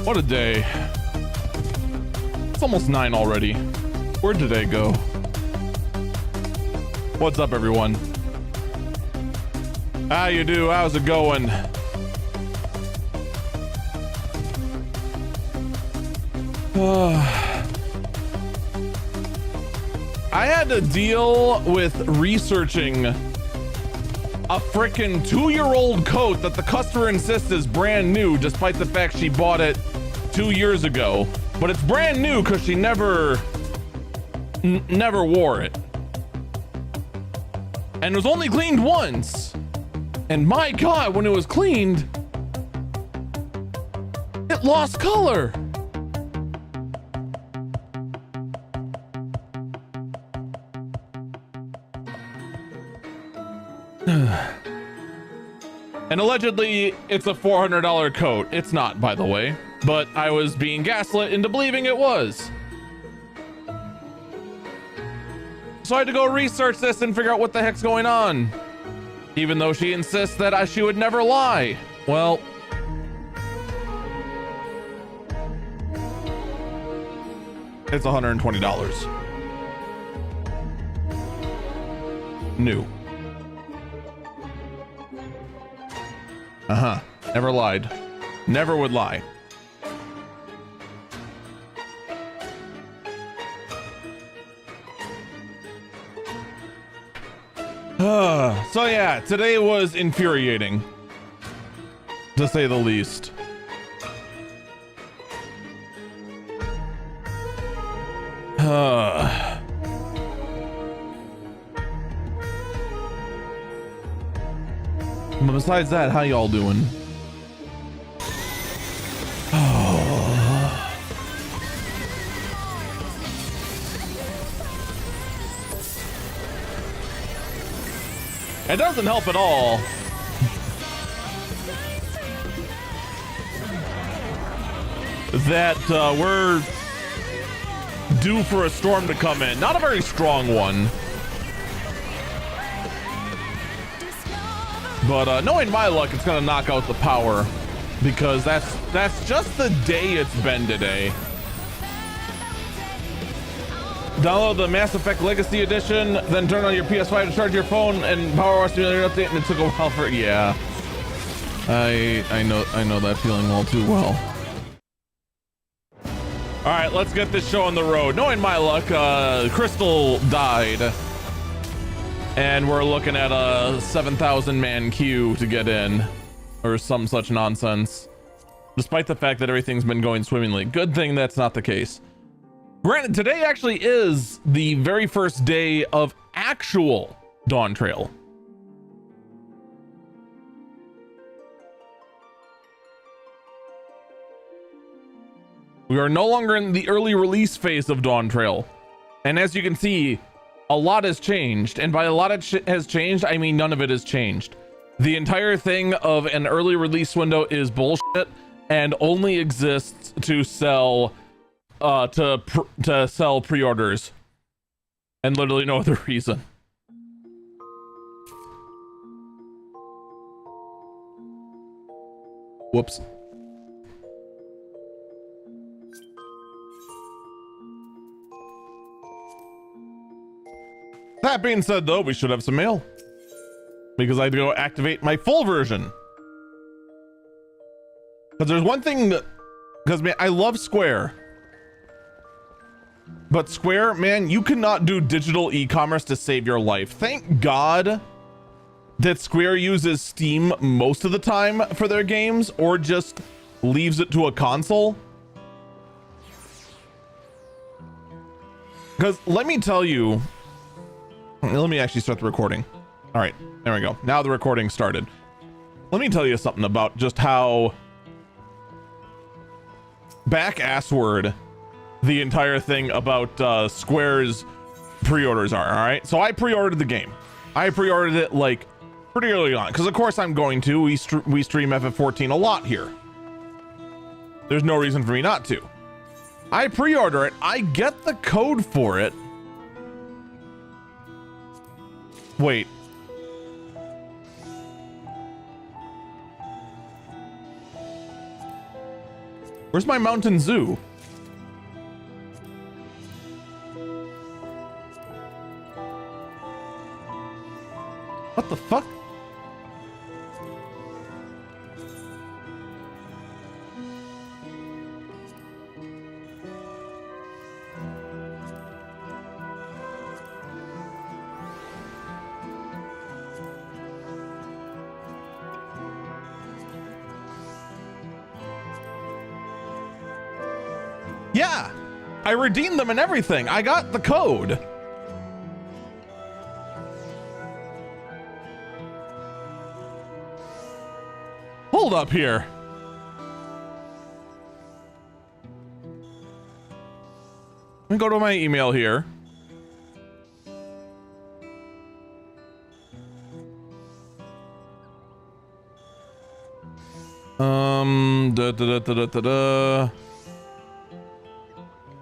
What a day. It's almost 9 already. Where'd today go? What's up, everyone? How you do? How's it going? I had to deal with researching a frickin' 2-year-old coat that the customer insists is brand new, despite the fact she bought it 2 years ago. But it's brand new because she never wore it. And it was only cleaned once. And my God, when it was cleaned, it lost color. And allegedly, it's a $400 coat. It's not, by the way, but I was being gaslit into believing it was. So I had to go research this and figure out what the heck's going on. Even though she insists that she would never lie. Well, it's $120. New. Uh-huh. Never lied. Never would lie. So yeah, today was infuriating, to say the least. But besides that, how y'all doing? It doesn't help at all that we're due for a storm to come in. Not a very strong one. But knowing my luck, it's gonna knock out the power, because that's just the day it's been today. Download the Mass Effect Legacy Edition, then turn on your PS5 to charge your phone and power wash the update, and it took a while for it. Yeah, I know that feeling all too well. All right, let's get this show on the road. Knowing my luck, Crystal died, and we're looking at a 7,000 man queue to get in, or some such nonsense. Despite the fact that everything's been going swimmingly, good thing that's not the case. Granted, today actually is the very first day of actual Dawn Trail. We are no longer in the early release phase of Dawn Trail. And as you can see, a lot has changed. And by a lot has changed, I mean none of it has changed. The entire thing of an early release window is bullshit and only exists to sell to sell pre-orders, and literally no other reason. Whoops. That being said, though, we should have some mail, because I had to go activate my full version. Because there's one thing that, because man, I love Square. But Square, man, you cannot do digital e-commerce to save your life. Thank God that Square uses Steam most of the time for their games, or just leaves it to a console. Because let me tell you, let me actually start the recording. All right, there we go. Now the recording started. Let me tell you something about just how back-assward the entire thing about Square's pre-orders are. All right, so I pre-ordered the game. I pre-ordered it like pretty early on, because of course I'm going to. We stream FF14 a lot here. There's no reason for me not to. I pre-order it. I get the code for it. Wait. Where's my mountain zoo? What the fuck? Yeah, I redeemed them and everything. I got the code. Hold up here. Let me go to my email here.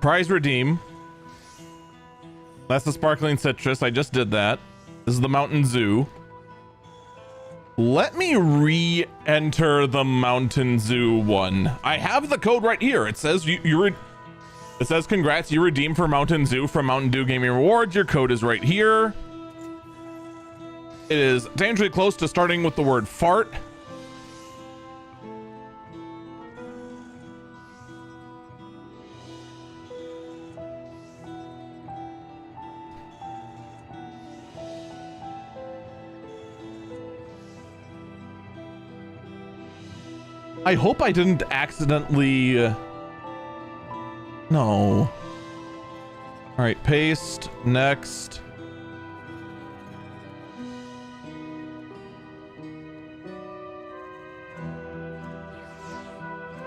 Prize redeem. That's the sparkling citrus. I just did that. This is the mountain zoo. Let me re-enter the mountain zoo one. I have the code right here. It says it says congrats, you redeemed for Mountain Zoo from Mountain Dew Gaming Rewards. Your code is right here. It is dangerously close to starting with the word fart. I hope I didn't accidentally... No. All right, paste, next.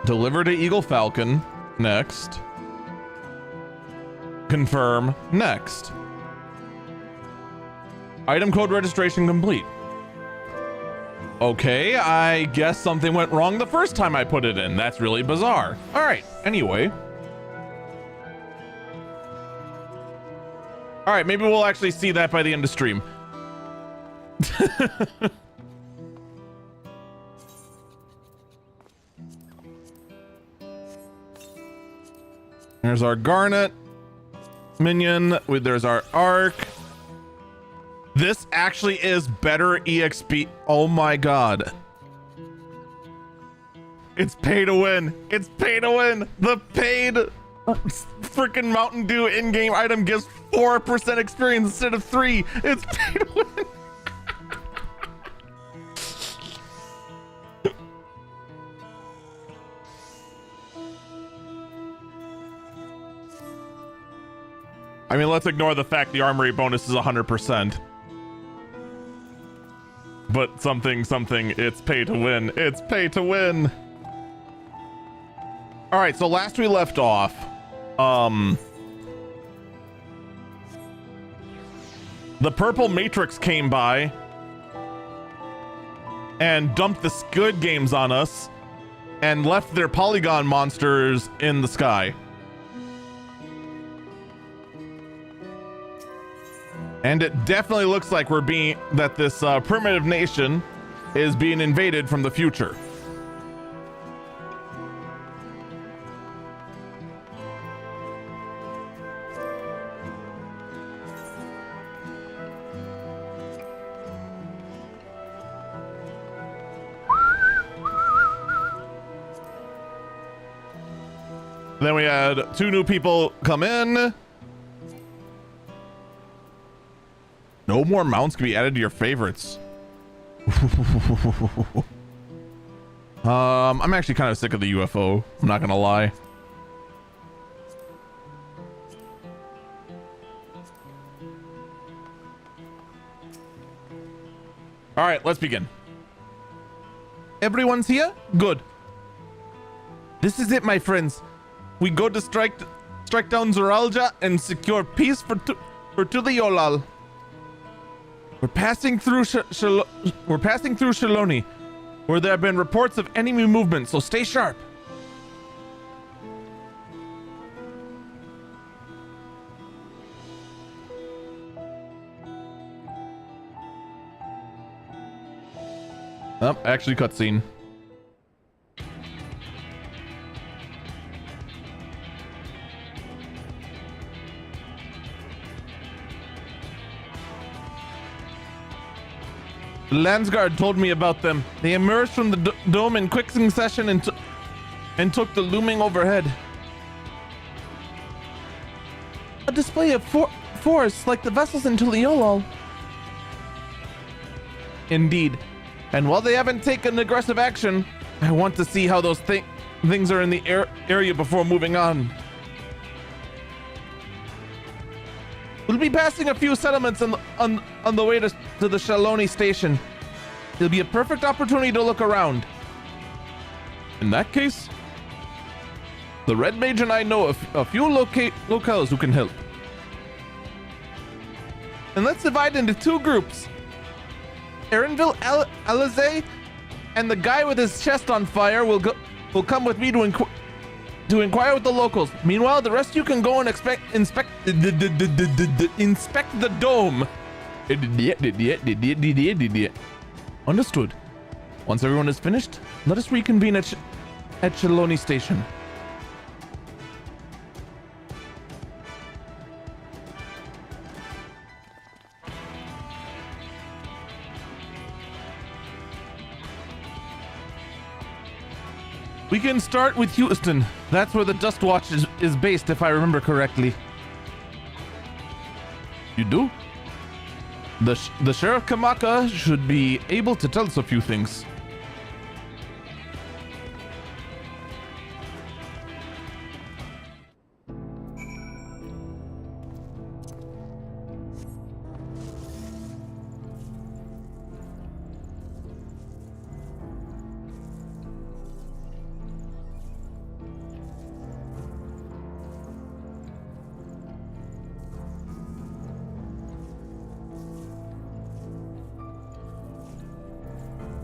Deliver to Eagle Falcon, next. Confirm, next. Item code registration complete. Okay, I guess something went wrong the first time I put it in. That's really bizarre. All right, anyway. All right, maybe we'll actually see that by the end of stream. There's our Garnet minion. There's our Arc. This actually is better EXP. Oh my god. It's pay to win. It's pay to win. The paid freaking Mountain Dew in-game item gives 4% experience instead of 3. It's pay to win. I mean, let's ignore the fact the armory bonus is 100%. But something, it's pay to win. It's pay to win. All right, so last we left off, the purple matrix came by and dumped the Squid Games on us and left their polygon monsters in the sky. And it definitely looks like that this primitive nation is being invaded from the future. Then we had 2 new people come in. No more mounts can be added to your favorites. I'm actually kind of sick of the UFO. I'm not gonna lie. All right, let's begin. Everyone's here? Good. This is it, my friends. We go to strike down Zoralja and secure peace for Tudayolal. We're passing through Shaloni, where there have been reports of enemy movement, so stay sharp. Oh, actually cutscene. The Landsguard told me about them. They emerged from the dome in quick succession and took the looming overhead. A display of force like the vessels in Tuliolol. Indeed. And while they haven't taken aggressive action, I want to see how those things are in the area before moving on. We'll be passing a few settlements on the way to the Shaloni station. It'll be a perfect opportunity to look around. In that case, the Red Mage and I know a few locales who can help. And let's divide into two groups. Erinville Alizé and the guy with his chest on fire will come with me to inquire with the locals. Meanwhile, the rest of you can go and inspect the dome. Understood. Once everyone is finished, let us reconvene at Shaloni Station. We can start with Houston. That's where the Dust Watch is based, if I remember correctly. You do? The Sheriff Kamaka should be able to tell us a few things.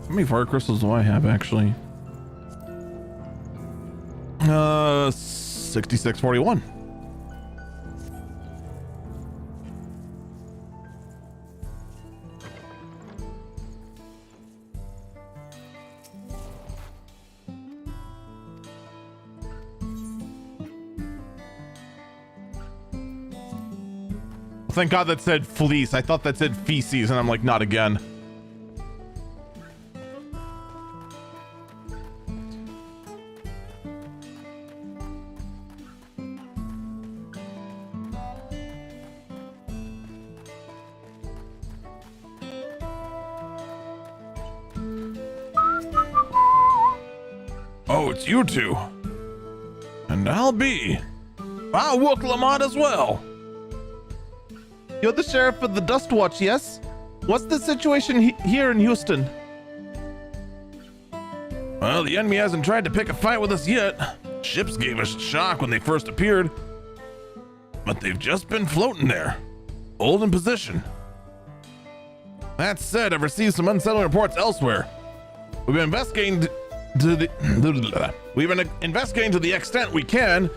How many fire crystals do I have, actually? 6641. Thank God that said fleece. I thought that said feces, and I'm like, not again. Oh, it's you two. And I'll Wook Lamont as well. You're the sheriff of the Dust Watch, yes? What's the situation here in Houston? Well, the enemy hasn't tried to pick a fight with us yet. Ships gave us a shock when they first appeared. But they've just been floating there, hold in position. That said, I've received some unsettling reports elsewhere. We've been investigating to the extent we can,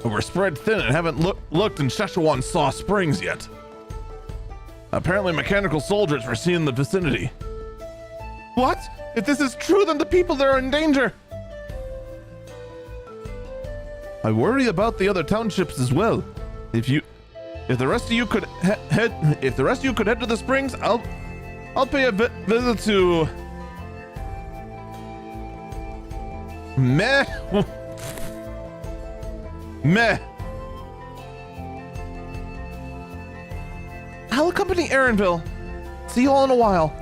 but we're spread thin and haven't looked in Szechuan Saw Springs yet. Apparently mechanical soldiers were seen in the vicinity. What? If this is true, then the people there are in danger. I worry about the other townships as well. If the rest of you could head to the springs, I'll pay a visit to Meh. I'll accompany Erinville. See you all in a while.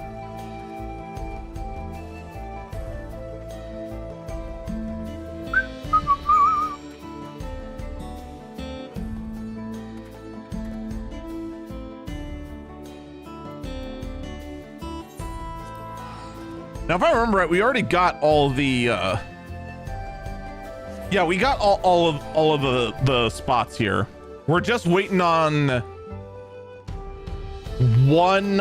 Now, if I remember right, we already got all the yeah, we got all of the spots here. We're just waiting on one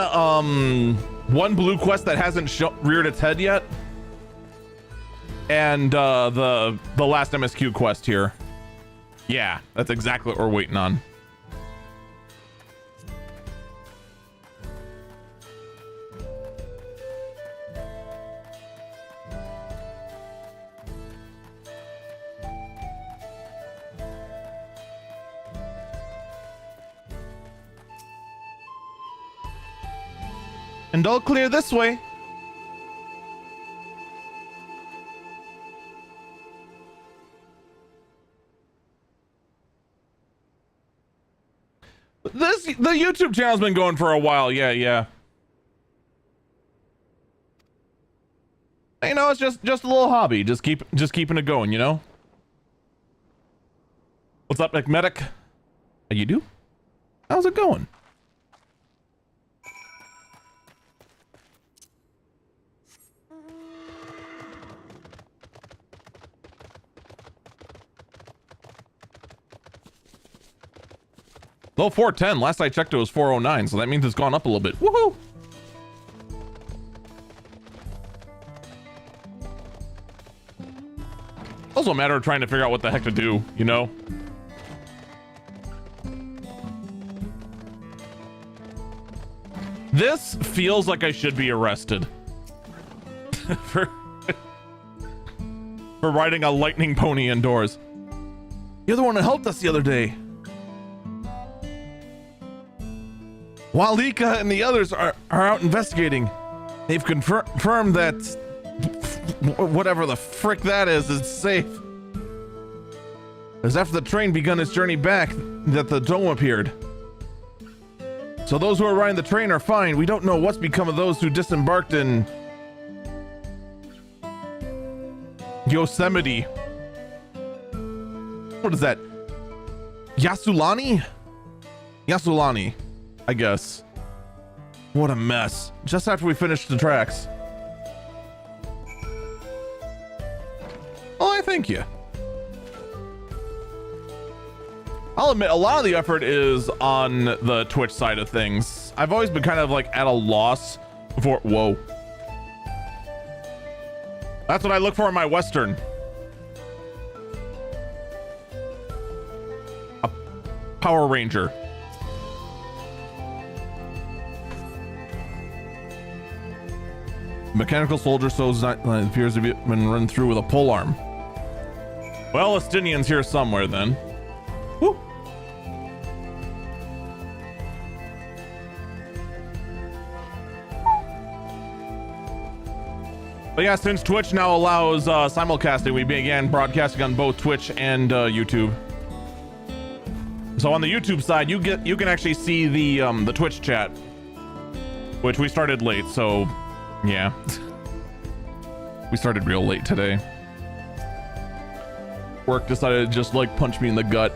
blue quest that hasn't reared its head yet, and the last MSQ quest here. Yeah, that's exactly what we're waiting on. And all clear this way. The YouTube channel's been going for a while. Yeah. You know, it's just a little hobby. Just keeping it going, you know? What's up, McMedic? How you do? How's it going? Low 410. Last I checked, it was 409, so that means it's gone up a little bit. Woohoo! Also a matter of trying to figure out what the heck to do, you know? This feels like I should be arrested for riding a lightning pony indoors. You're the one who helped us the other day. Walika and the others are out investigating. They've confirmed that whatever the frick that is safe. It was after the train begun its journey back that the dome appeared. So those who are riding the train are fine. We don't know what's become of those who disembarked in Yosemite. What is that? Yasulani, I guess. What a mess. Just after we finished the tracks. Oh, I thank you. I'll admit, a lot of the effort is on the Twitch side of things. I've always been kind of like at a loss for... Whoa. That's what I look for in my Western. A Power Ranger. Mechanical soldier appears to have been run through with a pole arm. Well, Estinian's here somewhere then. Woo. But yeah, since Twitch now allows simulcasting, we began broadcasting on both Twitch and YouTube. So on the YouTube side, you can actually see the Twitch chat, which we started late. So yeah, we started real late today. Work decided to just like punch me in the gut.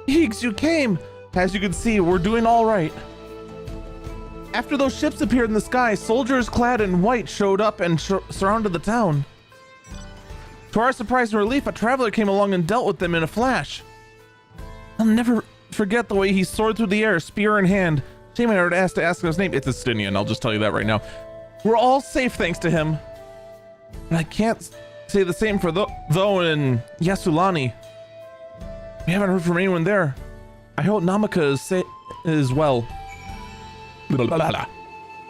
Higgs, you came! As you can see, we're doing all right. After those ships appeared in the sky, soldiers clad in white showed up and surrounded the town. To our surprise and relief, a traveler came along and dealt with them in a flash. I'll never forget the way he soared through the air, spear in hand. Shame I never asked to ask his name. It's Estinian, I'll just tell you that right now. We're all safe thanks to him. And I can't say the same for though in Yasulani. We haven't heard from anyone there. I hope Namaka is well. Blah, blah, blah.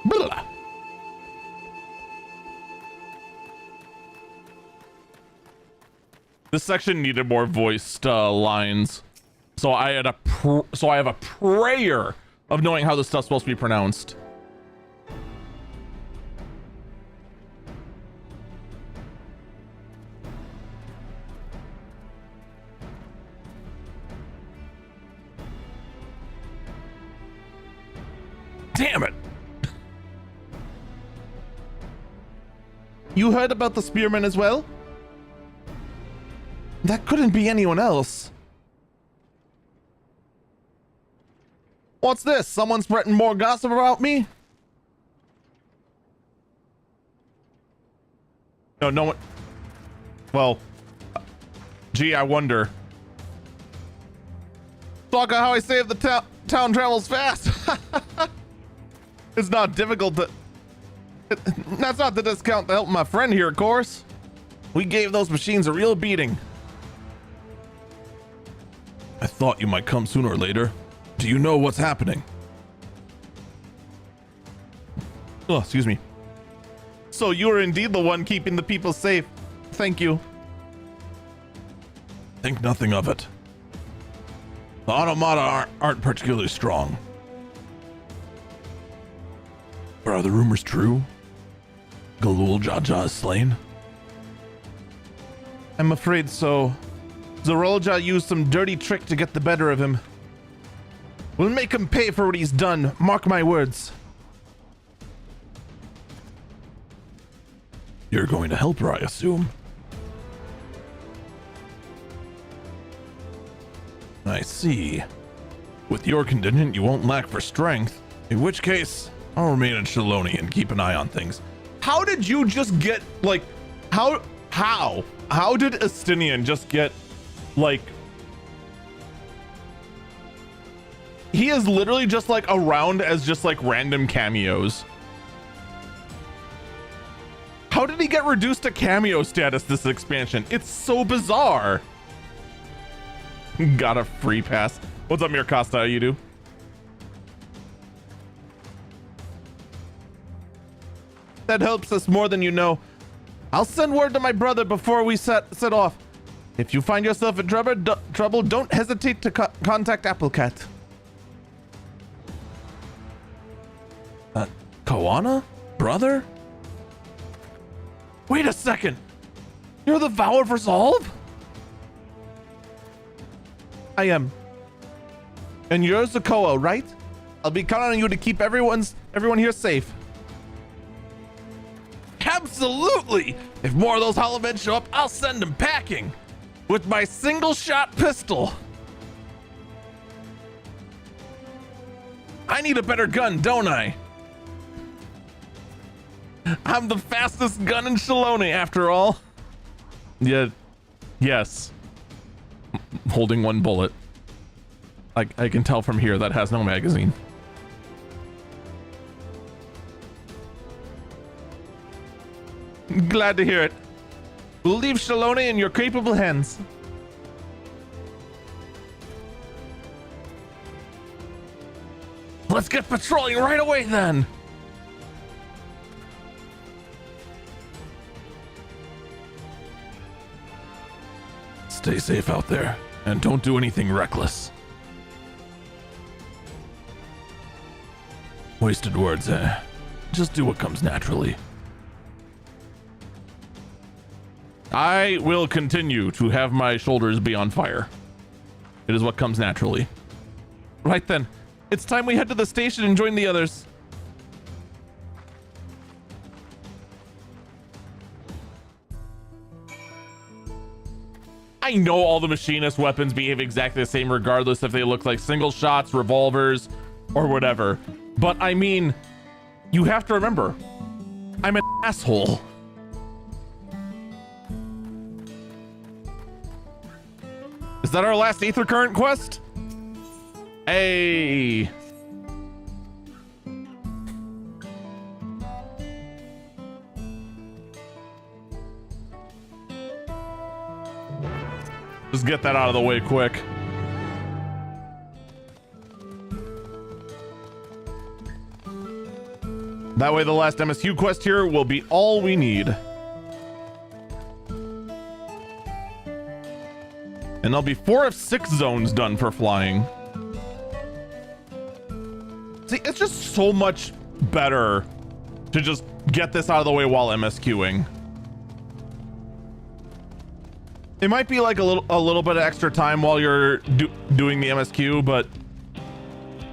Blah. This section needed more voiced lines, so I have a prayer of knowing how this stuff's supposed to be pronounced. Damn it! You heard about the spearmen as well? That couldn't be anyone else. What's this? Someone spreading more gossip about me? No one... Well... Gee, I wonder. Talk about how I saved the town travels fast. It's not difficult to... That's not the discount to help my friend here, of course. We gave those machines a real beating. I thought you might come sooner or later. Do you know what's happening? Oh, excuse me. So you are indeed the one keeping the people safe. Thank you. Think nothing of it. The automata aren't particularly strong. But are the rumors true? Galul Jaja is slain? I'm afraid so. Zorolja used some dirty trick to get the better of him. We'll make him pay for what he's done. Mark my words. You're going to help her, I assume. I see. With your contingent, you won't lack for strength. In which case, I'll remain in Shaloni and keep an eye on things. How did you just get, like, how did Estinian just get, like, he is literally just, like, around as just, like, random cameos. How did he get reduced to cameo status this expansion? It's so bizarre. Got a free pass. What's up, Mir Costa? How you do? That helps us more than you know. I'll send word to my brother before we set off. If you find yourself in trouble, don't hesitate to contact Applecat. Koana? Brother? Wait a second. You're the Vow of Resolve? I am. And you're Zakoa, right? I'll be counting on you to keep everyone here safe. Absolutely! If more of those hollow men show up, I'll send them packing with my single-shot pistol. I need a better gun, don't I? I'm the fastest gun in Shaloni, after all. Yeah. Yes. Holding one bullet. I can tell from here that has no magazine. Glad to hear it. We'll leave Shaloni in your capable hands. Let's get patrolling right away then. Stay safe out there and don't do anything reckless. Wasted words, eh? Just do what comes naturally. I will continue to have my shoulders be on fire. It is what comes naturally. Right then, it's time we head to the station and join the others. I know all the machinist weapons behave exactly the same regardless if they look like single shots, revolvers, or whatever. But I mean, you have to remember, I'm an asshole. Is that our last Aether Current quest? Hey. Just get that out of the way quick. That way the last MSU quest here will be all we need. And there'll be 4 of 6 zones done for flying. See, it's just so much better to just get this out of the way while MSQing. It might be like a little bit of extra time while you're doing the MSQ, but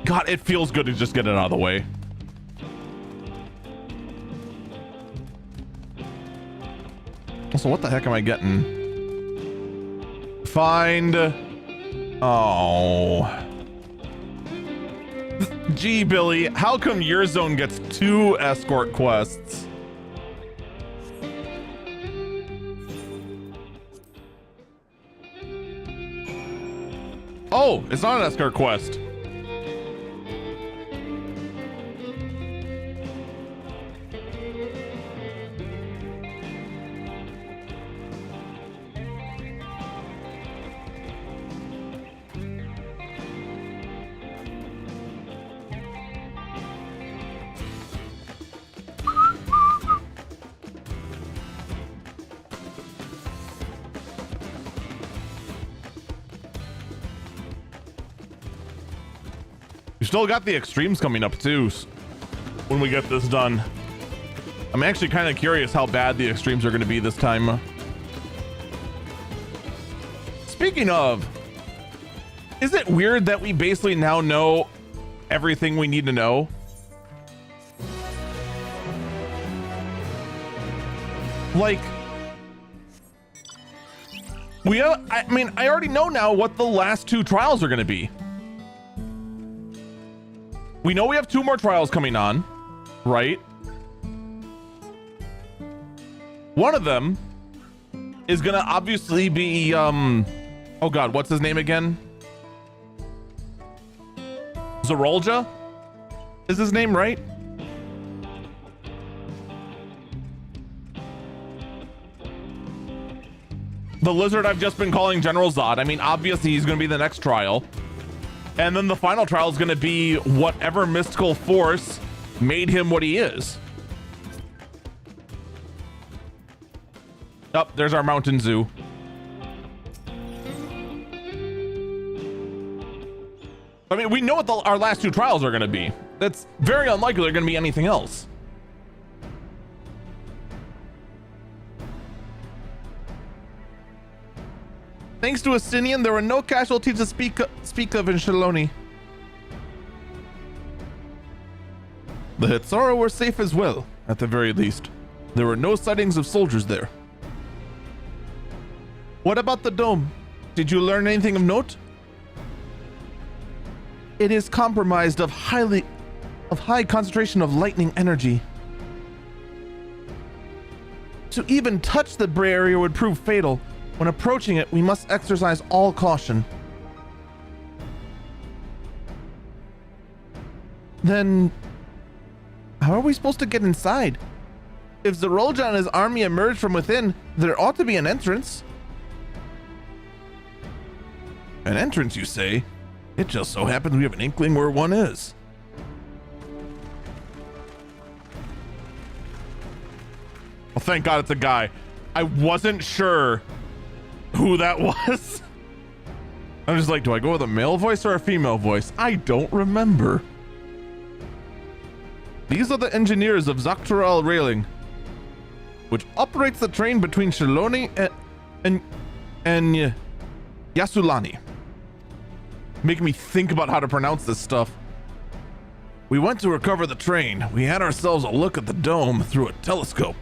God, it feels good to just get it out of the way. Also, what the heck am I getting? Find. Oh. Gee, Billy, how come your zone gets 2 escort quests? Oh, it's not an escort quest. Still got the extremes coming up too when we get this done. I'm actually kind of curious how bad the extremes are going to be this time. Speaking of, Is it weird that we basically now know everything we need to know? Like, I mean, I already know now what the last 2 trials are going to be. We know we have 2 more trials coming on, right? One of them is going to obviously be, oh God, what's his name again? Zerolja? Is his name right? The lizard I've just been calling General Zod. I mean, obviously he's going to be the next trial. And then the final trial is going to be whatever mystical force made him what he is. Oh, there's our mountain zoo. I mean, we know what our last 2 trials are going to be. That's very unlikely they're going to be anything else. Thanks to Astinian, there were no casualties to speak of in Shaloni. The Hitsara were safe as well, at the very least. There were no sightings of soldiers there. What about the dome? Did you learn anything of note? It is compromised of high concentration of lightning energy. To even touch the barrier would prove fatal. When approaching it, we must exercise all caution. Then, how are we supposed to get inside? If Zerolja and his army emerge from within, there ought to be an entrance. An entrance, you say? It just so happens we have an inkling where one is. Well, thank God it's a guy. I wasn't sure who that was. I'm just like, do I go with a male voice or a female voice? I don't remember. These are the engineers of Zaktural Railing, which operates the train between Shaloni and Yasulani. Making me think about how to pronounce this stuff. We went to recover the train. We had ourselves a look at the dome through a telescope.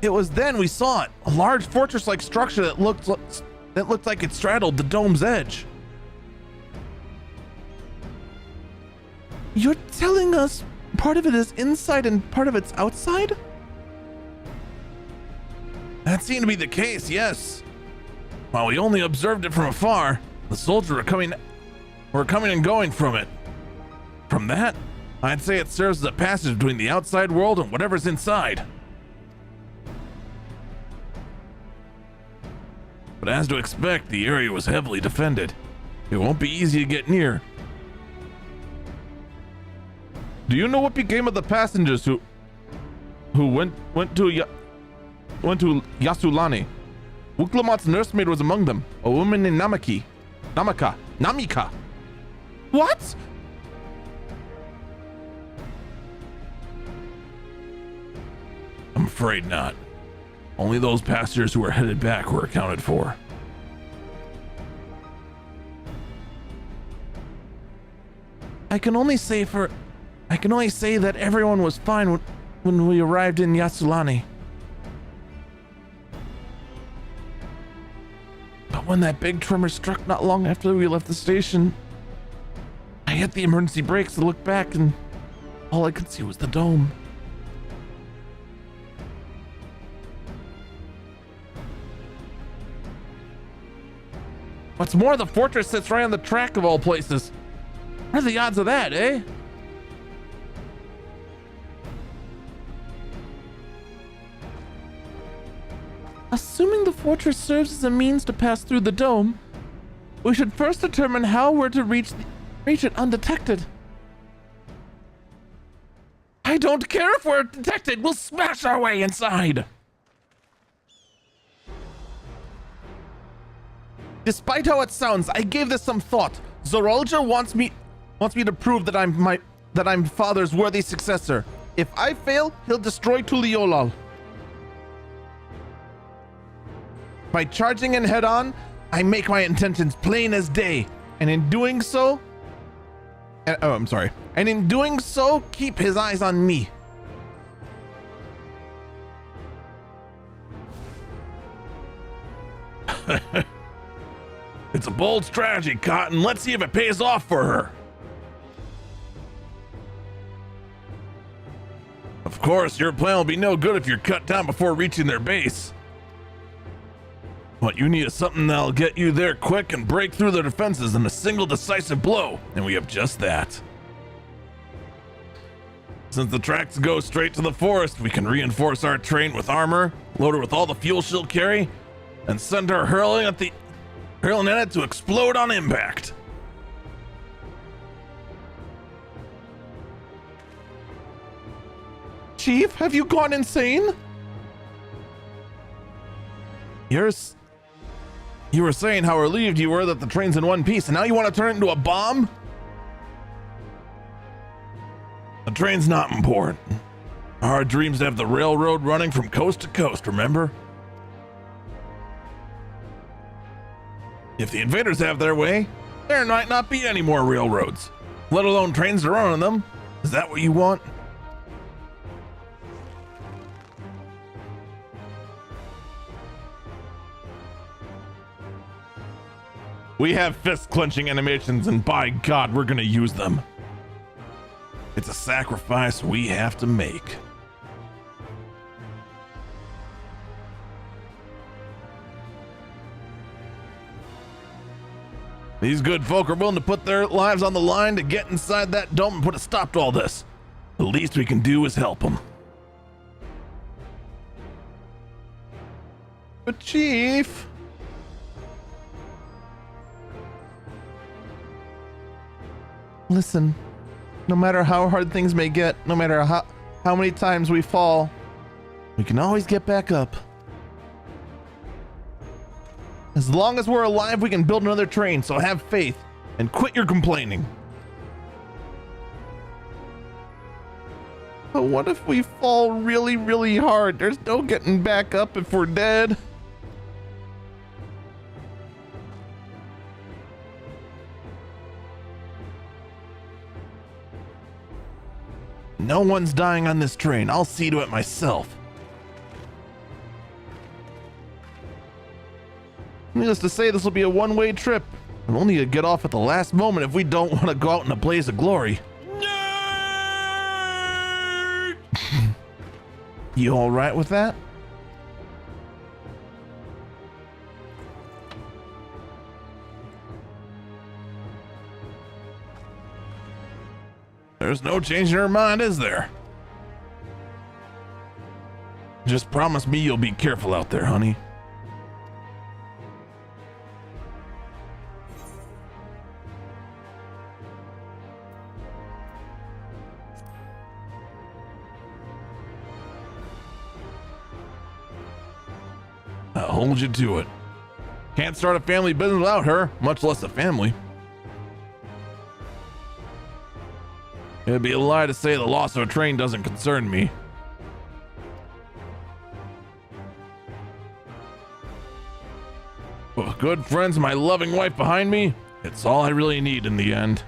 It was then we saw it, a large fortress-like structure that looked like it straddled the dome's edge. You're telling us part of it is inside and part of it's outside? That seemed to be the case, yes. While we only observed it from afar, the soldiers were coming and going from it. From that, I'd say it serves as a passage between the outside world and whatever's inside. But as to expect, the area was heavily defended. It won't be easy to get near. Do you know what became of the passengers who went to Yasulani? Wuklamat's nursemaid was among them, a woman named Namika. What? I'm afraid not. Only those passengers who were headed back were accounted for. I can only say that everyone was fine when we arrived in Yasulani. But when that big tremor struck not long after we left the station, I hit the emergency brakes to look back, and all I could see was the dome. What's more, the fortress sits right on the track of all places. What are the odds of that, eh? Assuming the fortress serves as a means to pass through the dome, we should first determine how we're to reach it undetected. I don't care if we're detected. We'll smash our way inside. Despite how it sounds, I gave this some thought. Zerolja wants me to prove that I'm father's worthy successor. If I fail, he'll destroy Tuliolal. By charging in head on, I make my intentions plain as day, and in doing so, and in doing so, keep his eyes on me. It's a bold strategy, Cotton. Let's see if it pays off for her. Of course, your plan will be no good if you're cut down before reaching their base. What you need is something that'll get you there quick and break through their defenses in a single decisive blow, and we have just that. Since the tracks go straight to the forest, we can reinforce our train with armor, load her with all the fuel she'll carry, and send her hurling at it to explode on impact. Chief, have you gone insane? You were saying how relieved you were that the train's in one piece, and now you want to turn it into a bomb? The train's not important. Our dreams to have the railroad running from coast to coast, remember? If the invaders have their way, there might not be any more railroads, let alone trains to run on them. Is that what you want? We have fist-clenching animations, and by God, we're gonna use them. It's a sacrifice we have to make. These good folk are willing to put their lives on the line to get inside that dome and put a stop to all this. The least we can do is help them. But Chief... Listen, no matter how hard things may get, no matter how many times we fall, we can always get back up. As long as we're alive, we can build another train, so have faith and quit your complaining. But what if we fall really, really hard? There's no getting back up if we're dead. No one's dying on this train. I'll see to it myself. Needless to say, this will be a one-way trip. We'll only get off at the last moment if we don't want to go out in a blaze of glory. Nerd! You all right with that? There's no changing her mind, is there? Just promise me you'll be careful out there, honey. I'll hold you to it. Can't start a family business without her, much less a family. It'd be a lie to say the loss of a train doesn't concern me. With good friends and my loving wife behind me, it's all I really need in the end.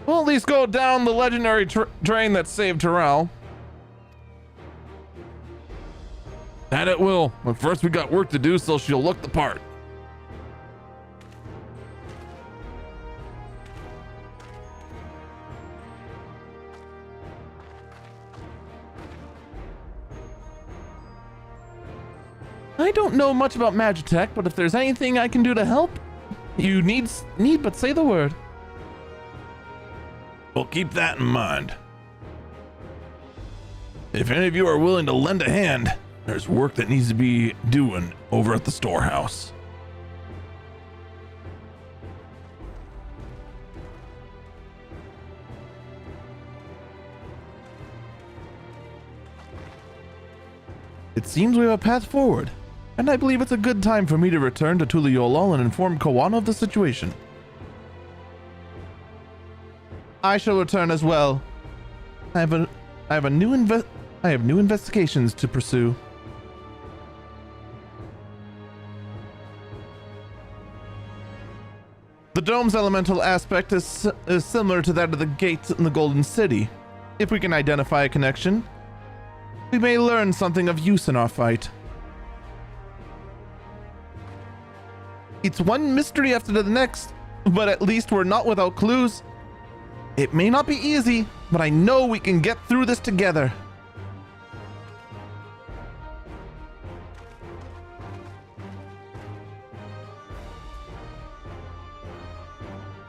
We'll at least go down the legendary train that saved Terrell. That it will, but first we got work to do so she'll look the part. I don't know much about Magitech, but if there's anything I can do to help, you need but say the word. Well, keep that in mind. If any of you are willing to lend a hand, there's work that needs to be doing over at the storehouse. It seems we have a path forward, and I believe it's a good time for me to return to Tuliolol and inform Kawano of the situation. I shall return as well. I have new investigations to pursue. The dome's elemental aspect is similar to that of the gates in the Golden City. If we can identify a connection, we may learn something of use in our fight. It's one mystery after the next, but at least we're not without clues. It may not be easy, but I know we can get through this together.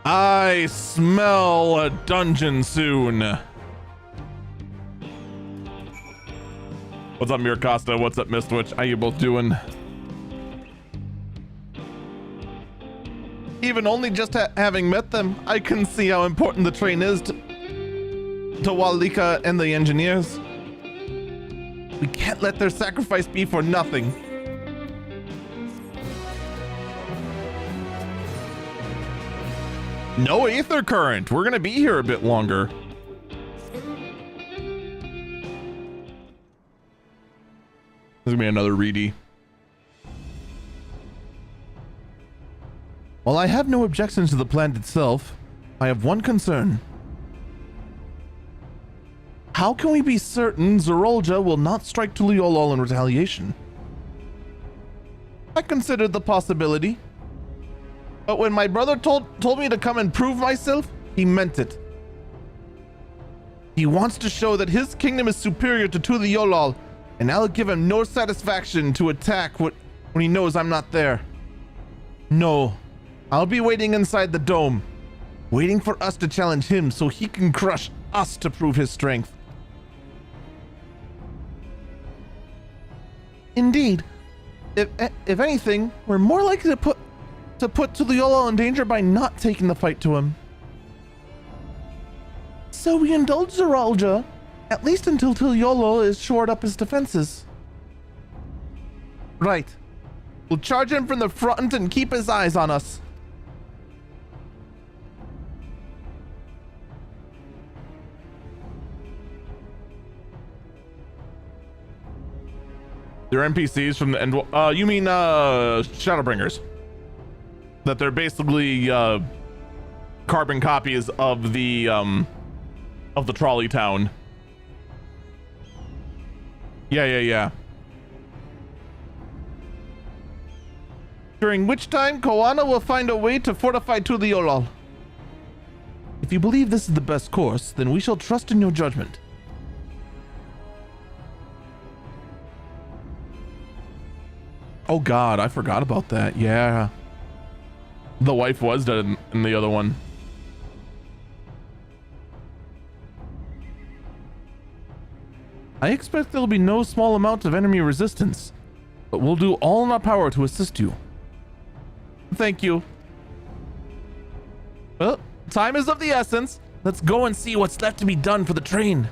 I smell a dungeon soon. What's up, Miracosta? What's up, Mistwitch? How you both doing? Even only just having met them, I can see how important the train is to Walika and the engineers. We can't let their sacrifice be for nothing. No aether current. We're gonna be here a bit longer. There's gonna be another reedy. While I have no objections to the plant itself, I have one concern. How can we be certain Zerolja will not strike Tuliolol in retaliation? I considered the possibility, but when my brother told me to come and prove myself, he meant it. He wants to show that his kingdom is superior to Tuliolol, and I'll give him no satisfaction to attack when he knows I'm not there. No. I'll be waiting inside the dome, waiting for us to challenge him so he can crush us to prove his strength. Indeed, if anything, we're more likely to put Tuliolol in danger by not taking the fight to him. So we indulge Zerolja, at least until Tuliolol is shored up his defenses. Right. We'll charge him from the front and keep his eyes on us. They're NPCs from the end. You mean Shadowbringers? That they're basically carbon copies of the trolley town. Yeah. During which time Koana will find a way to fortify Tuliolol. If you believe this is the best course, then we shall trust in your judgment. Oh God, I forgot about that. Yeah. The wife was dead in the other one. I expect there'll be no small amount of enemy resistance, but we'll do all in our power to assist you. Thank you. Well, time is of the essence. Let's go and see what's left to be done for the train.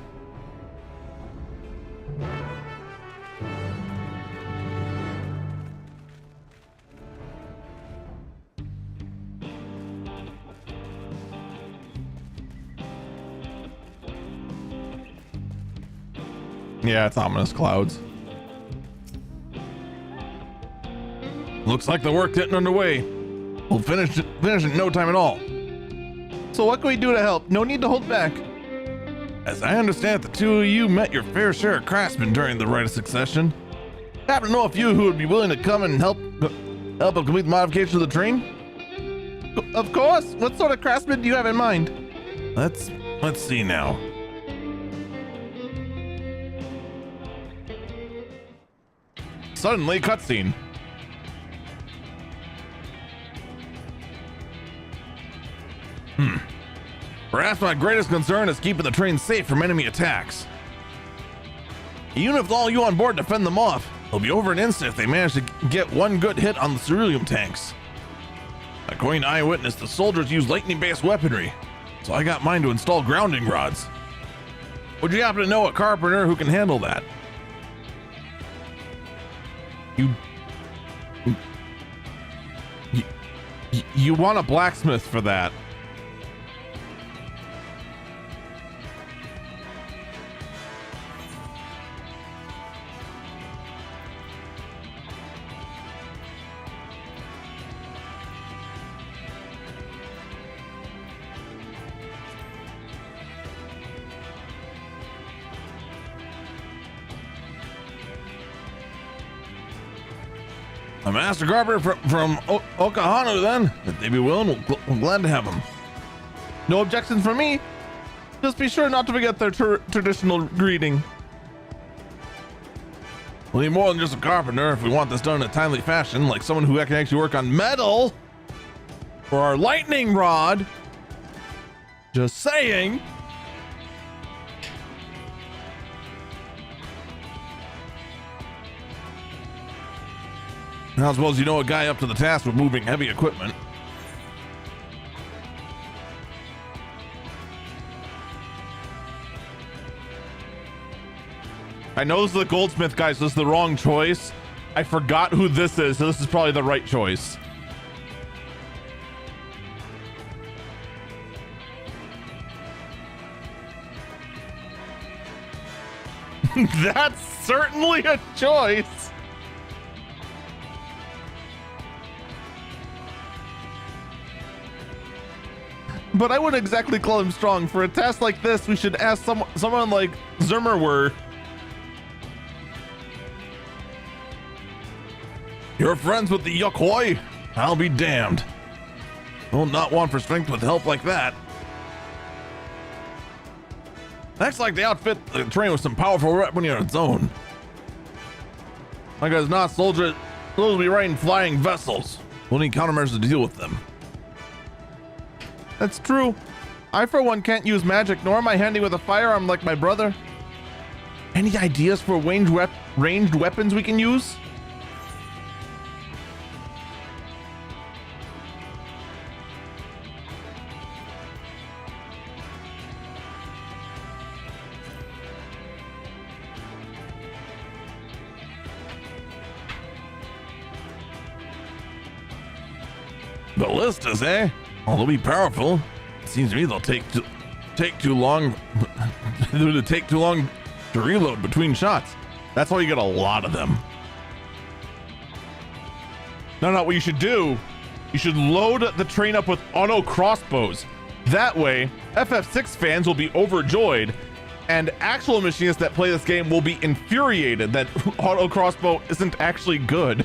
Yeah, it's ominous clouds. Looks like the work's getting underway. We'll finish in no time at all. So what can we do to help? No need to hold back. As I understand, the two of you met your fair share of craftsmen during the Rite of Succession. Happen to know a few who would be willing to come and help complete the modification of the train? Of course. What sort of craftsmen do you have in mind? Let's see now. Suddenly, cutscene. Perhaps my greatest concern is keeping the train safe from enemy attacks. Even if all you on board defend them off, they'll be over an instant if they manage to get one good hit on the ceruleum tanks. According to Eyewitness, the soldiers use lightning-based weaponry, so I got mine to install grounding rods. Would you happen to know a carpenter who can handle that? You want a blacksmith for that. A master carpenter from Okahanu, then. If they be willing, we're glad to have them. No objections from me. Just be sure not to forget their traditional greeting. We'll need more than just a carpenter if we want this done in a timely fashion, like someone who can actually work on metal for our lightning rod. Just saying. Now, I suppose you know a guy up to the task with moving heavy equipment. I know this is the goldsmith, guys. This is the wrong choice. I forgot who this is, so this is probably the right choice. That's certainly a choice. But I wouldn't exactly call him strong. For a task like this, we should ask someone like Zermerwer. You're friends with the Yokoi? I'll be damned. Will not want for strength with help like that. Looks like the outfit the train with some powerful weaponry on its own. Like as not, soldiers will be riding flying vessels. We'll need countermeasures to deal with them. That's true. I, for one, can't use magic, nor am I handy with a firearm like my brother. Any ideas for ranged weapons we can use? Ballistas, eh? Although be powerful, it seems to me they'll take too long to reload between shots. That's why you get a lot of them. No, what you should do, you should load the train up with auto crossbows. That way, FF6 fans will be overjoyed, and actual machinists that play this game will be infuriated that auto crossbow isn't actually good.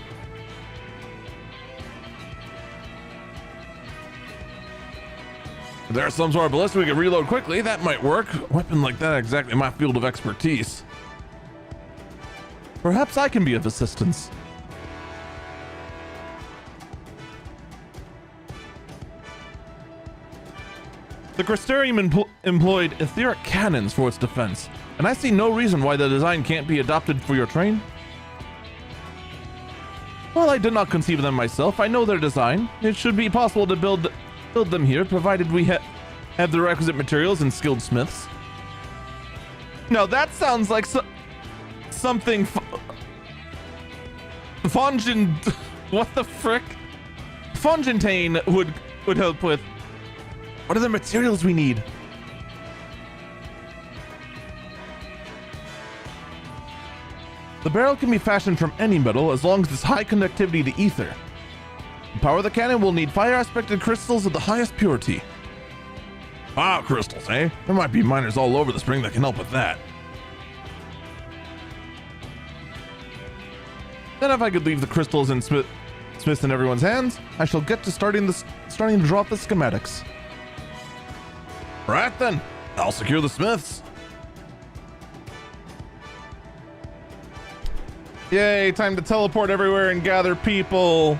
If there's some sort of ballista we can reload quickly, that might work. A weapon like that exactly my field of expertise. Perhaps I can be of assistance. The Crystarium employed etheric cannons for its defense, and I see no reason why the design can't be adopted for your train. While I did not conceive them myself, I know their design. It should be possible to build them here, provided we have the requisite materials and skilled smiths. Now that sounds like something Fongent, what the frick? Fongentain would help with. What are the materials we need? The barrel can be fashioned from any metal as long as it's high conductivity to ether. To power the cannon, we'll need fire-aspected crystals of the highest purity. Ah, crystals, eh? There might be miners all over the spring that can help with that. Then if I could leave the crystals in Smiths in everyone's hands, I shall get to starting to draw up the schematics. Right then, I'll secure the Smiths. Yay, time to teleport everywhere and gather people.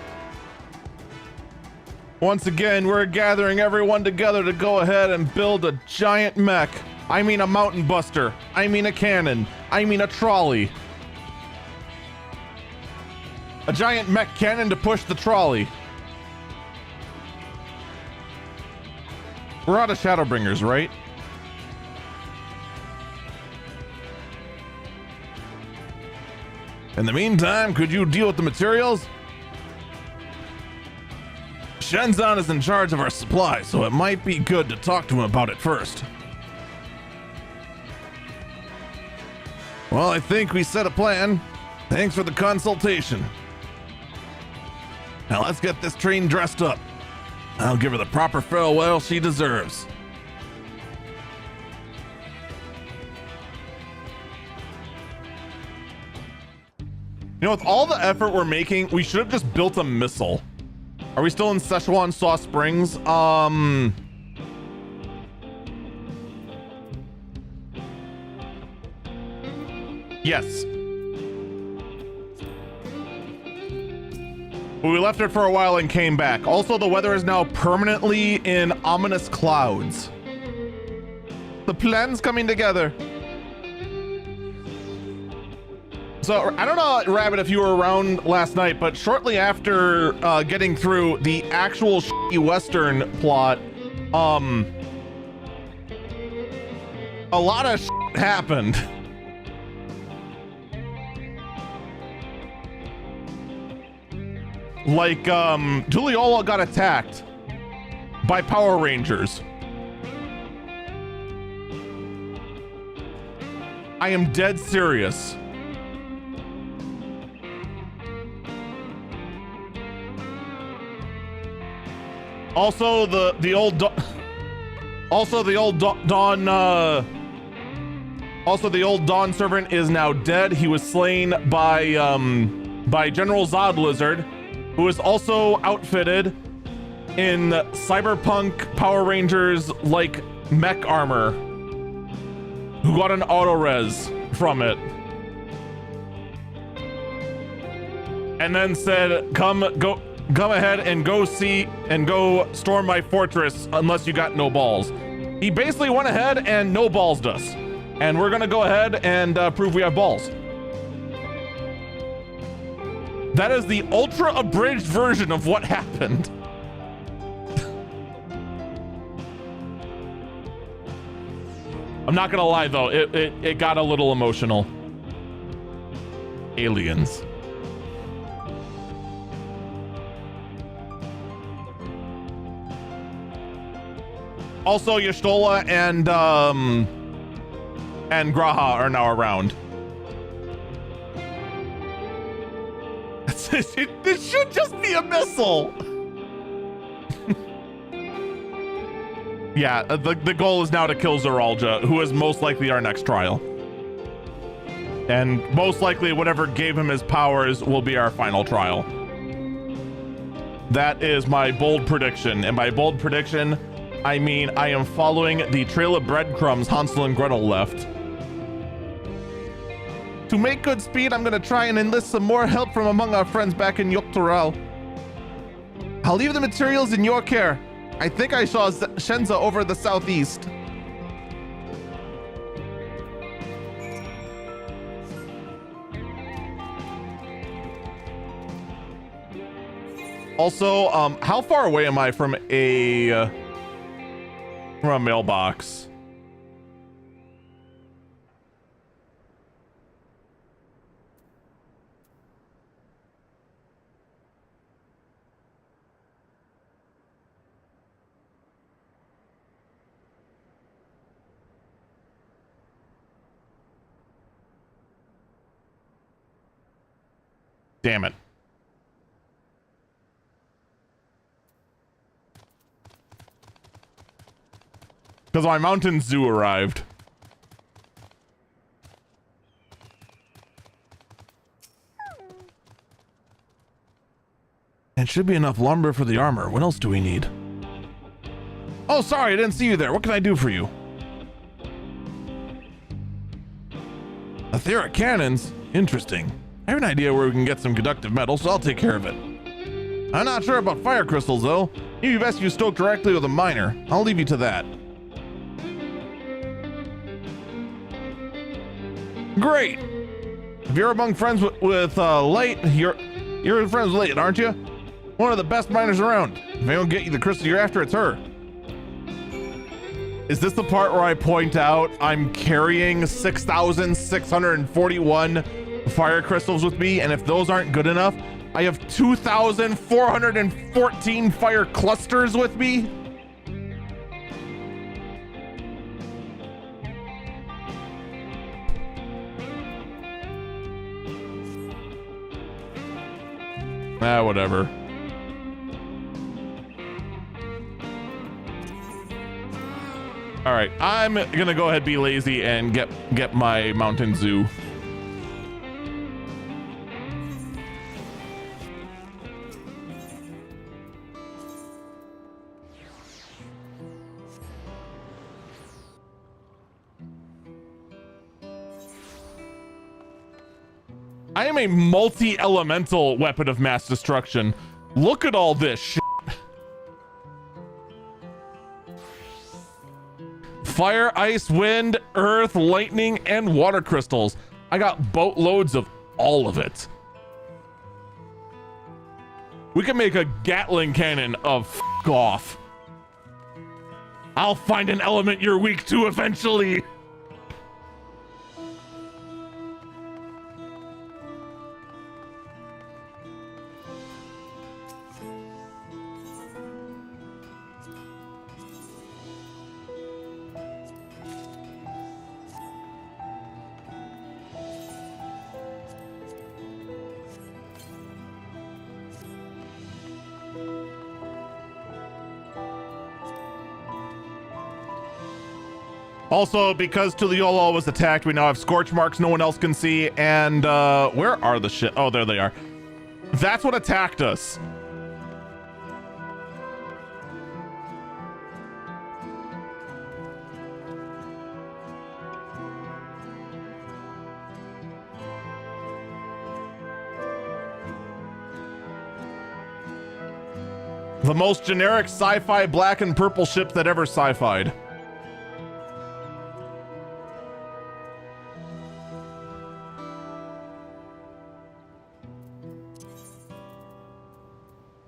Once again, we're gathering everyone together to go ahead and build a giant mech. I mean a mountain buster. I mean a cannon. I mean a trolley. A giant mech cannon to push the trolley. We're out of Shadowbringers, right? In the meantime, could you deal with the materials? Shenzan is in charge of our supply, so it might be good to talk to him about it first. Well, I think we set a plan. Thanks for the consultation. Now let's get this train dressed up. I'll give her the proper farewell she deserves. You know, with all the effort we're making, we should have just built a missile. Are we still in Szechuan Sauce Springs? Yes. We left it for a while and came back. Also, the weather is now permanently in ominous clouds. The plan's coming together. So, I don't know, Rabbit, if you were around last night, but shortly after getting through the actual shitty Western plot, a lot of shit happened. Like, Tuliola got attacked by Power Rangers. I am dead serious. Also, the old Dawn servant is now dead. He was slain by General Zod Lizard, who is also outfitted in cyberpunk Power Rangers like mech armor, who got an auto res from it, and then said, come ahead and go storm my fortress unless you got no balls. He basically went ahead and no ballsed us, and we're gonna go ahead and prove we have balls. That is the ultra abridged version of what happened. I'm not gonna lie though, it got a little emotional. Aliens. Also, Y'shtola and Graha are now around. This should just be a missile. Yeah, the goal is now to kill Zeralja, who is most likely our next trial. And most likely whatever gave him his powers will be our final trial. That is my bold prediction. And by bold prediction, I mean I am following the trail of breadcrumbs Hansel and Gretel left. To make good speed, I'm gonna try and enlist some more help from among our friends back in Yogg-Toral. I'll leave the materials in your care. I think I saw Shenza over the southeast. Also, how far away am I from a mailbox? Damn it. Because my mountain zoo arrived. It should be enough lumber for the armor. What else do we need? Oh, sorry, I didn't see you there. What can I do for you? Etheric cannons? Interesting. I have an idea where we can get some conductive metal, so I'll take care of it. I'm not sure about fire crystals, though. Maybe best you stoke directly with a miner. I'll leave you to that. Great! If you're among friends with Light, you're friends with Light, aren't you? One of the best miners around. If I don't get you the crystal you're after, it's her. Is this the part where I point out I'm carrying 6,641 fire crystals with me, and if those aren't good enough, I have 2,414 fire clusters with me? Whatever. All right, I'm gonna go ahead and be lazy and get my mountain zoo. I am a multi-elemental weapon of mass destruction. Look at all this shit. Fire, ice, wind, earth, lightning, and water crystals. I got boatloads of all of it. We can make a Gatling cannon of f*** off. I'll find an element you're weak to eventually. Also, because Tuliyola was attacked, we now have scorch marks no one else can see. And where are the shit? Oh, there they are. That's what attacked us. The most generic sci-fi black and purple ship that ever sci-fied.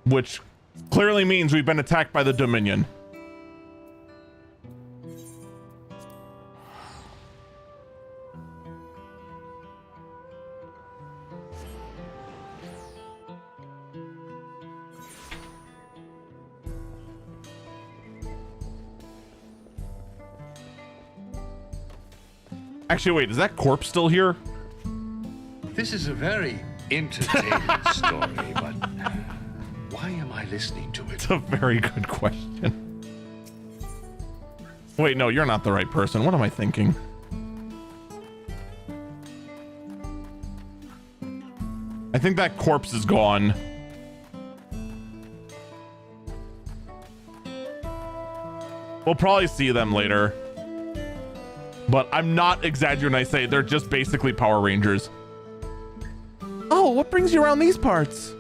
Which clearly means we've been attacked by the Dominion. Actually, wait, is that corpse still here? This is a very entertaining story, but why am I listening to it? It's a very good question. Wait, no, you're not the right person. What am I thinking? I think that corpse is gone. We'll probably see them later. But I'm not exaggerating when I say they're just basically Power Rangers. Oh, what brings you around these parts?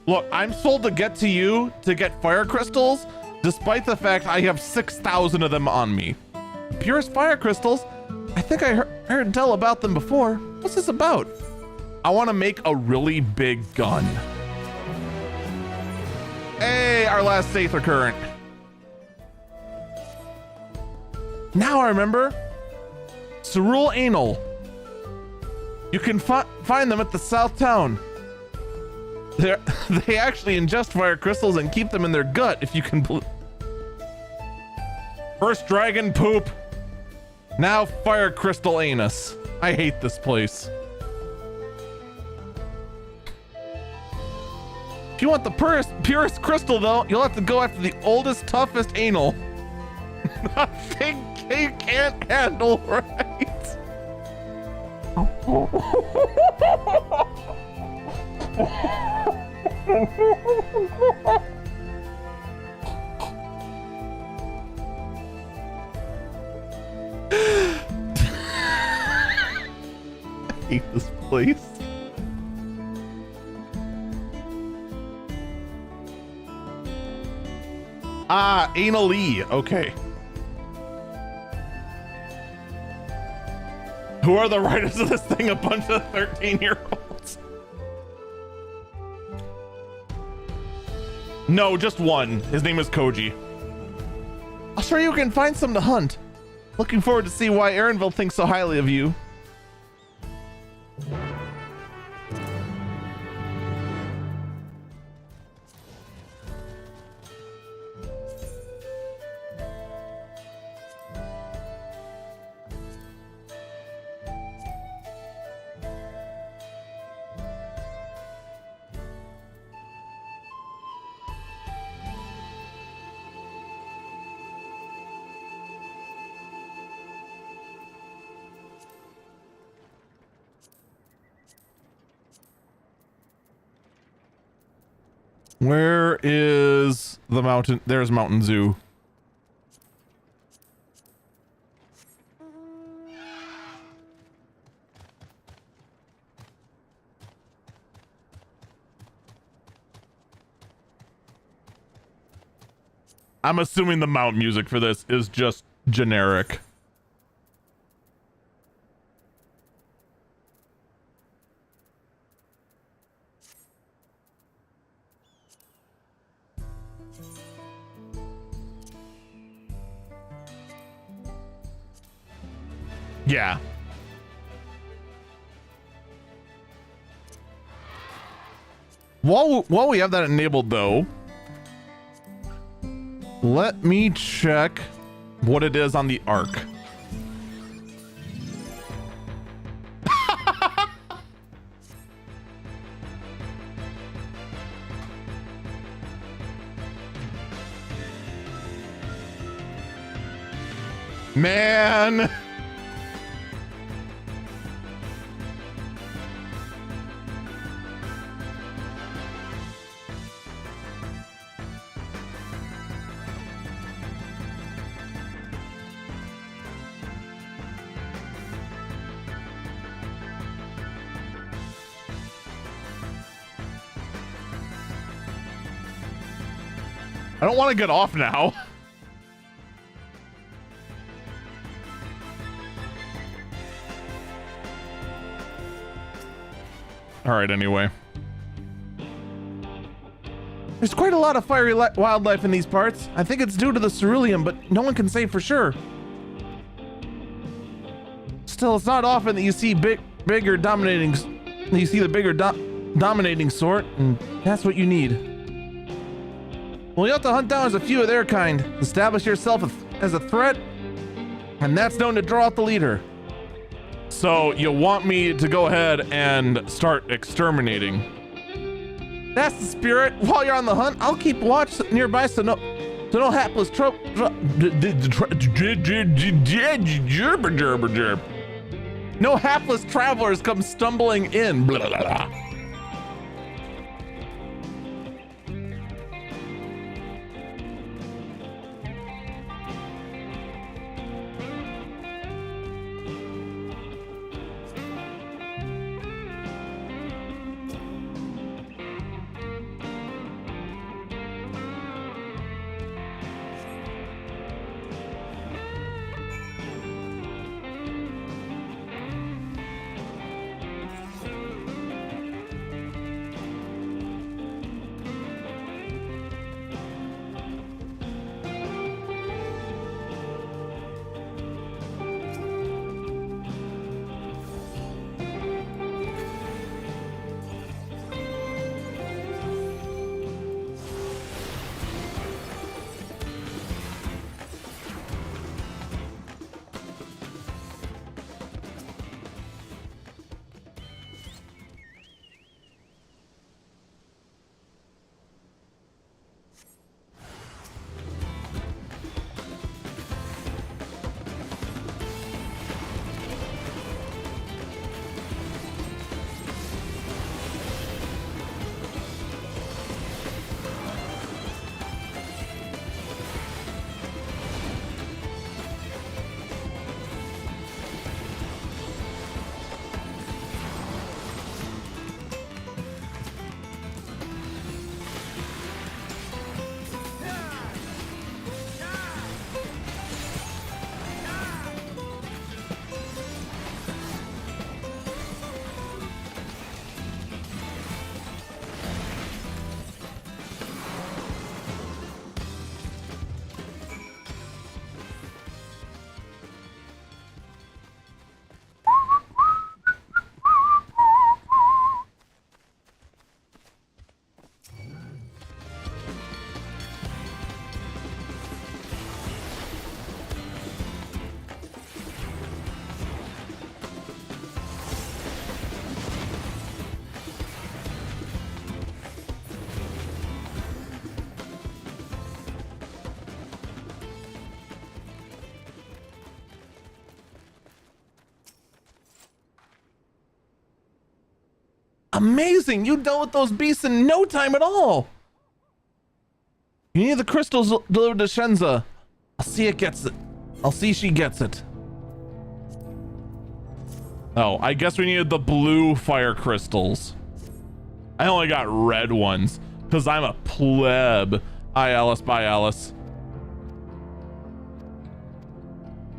Look, I'm sold to get to you to get fire crystals, despite the fact I have 6,000 of them on me. Purest fire crystals? I think I heard tell about them before. What's this about? I want to make a really big gun. Hey, our last Sather current. Now I remember. Cerule Anal. You can find them at the South Town. They actually ingest fire crystals and keep them in their gut, if you can First dragon poop. Now fire crystal anus. I hate this place. If you want the purest crystal, though, you'll have to go after the oldest, toughest anal. Nothing he can't handle, right? I hate this place. Ah, anally. Okay. Who are the writers of this thing? A bunch of 13-year-olds. No, just one. His name is Koji. I'll sure you can find some to hunt. Looking forward to see why Aaronville thinks so highly of you. Where is the mountain? There's Mountain Zoo. I'm assuming the mount music for this is just generic. Yeah. While we have that enabled though, let me check what it is on the arc. Man. I don't want to get off now. All right, anyway. There's quite a lot of fiery wildlife in these parts. I think it's due to the ceruleum, but no one can say for sure. Still, it's not often that you see bigger dominating. You see the bigger dominating sort, and that's what you need. Well, you have to hunt down a few of their kind, establish yourself as a threat, and that's known to draw out the leader. So you want me to go ahead and start exterminating? That's the spirit. While you're on the hunt, I'll keep watch nearby so no hapless no hapless travelers come stumbling in. Blah, blah, blah. Amazing! You dealt with those beasts in no time at all! You need the crystals delivered to Shenza. I'll see it gets it. I'll see she gets it. Oh, I guess we needed the blue fire crystals. I only got red ones because I'm a pleb. Hi, Alice. Bye, Alice.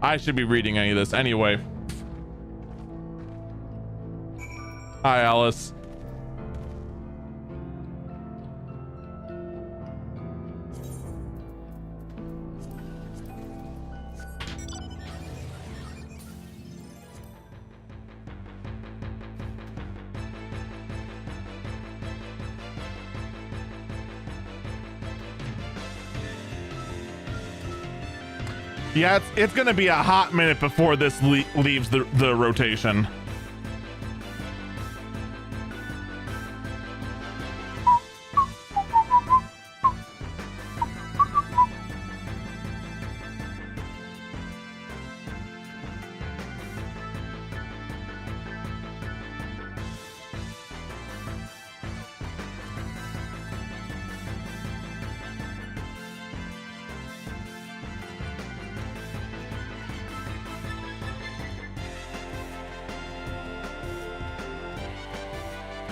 I should be reading any of this anyway. Hi, Alice. Yeah, it's gonna be a hot minute before this leaves the rotation.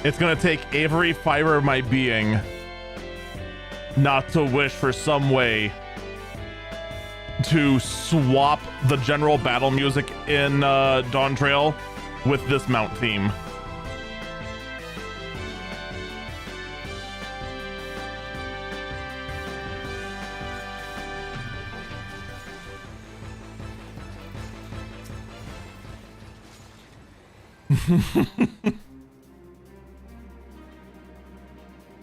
It's gonna take every fiber of my being not to wish for some way to swap the general battle music in Dawn Trail with this mount theme.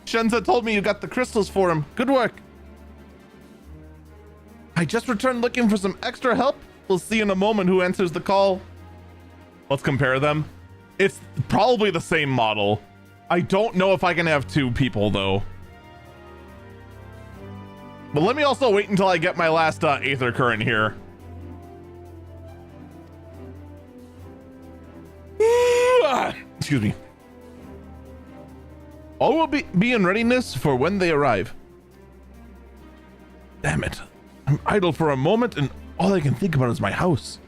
Shenza told me you got the crystals for him. Good work. I just returned looking for some extra help. We'll see in a moment who answers the call. Let's compare them. It's probably the same model. I don't know if I can have two people though. But let me also wait until I get my last Aether Current here. Excuse me. All will be in readiness for when they arrive. Damn it. I'm idle for a moment and all I can think about is my house.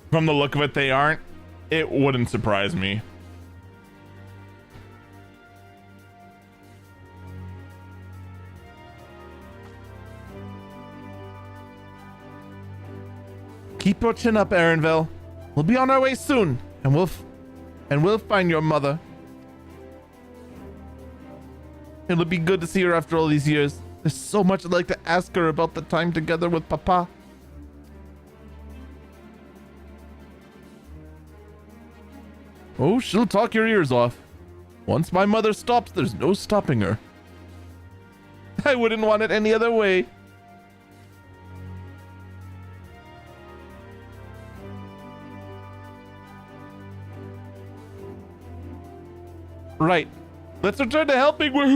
From the look of it, they aren't. It wouldn't surprise me. Keep your chin up, Erenville. We'll be on our way soon, and we'll find your mother. It'll be good to see her after all these years. There's so much I'd like to ask her about the time together with Papa. Oh, she'll talk your ears off. Once my mother stops, there's no stopping her. I wouldn't want it any other way. Right. Let's return to helping where...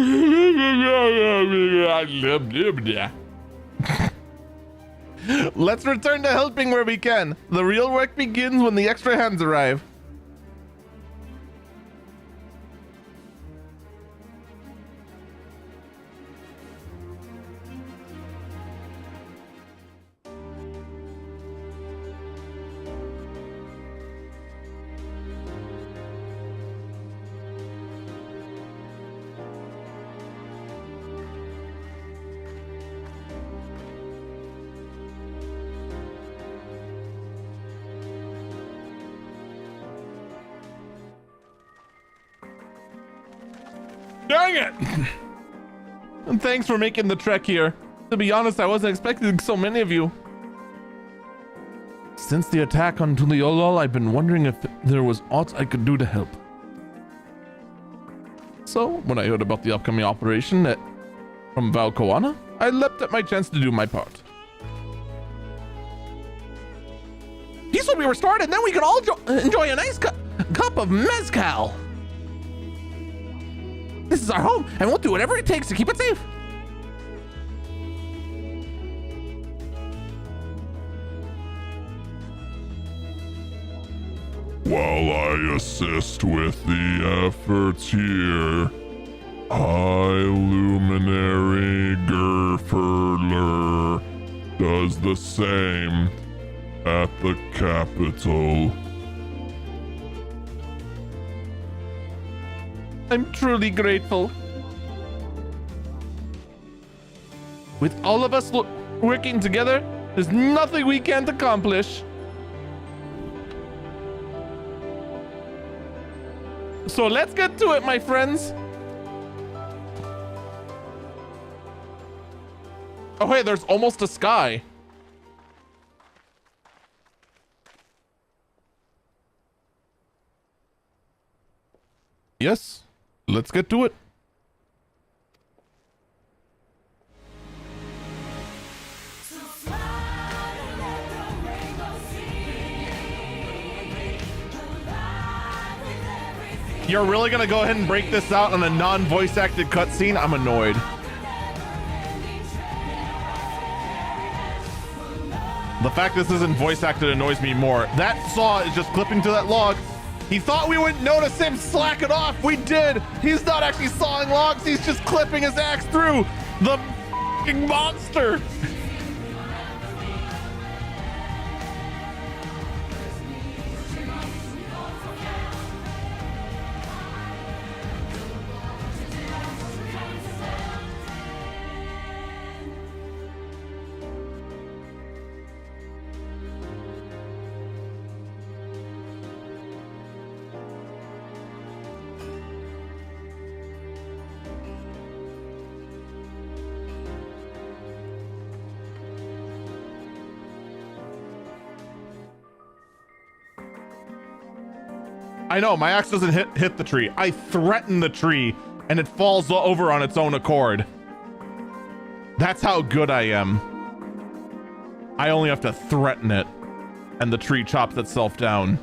Let's return to helping where we can. The real work begins when the extra hands arrive. Dang it! And thanks for making the trek here. To be honest, I wasn't expecting so many of you. Since the attack on Tuliolol, I've been wondering if there was aught I could do to help. So, when I heard about the upcoming operation from Valkoana, I leapt at my chance to do my part. Peace will be restored, and then we can all enjoy a nice cup of mezcal. This is our home, and we'll do whatever it takes to keep it safe. While I assist with the efforts here, High Luminary Gerferler does the same at the capital. I'm truly grateful. With all of us working together, there's nothing we can't accomplish. So let's get to it, my friends. Oh, hey, there's almost a sky. Yes, let's get to it. You're really gonna go ahead and break this out on a non-voice acted cutscene? I'm annoyed. The fact this isn't voice acted annoys me more. That saw is just clipping to that log. He thought we wouldn't notice him slack it off. We did. He's not actually sawing logs. He's just clipping his axe through the f***ing monster. I know, my axe doesn't hit the tree. I threaten the tree and it falls over on its own accord. That's how good I am. I only have to threaten it and the tree chops itself down.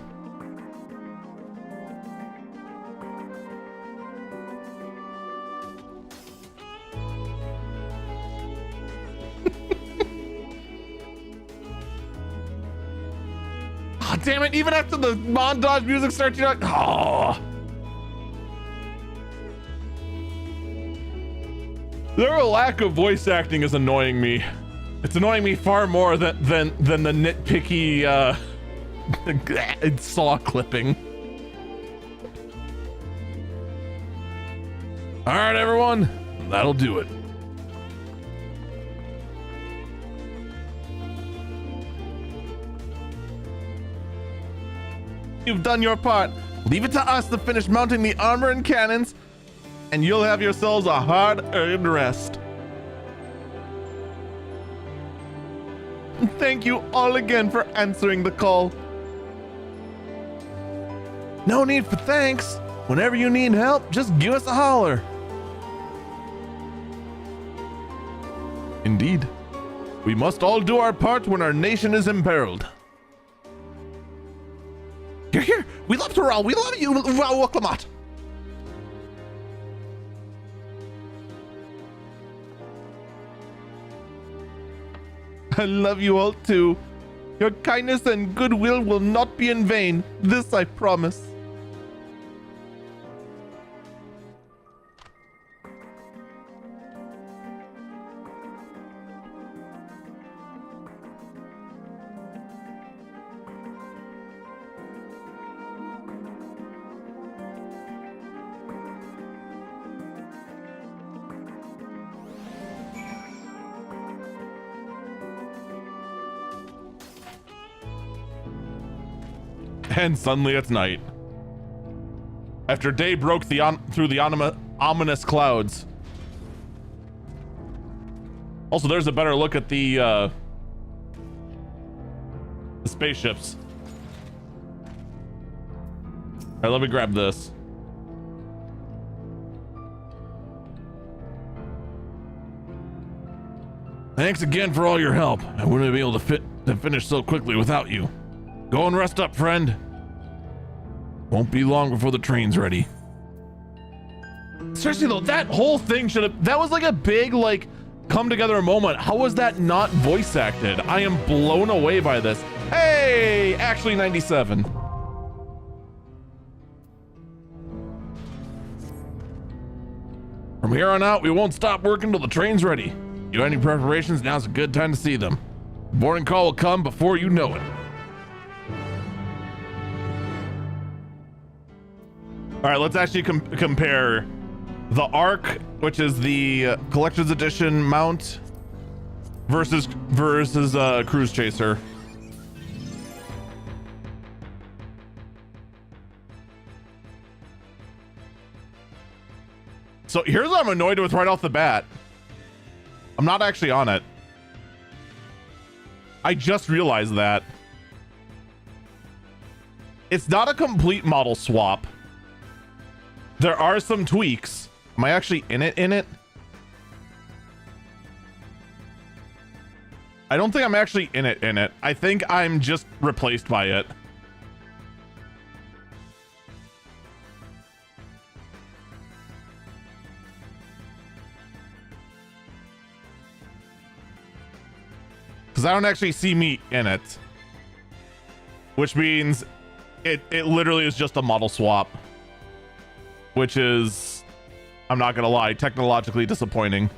Damn it, even after the montage music starts, you're like, oh. Their lack of voice acting is annoying me. It's annoying me far more than the nitpicky saw clipping. All right, everyone, that'll do it. You've done your part. Leave it to us to finish mounting the armor and cannons, and you'll have yourselves a hard-earned rest. Thank you all again for answering the call. No need for thanks. Whenever you need help, just give us a holler. Indeed. We must all do our part when our nation is imperiled. You're here. We love Terrell. We love you, Lamont. I love you all too. Your kindness and goodwill will not be in vain. This I promise. And suddenly it's night. After day broke through the ominous clouds. Also, there's a better look at the spaceships. All right, let me grab this. Thanks again for all your help. I wouldn't be able to finish so quickly without you. Go and rest up, friend. Won't be long before the train's ready. Seriously though, that whole thing that was like a big, like, come together moment. How was that not voice acted? I am blown away by this. Hey, actually 97. From here on out, we won't stop working till the train's ready. You have any preparations? Now's a good time to see them. The boarding call will come before you know it. All right, let's actually compare the Arc, which is the collector's edition mount, versus Cruise Chaser. So here's what I'm annoyed with right off the bat. I'm not actually on it. I just realized that. It's not a complete model swap. There are some tweaks. Am I actually in it? I don't think I'm actually in it. I think I'm just replaced by it. Because I don't actually see me in it. Which means it literally is just a model swap. Which is, I'm not gonna lie, technologically disappointing.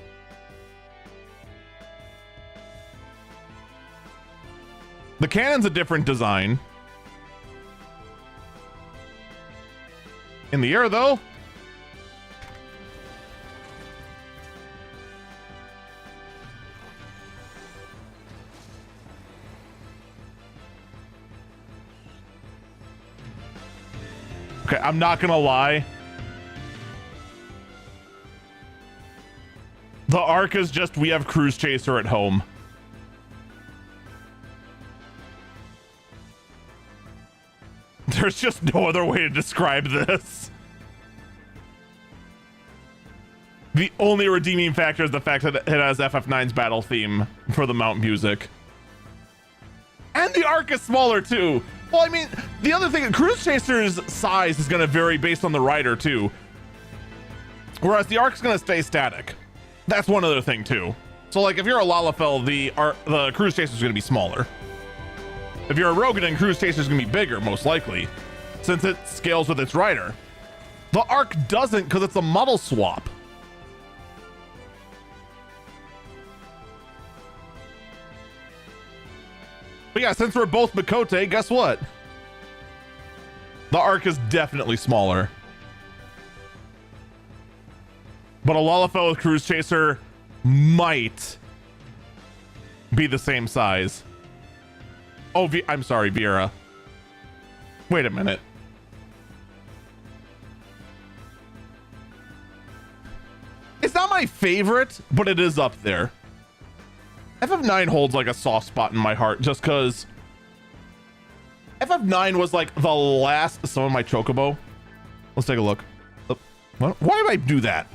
The cannon's a different design. In the air, though, okay, I'm not gonna lie. The arc is just, we have Cruise Chaser at home. There's just no other way to describe this. The only redeeming factor is the fact that it has FF9's battle theme for the mount music. And the arc is smaller too. Well, I mean, the other thing, Cruise Chaser's size is going to vary based on the rider too. Whereas the arc's going to stay static. That's one other thing too. So like if you're a Lalafell, the Cruise Chaser is going to be smaller. If you're a Rogan, Cruise Chaser is going to be bigger, most likely, since it scales with its rider. The arc doesn't, because it's a model swap. But yeah, since we're both Mikote, guess what? The arc is definitely smaller. But a Lalafell with Cruise Chaser might be the same size. Oh, I'm sorry, Vera. Wait a minute. It's not my favorite, but it is up there. FF9 holds like a soft spot in my heart just because FF9 was like the last. Some of my Chocobo. Let's take a look. Why did I do that?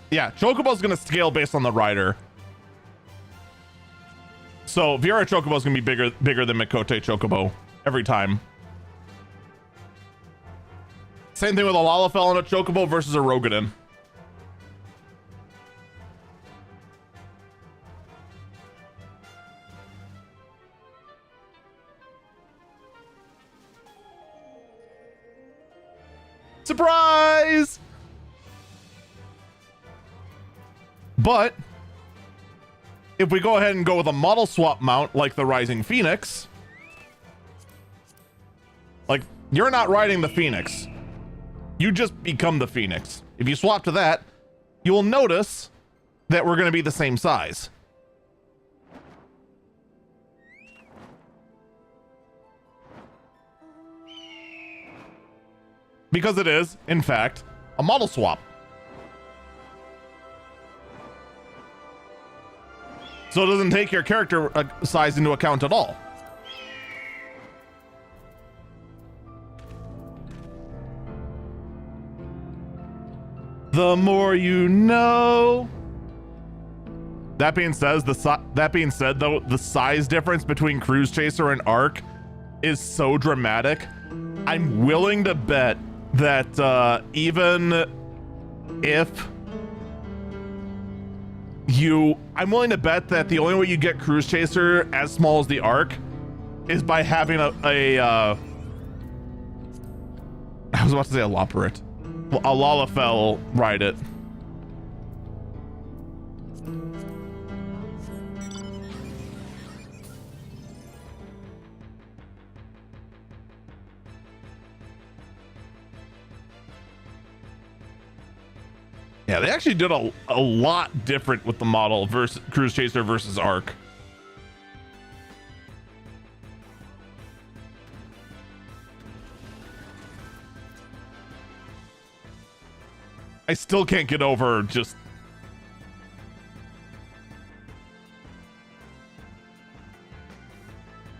Yeah, Chocobo's gonna scale based on the rider. So Viera Chocobo's gonna be bigger than Mikote Chocobo every time. Same thing with a Lalafell and a Chocobo versus a Rogadin. Surprise! But if we go ahead and go with a model swap mount like the Rising Phoenix, like you're not riding the Phoenix, you just become the Phoenix. If you swap to that, you will notice that we're going to be the same size. Because it is, in fact, a model swap. So it doesn't take your character size into account at all. The more you know. That being said, though, the size difference between Cruise Chaser and Arc is so dramatic. I'm willing to bet that even if I'm willing to bet that the only way you get Cruise Chaser as small as the Arc is by having I was about to say a Loperate. A Lalafell ride it. Yeah, they actually did a lot different with the model versus Cruise Chaser versus Arc. I still can't get over just...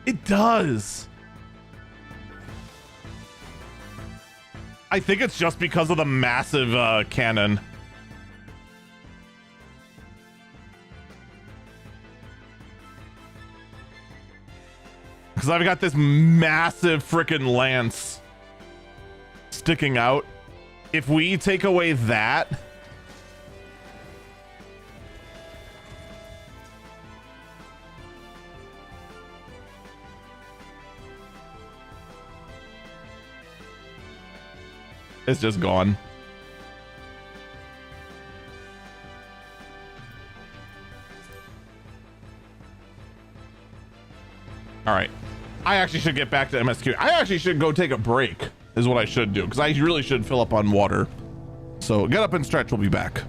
It does. I think it's just because of the massive cannon. Because I've got this massive freaking lance sticking out. If we take away that, it's just gone. All right. I actually should get back to MSQ. I actually should go take a break is what I should do, because I really should fill up on water. So get up and stretch. We'll be back.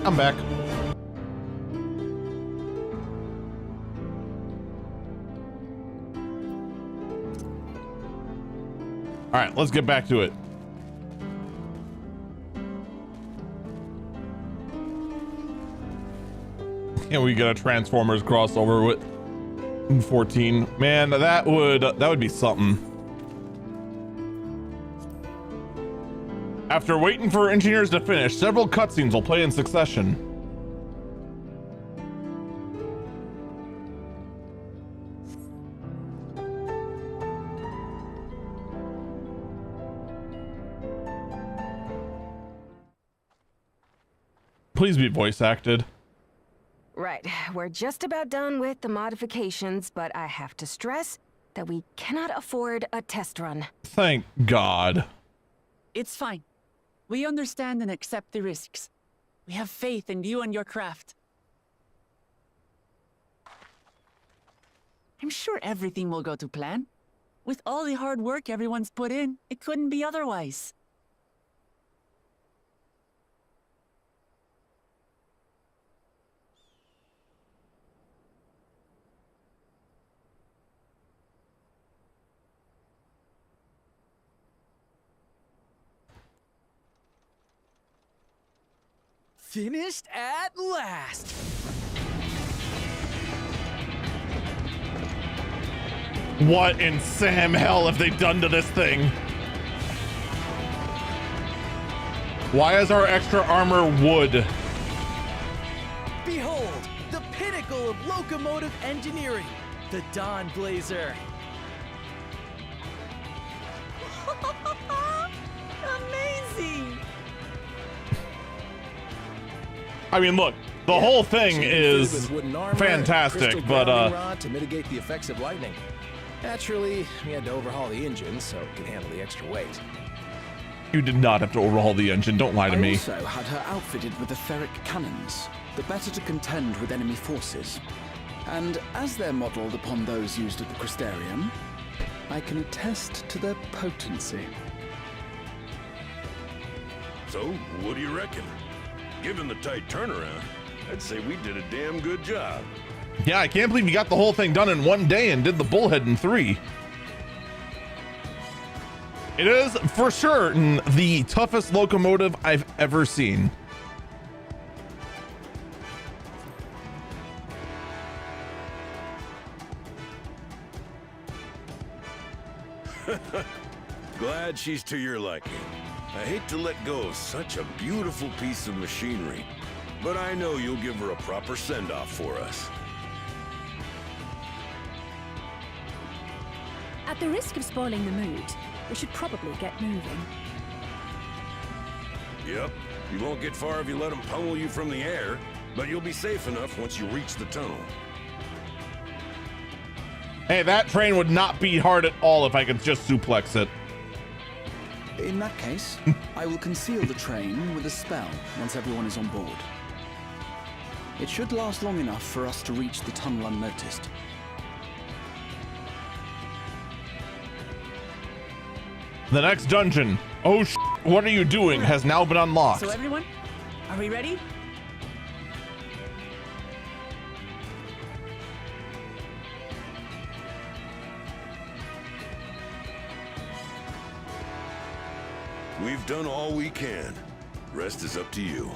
I'm back. All right, let's get back to it. Can we get a Transformers crossover with 14? Man, that would be something. After waiting for engineers to finish, several cutscenes will play in succession. Please be voice acted. Right, we're just about done with the modifications, but I have to stress that we cannot afford a test run. Thank God. It's fine. We understand and accept the risks. We have faith in you and your craft. I'm sure everything will go to plan. With all the hard work everyone's put in, it couldn't be otherwise. Finished at last! What in Sam hell have they done to this thing? Why is our extra armor wood? Behold, the pinnacle of locomotive engineering, the Dawn Blazer. Amazing! I mean, look, the whole thing is fantastic, but rod to mitigate the effects of lightning. Naturally, we had to overhaul the engine so it could handle the extra weight. you did not have to overhaul the engine. Don't lie to me. I also had her outfitted with the ferric cannons, the better to contend with enemy forces. And as they're modelled upon those used at the Crystarium, I can attest to their potency. So, what do you reckon? Given the tight turnaround, I'd say we did a damn good job. Yeah, I can't believe you got the whole thing done in one day and did the bullhead in 3. It is, for sure, the toughest locomotive I've ever seen. Glad she's to your liking. I hate to let go of such a beautiful piece of machinery, but I know you'll give her a proper send-off for us. At the risk of spoiling the mood, we should probably get moving. Yep, you won't get far if you let them pummel you from the air, but you'll be safe enough once you reach the tunnel. Hey, that train would not be hard at all if I could just suplex it. In that case, I will conceal the train with a spell once everyone is on board. It should last long enough for us to reach the tunnel unnoticed. The next dungeon, oh what are you doing, has now been unlocked. So everyone, are we ready? We've done all we can. Rest is up to you.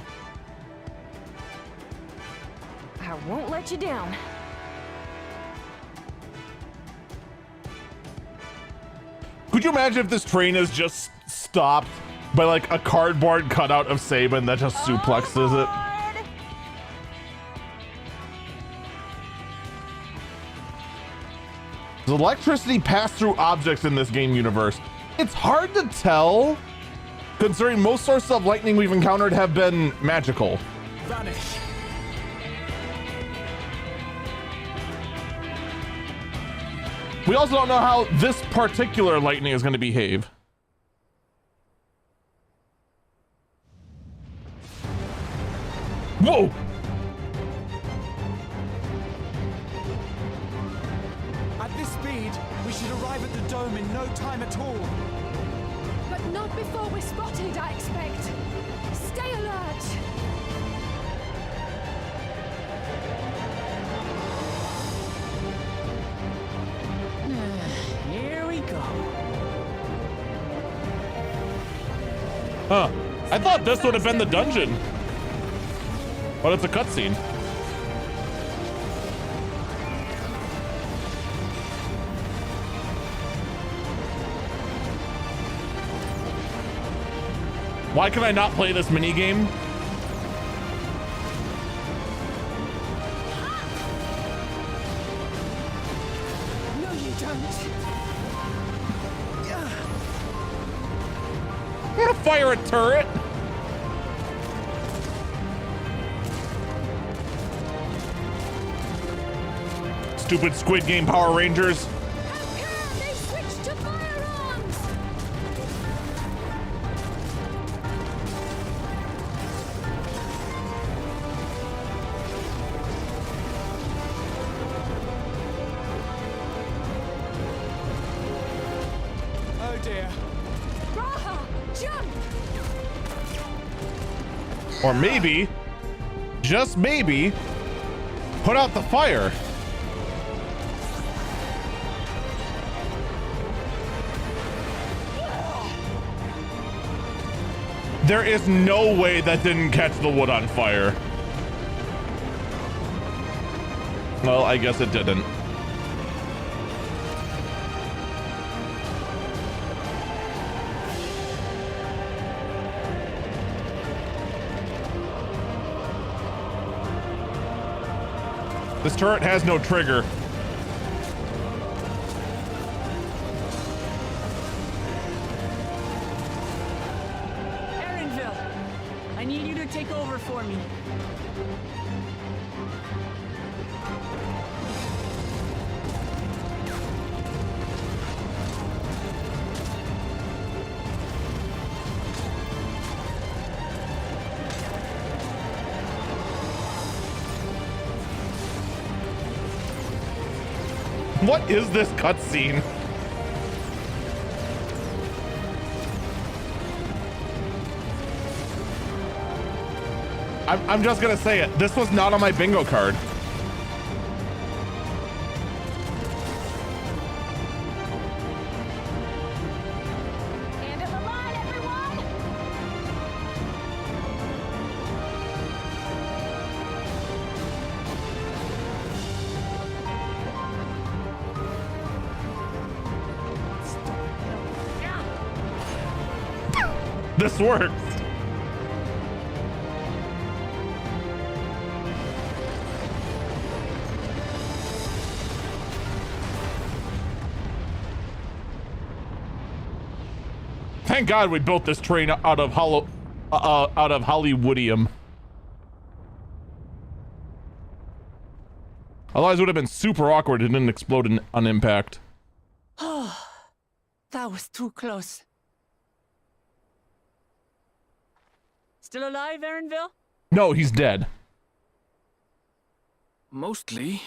I won't let you down. Could you imagine if this train is just stopped by like a cardboard cutout of Saban that just suplexes it? Does electricity pass through objects in this game universe? It's hard to tell, considering most sources of lightning we've encountered have been magical. Vanish. We also don't know how this particular lightning is going to behave. Whoa! At this speed, we should arrive at the dome in no time at all. But not before we're spotted, I expect. Stay alert! Huh. I thought this would have been the dungeon. But it's a cutscene. Why can I not play this minigame? No, you don't. I'm gonna fire a turret. Stupid Squid Game Power Rangers. They switched to firearms! Oh dear. Raha, jump! Or maybe, just maybe, put out the fire. There is no way that didn't catch the wood on fire. Well, I guess it didn't. This turret has no trigger. Erinville, I need you to take over for me. What is this cutscene? I'm just gonna say it. This was not on my bingo card. End of the line, everyone! This works. Thank God we built this train out of Hollywoodium. Otherwise, it would have been super awkward. It didn't explode on impact. Oh, that was too close. Still alive, Erinville? No, he's dead. Mostly.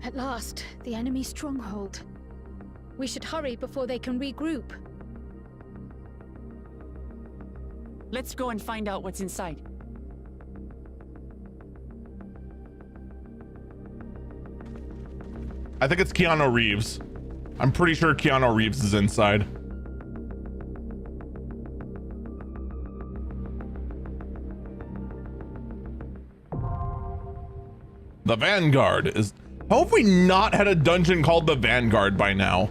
At last, the enemy stronghold. We should hurry before they can regroup. Let's go and find out what's inside. I think it's Keanu Reeves. I'm pretty sure Keanu Reeves is inside. The Vanguard is... How have we not had a dungeon called the Vanguard by now?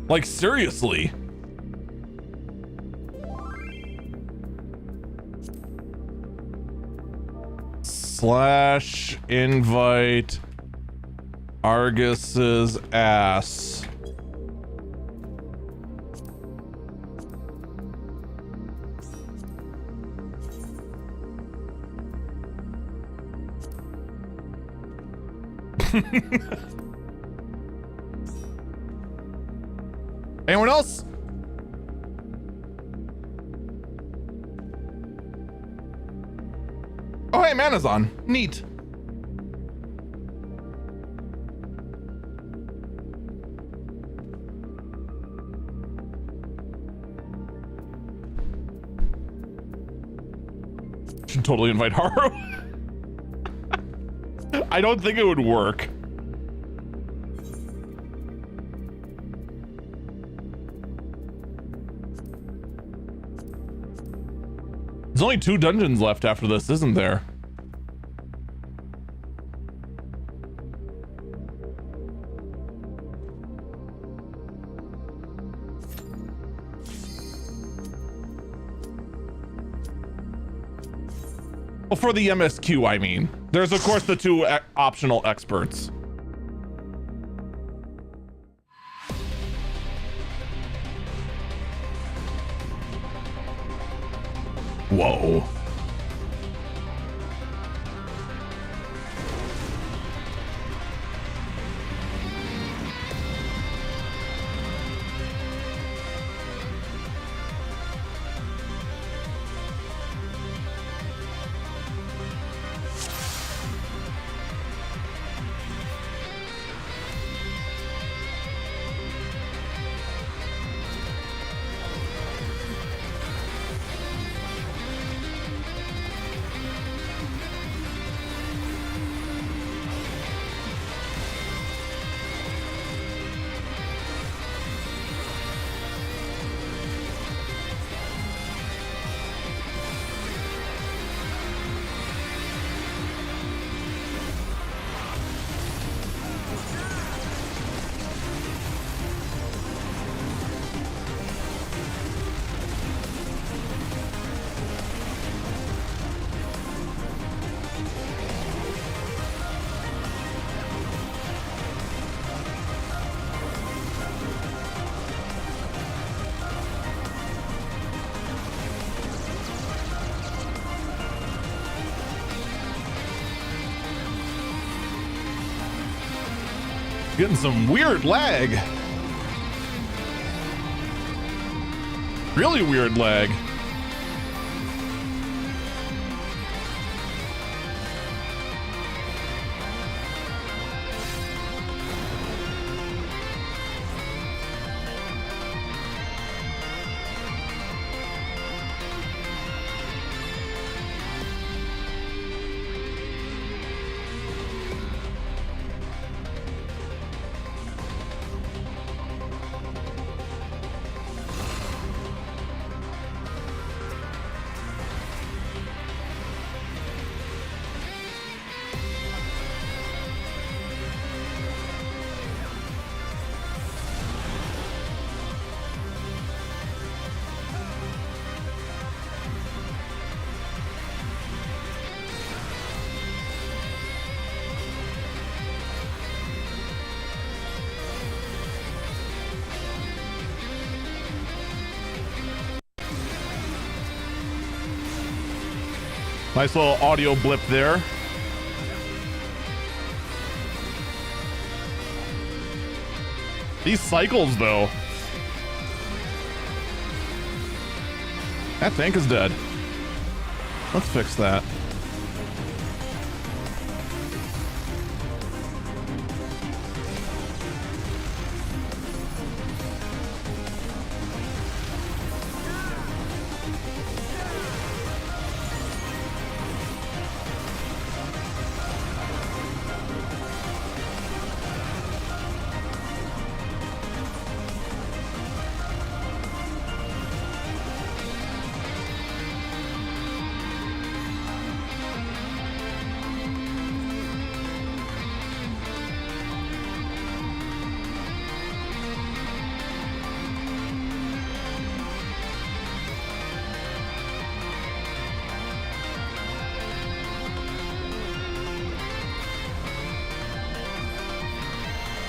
Like, seriously. / invite Argus's ass. Anyone else? my mana's on. Neat. Should totally invite Haru. I don't think it would work. There's only 2 dungeons left after this, isn't there? Well, for the MSQ, I mean. There's, of course, the 2 optional experts. Whoa. Getting some weird lag. Really weird lag. Nice little audio blip there. These cycles, though. That tank is dead. Let's fix that.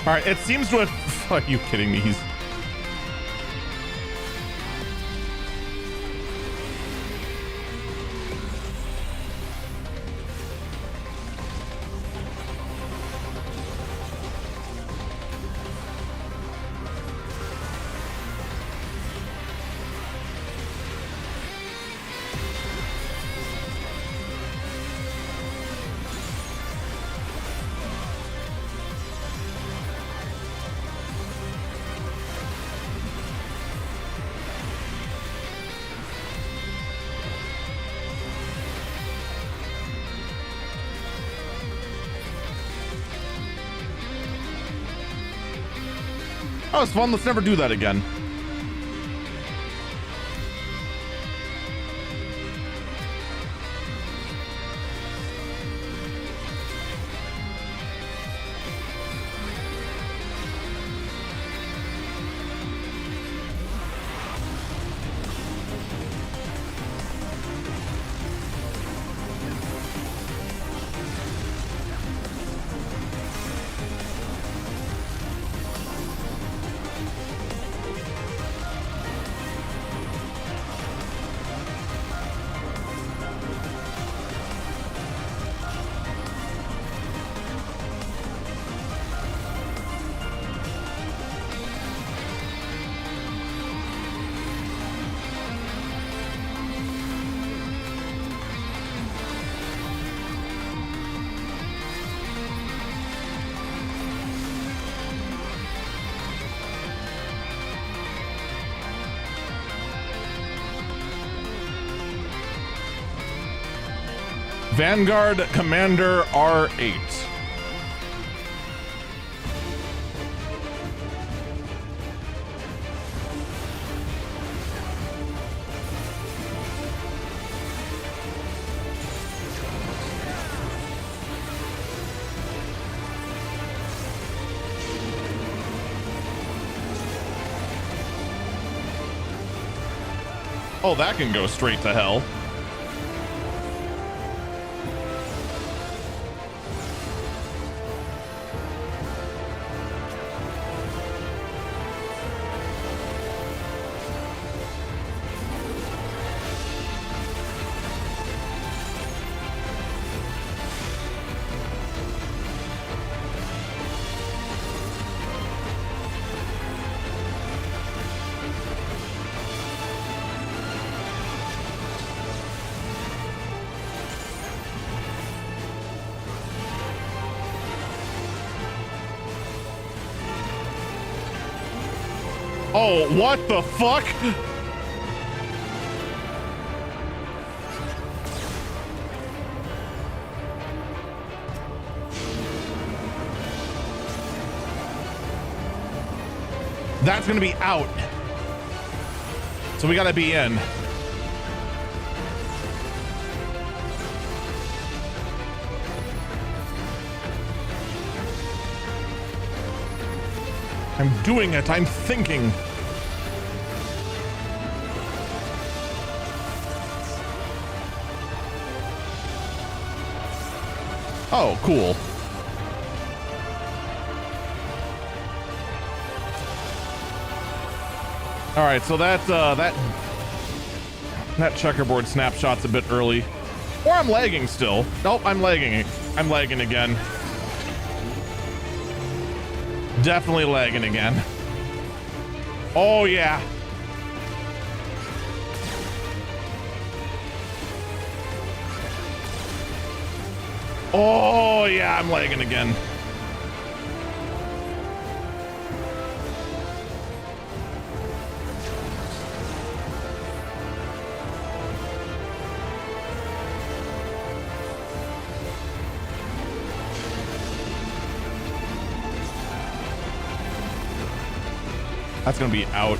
All right, it seems to have... Are you kidding me? He's... That was fun. Let's never do that again. Vanguard Commander R8. Oh, that can go straight to hell. Oh, what the fuck? That's gonna be out. So we gotta be in. I'm doing it. I'm thinking. Oh, cool. All right, so that checkerboard snapshot's a bit early. Or I'm lagging still. Nope, I'm lagging. I'm lagging again. Definitely lagging again. Oh, yeah. Oh, yeah, I'm lagging again. That's gonna be out.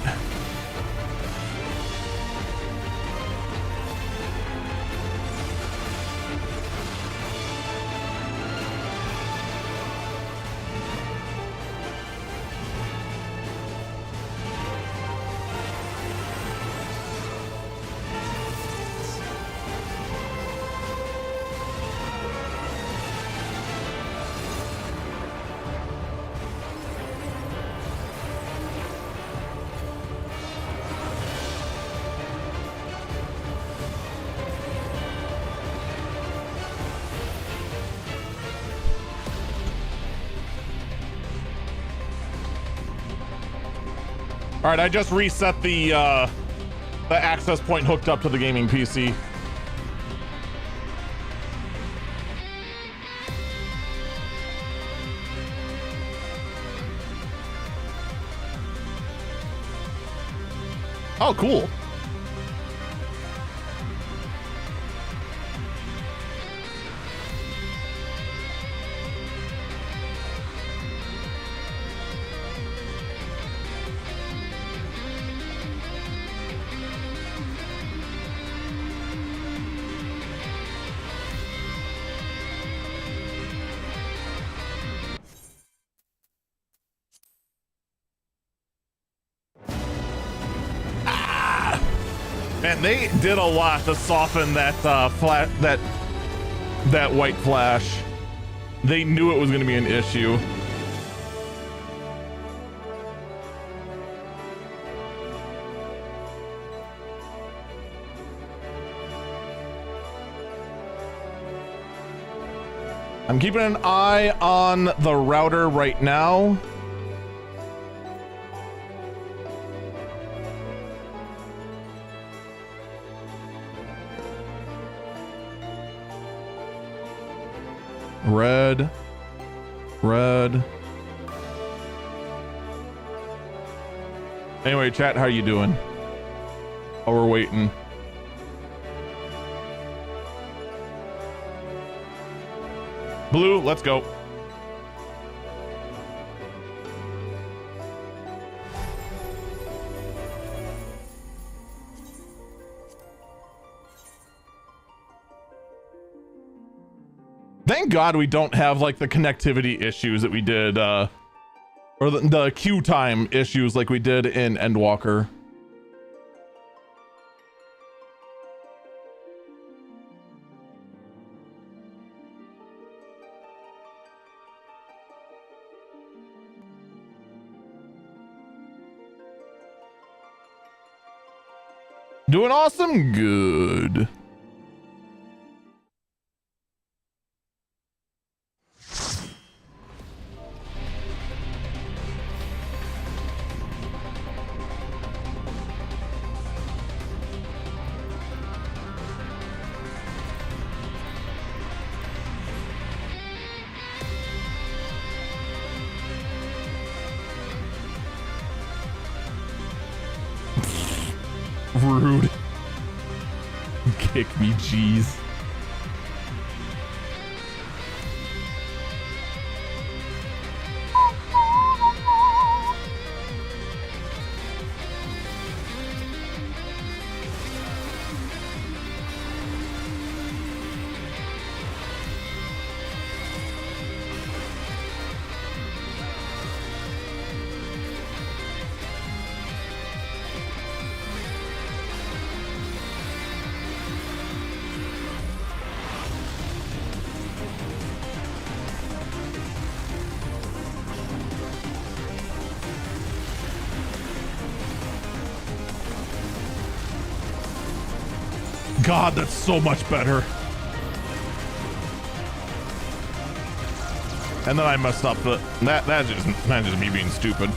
All right, I just reset the access point hooked up to the gaming PC. Oh, cool. Man, they did a lot to soften that that white flash. They knew it was going to be an issue. I'm keeping an eye on the router right now. Red. Anyway, chat, how are you doing? Oh, we're waiting. Blue, let's go. Thank God we don't have like the connectivity issues that we did, or the queue time issues like we did in Endwalker. Doing awesome? Good. Rude. Kick me, jeez. God, that's so much better. And then I messed up the that's just me being stupid.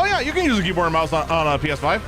Oh yeah, you can use a keyboard and mouse on a PS5.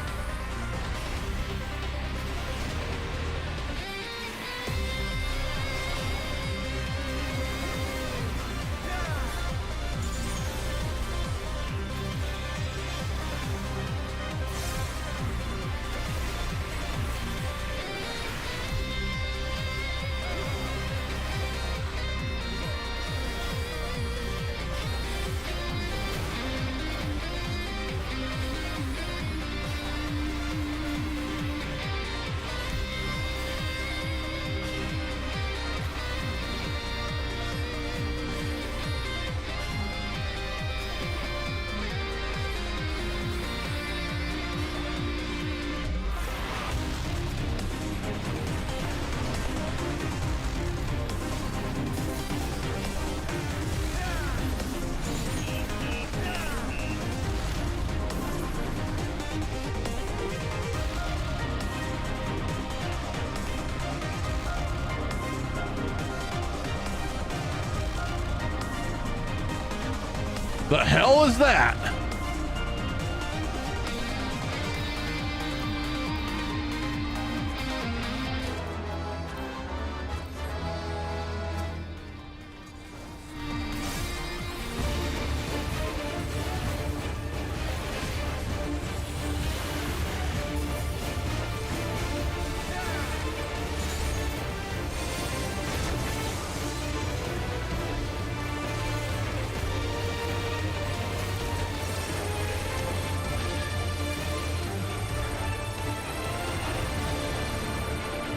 The hell is that?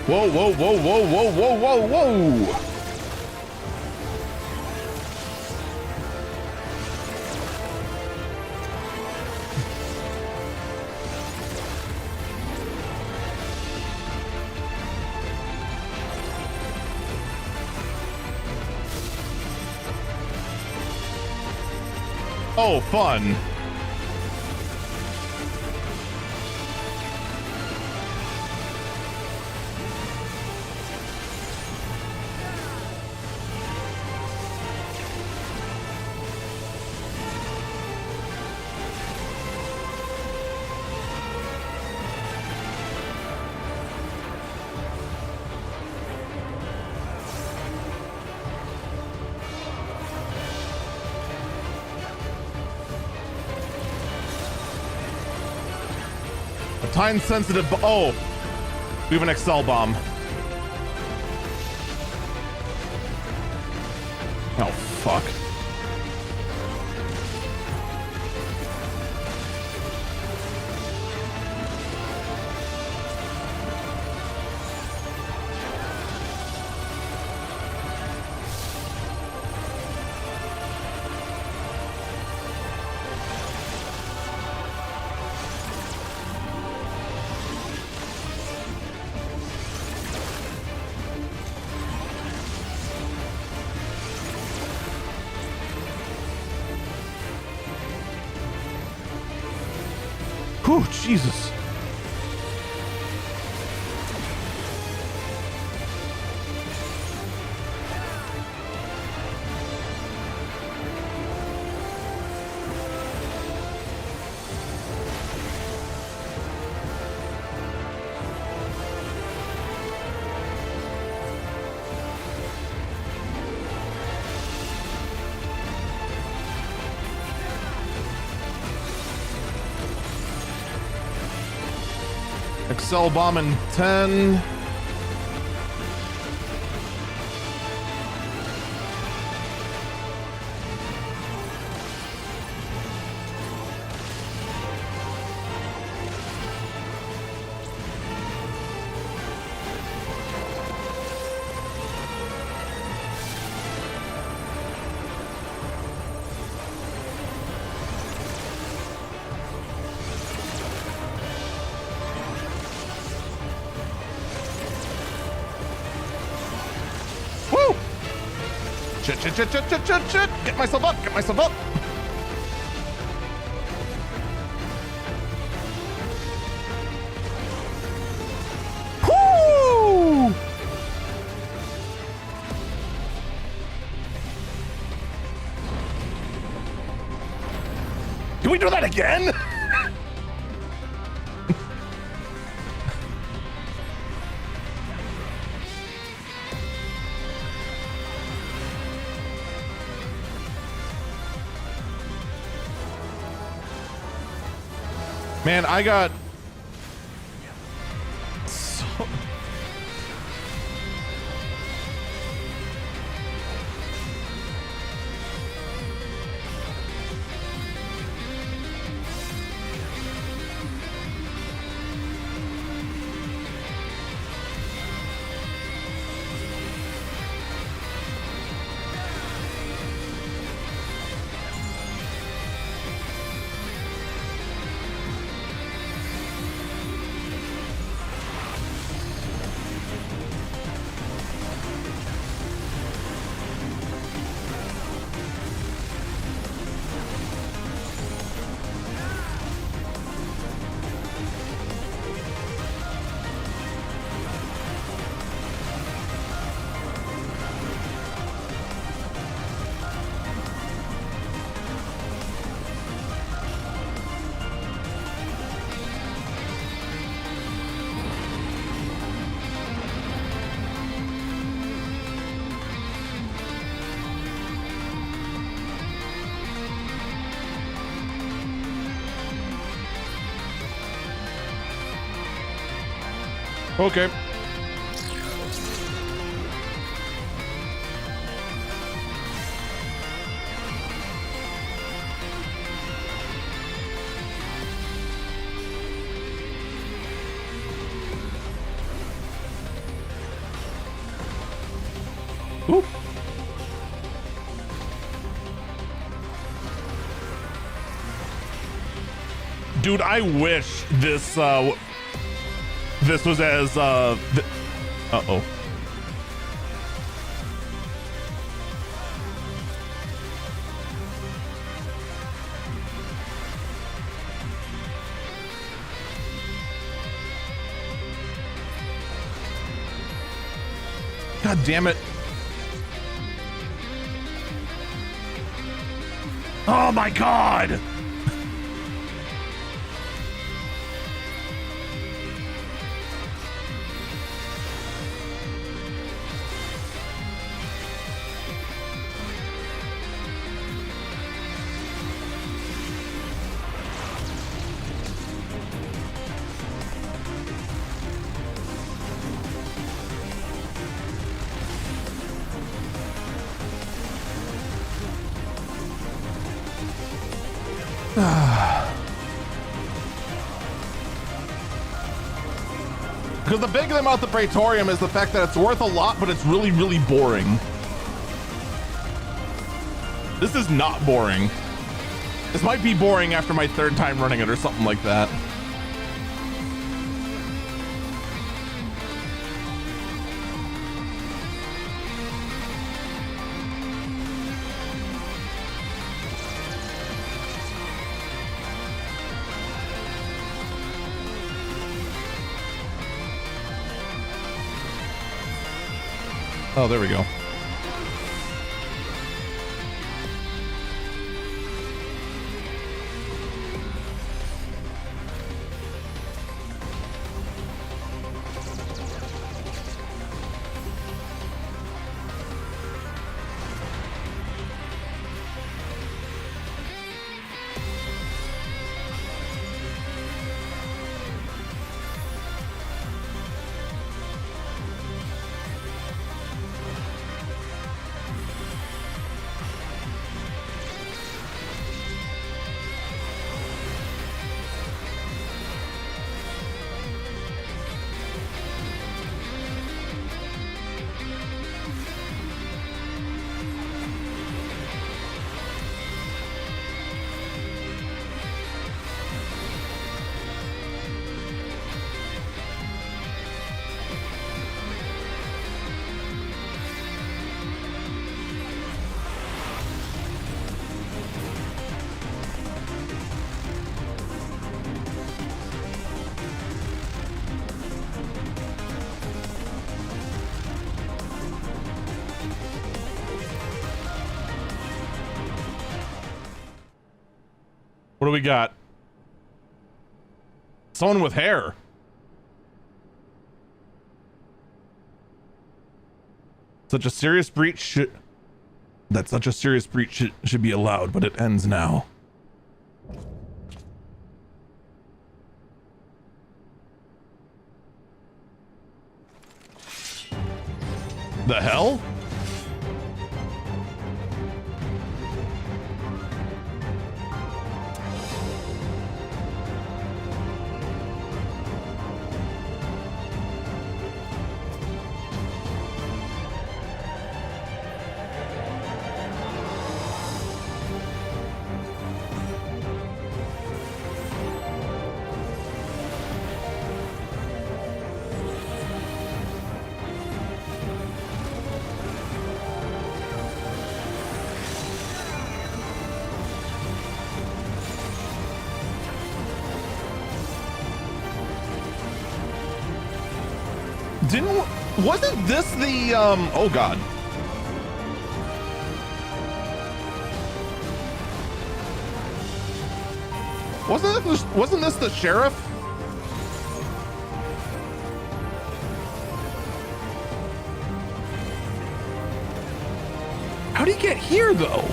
Whoa, whoa, whoa, whoa, whoa, whoa, whoa, whoa! Oh, fun. Time sensitive. Oh, we have an Excel bomb. Oh, fuck. Whew, Jesus. Excel bomb in 10. Shit. Get myself up. Woo! Can we do that again? Man, I got so... Okay. Whoop. Dude, I wish this this was as uh-oh. God damn it. Oh my God. Because the big thing about the Praetorium is the fact that it's worth a lot, but it's really, really boring. This is not boring. This might be boring after my third time running it or something like that. Oh, there we go. What do we got? Someone with hair. Such a serious breach should be allowed, but it ends now. The hell? Wasn't this the oh god. Wasn't this the sheriff? How'd he get here though?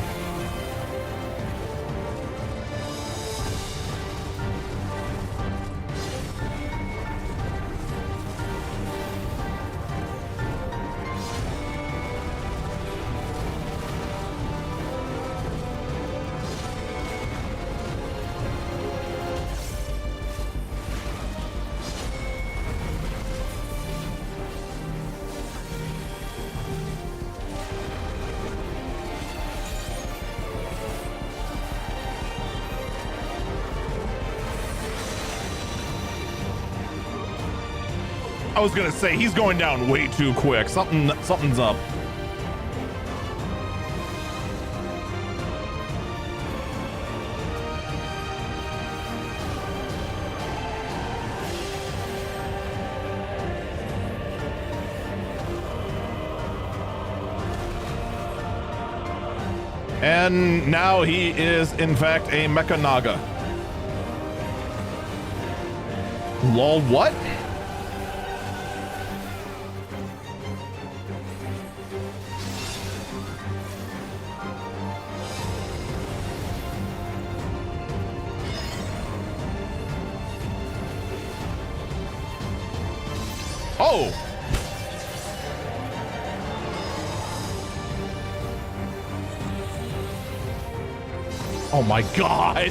I was gonna say, he's going down way too quick. Something's up. And now he is, in fact, a Mecha Naga. Lol, what? Oh! Oh my god!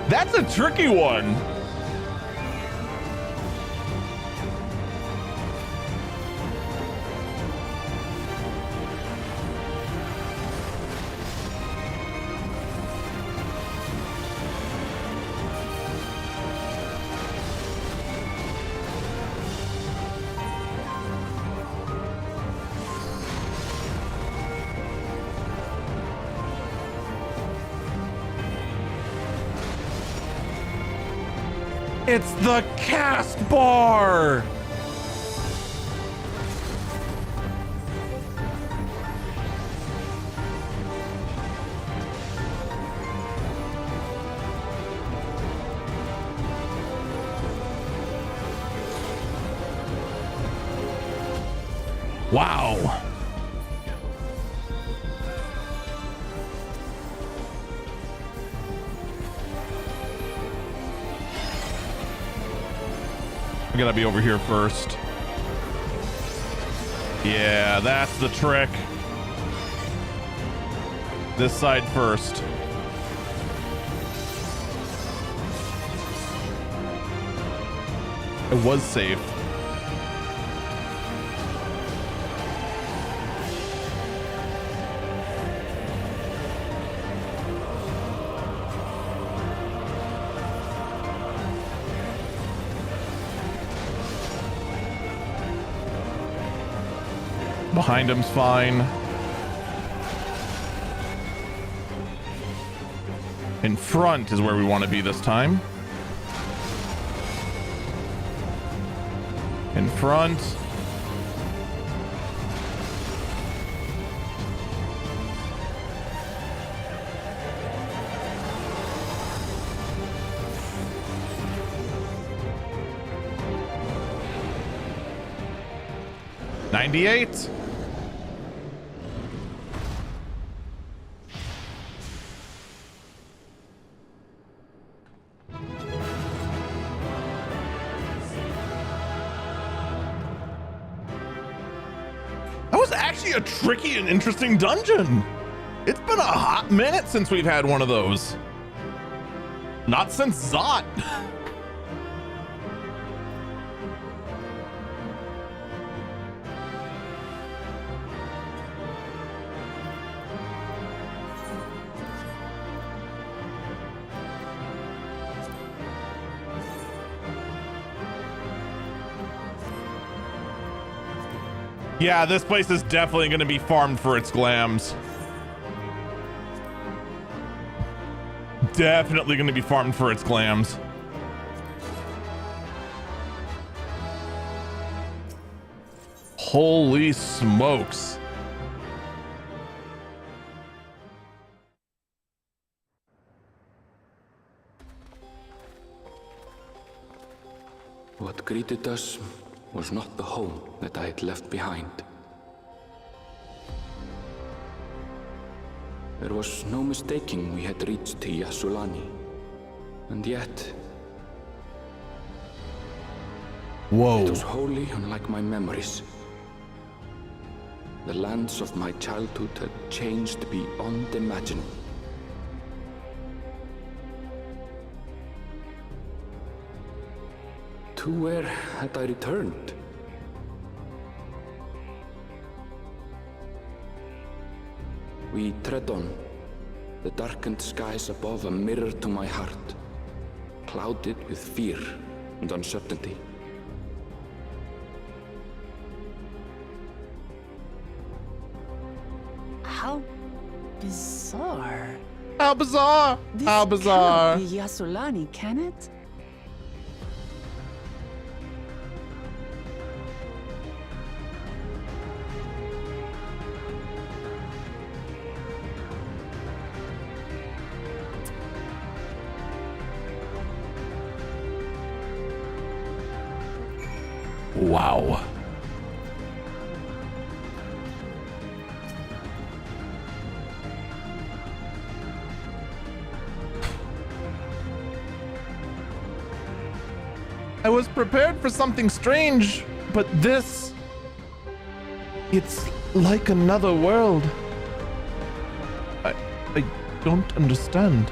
That's a tricky one. It's the cast bar! Wow. I gotta be over here first. Yeah, that's the trick. This side first. It was safe. Behind him's fine. In front is where we want to be this time. In front. '98. A tricky and interesting dungeon. It's been a hot minute since we've had one of those. Not since Zot. Yeah, this place is definitely going to be farmed for its glams. Definitely going to be farmed for its glams. Holy smokes. What greeted us was not the home that I had left behind. There was no mistaking we had reached Yasulani, and yet... Whoa. It was wholly unlike my memories. The lands of my childhood had changed beyond imagining. To where had I returned? We tread on, The darkened skies above a mirror to my heart, clouded with fear and uncertainty. How bizarre. How bizarre! This How bizarre! Can't be Yassolani, can it? Wow. I was prepared for something strange, but this... It's like another world. I don't understand.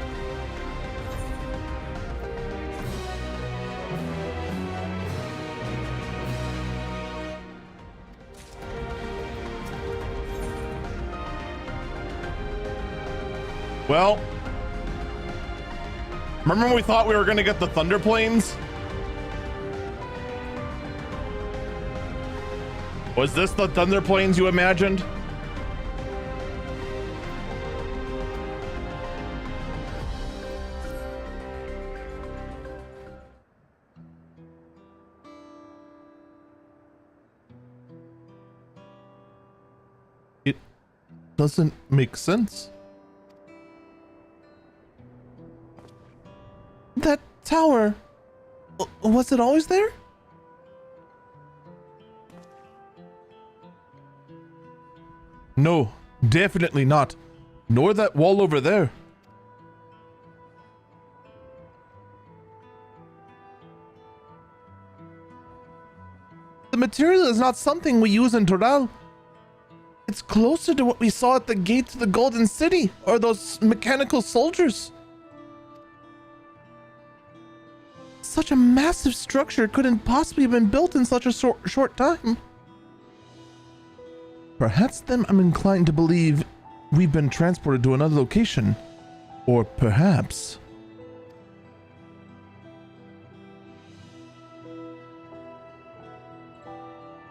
Well, remember when we thought we were going to get the Thunder Plains? Was this the Thunder Plains you imagined? It doesn't make sense. That tower, was it always there? No, definitely not. Nor that wall over there. The material is not something we use in Toral. It's closer to what we saw at the gate to the Golden City, or those mechanical soldiers. Such a massive structure couldn't possibly have been built in such a short time. Perhaps then I'm inclined to believe we've been transported to another location. Or perhaps...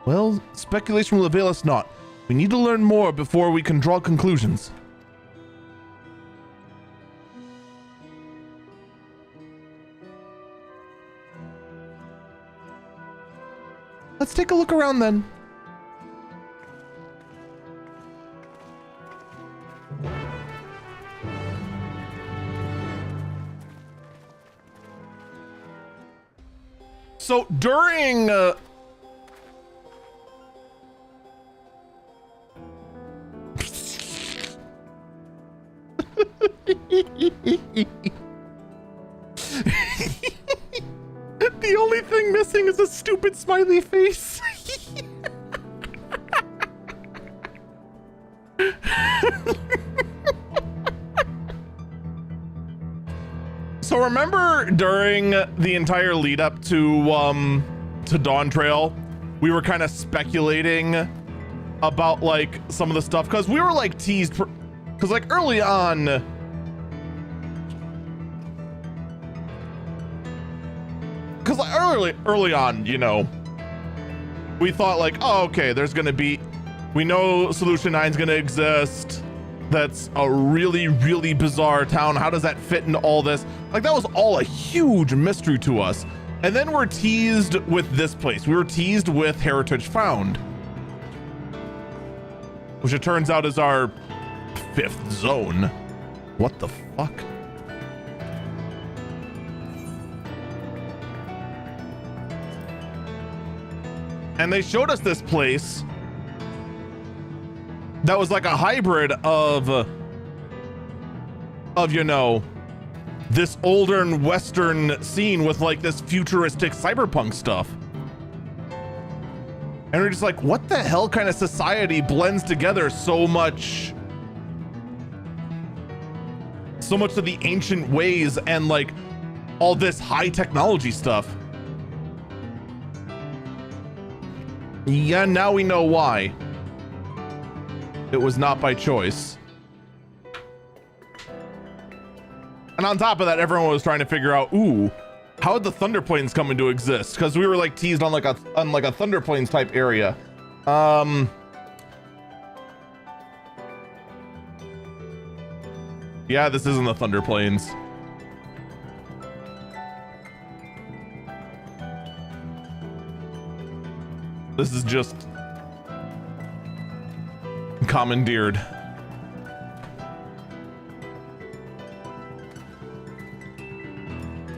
Well, speculation will avail us not. We need to learn more before we can draw conclusions. Let's take a look around then. So during the only thing missing is a stupid smiley face. So remember during the entire lead up to Dawn Trail, we were kind of speculating about like some of the stuff because we were like teased because like early on early on, you know, we thought like, oh, okay, there's gonna be, we know Solution 9's gonna exist. That's a really, really bizarre town. How does that fit into all this? Like, that was all a huge mystery to us. And then we're teased with this place. We were teased with Heritage Found, which it turns out is our 5th zone. What the fuck? And they showed us this place that was like a hybrid of, you know, this older and Western scene with like this futuristic cyberpunk stuff. And we're just like, what the hell kind of society blends together so much of the ancient ways and like all this high technology stuff? Yeah, now we know why. It was not by choice. And on top of that, everyone was trying to figure out, ooh, how did the Thunder Plains come into exist? Because we were like teased on like a Thunder Plains type area. Yeah, this isn't the Thunder Plains. This is just commandeered.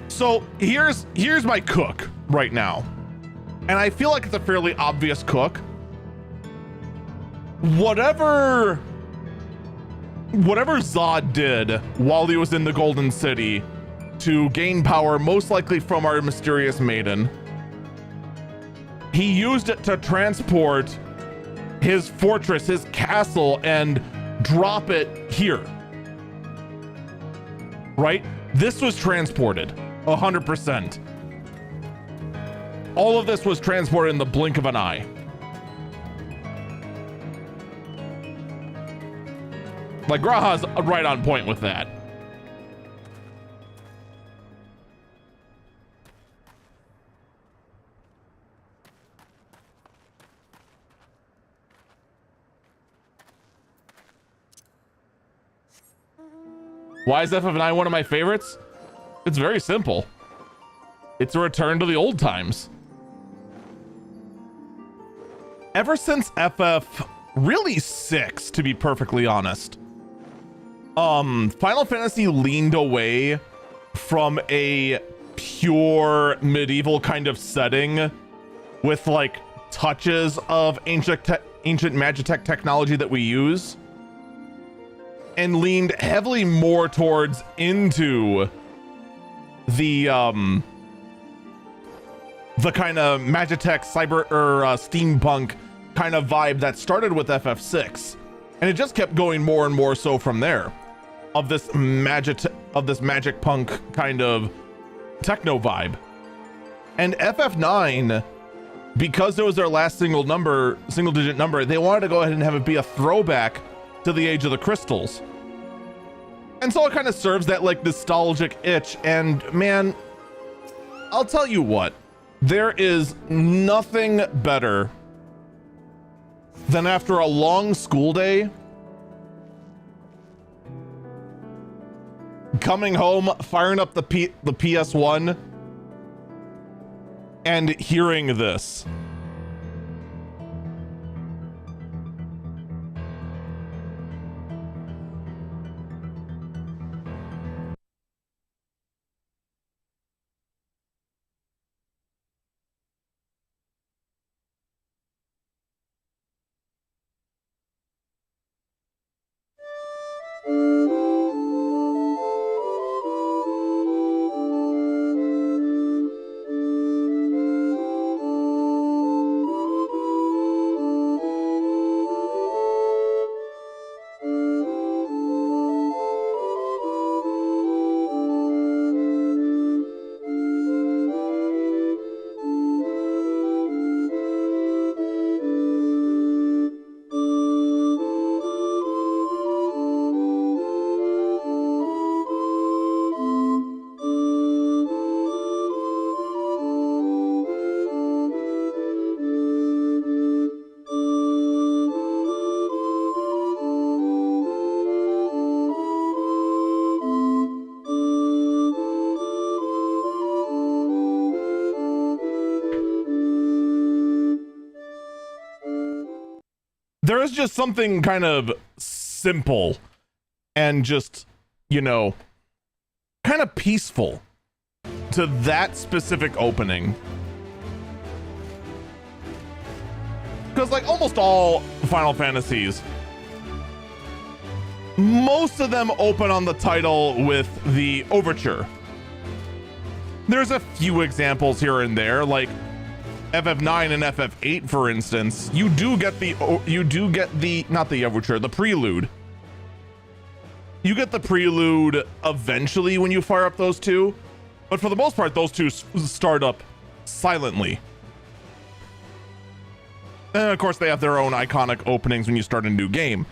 So here's my cook right now. And I feel like it's a fairly obvious cook. Whatever Zod did while he was in the Golden City to gain power, most likely from our mysterious maiden, he used it to transport his fortress, his castle, and drop it here. Right? This was transported 100%. All of this was transported in the blink of an eye. Like, Graha's right on point with that. Why is FF9 one of my favorites? It's very simple. It's a return to the old times. Ever since FF really 6, to be perfectly honest, Final Fantasy leaned away from a pure medieval kind of setting with like touches of ancient Magitech technology that we use, and leaned heavily more towards into the kind of Magitech cyber or steampunk kind of vibe that started with FF6, and it just kept going more and more so from there, of this magic punk kind of techno vibe. And FF9, because it was their last single digit number, they wanted to go ahead and have it be a throwback to the Age of the Crystals. And so it kind of serves that like nostalgic itch. And man, I'll tell you what, there is nothing better than after a long school day, coming home, firing up the PS1 and hearing this. There is just something kind of simple and just, you know, kind of peaceful to that specific opening. Because like almost all Final Fantasies, most of them open on the title with the overture. There's a few examples here and there, like FF9 and FF8, for instance. You do get the not the overture, the prelude. You get the prelude eventually when you fire up those two, but for the most part, those two start up silently. And of course, they have their own iconic openings when you start a new game.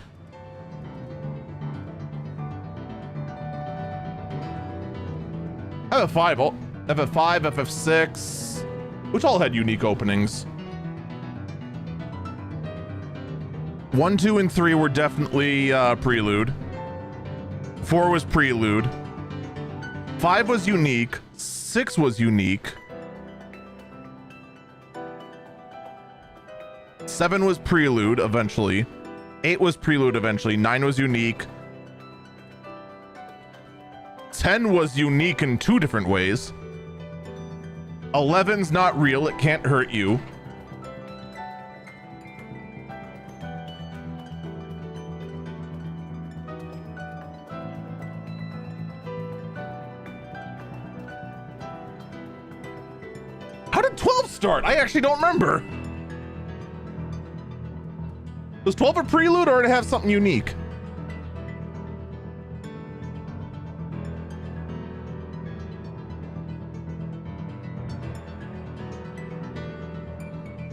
FF5, oh, FF5, FF6, which all had unique openings. 1, 2, and 3 were definitely Prelude. 4 was Prelude. 5 was unique. 6 was unique. 7 was Prelude eventually. 8 was Prelude eventually. 9 was unique. 10 was unique in 2 different ways. 11's not real. It can't hurt you. How did 12 start? I actually don't remember. Was 12 a prelude or did it have something unique?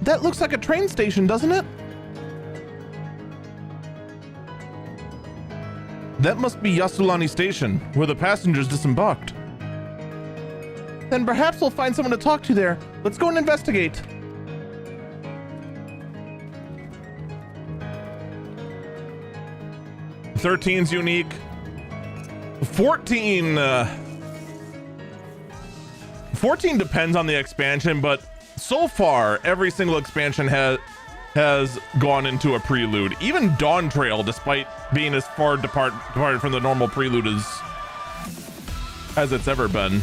That looks like a train station, doesn't it? That must be Yasulani Station, where the passengers disembarked. Then perhaps we'll find someone to talk to there. Let's go and investigate. Thirteen's unique. 14 depends on the expansion, but so far every single expansion has gone into a prelude. Even Dawn Trail, despite being as far departed from the normal prelude as it's ever been.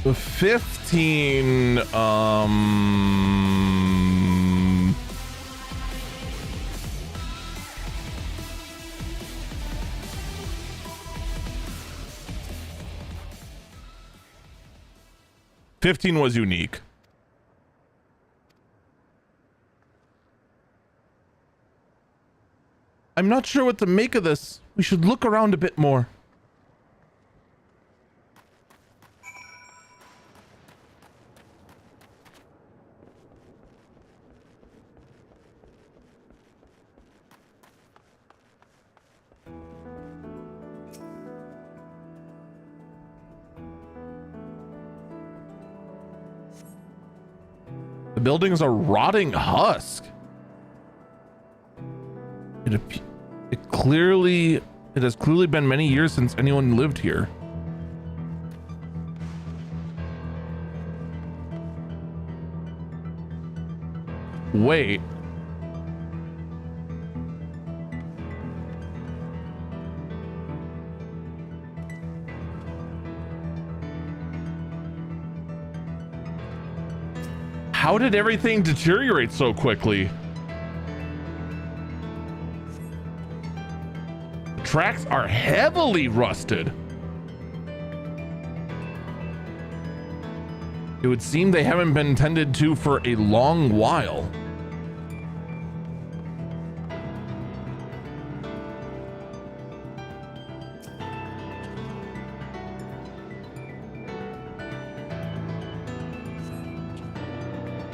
15 15 was unique. I'm not sure what to make of this. We should look around a bit more. The building's a rotting husk. It has clearly been many years since anyone lived here. Wait. How did everything deteriorate so quickly? Tracks are heavily rusted. It would seem they haven't been tended to for a long while.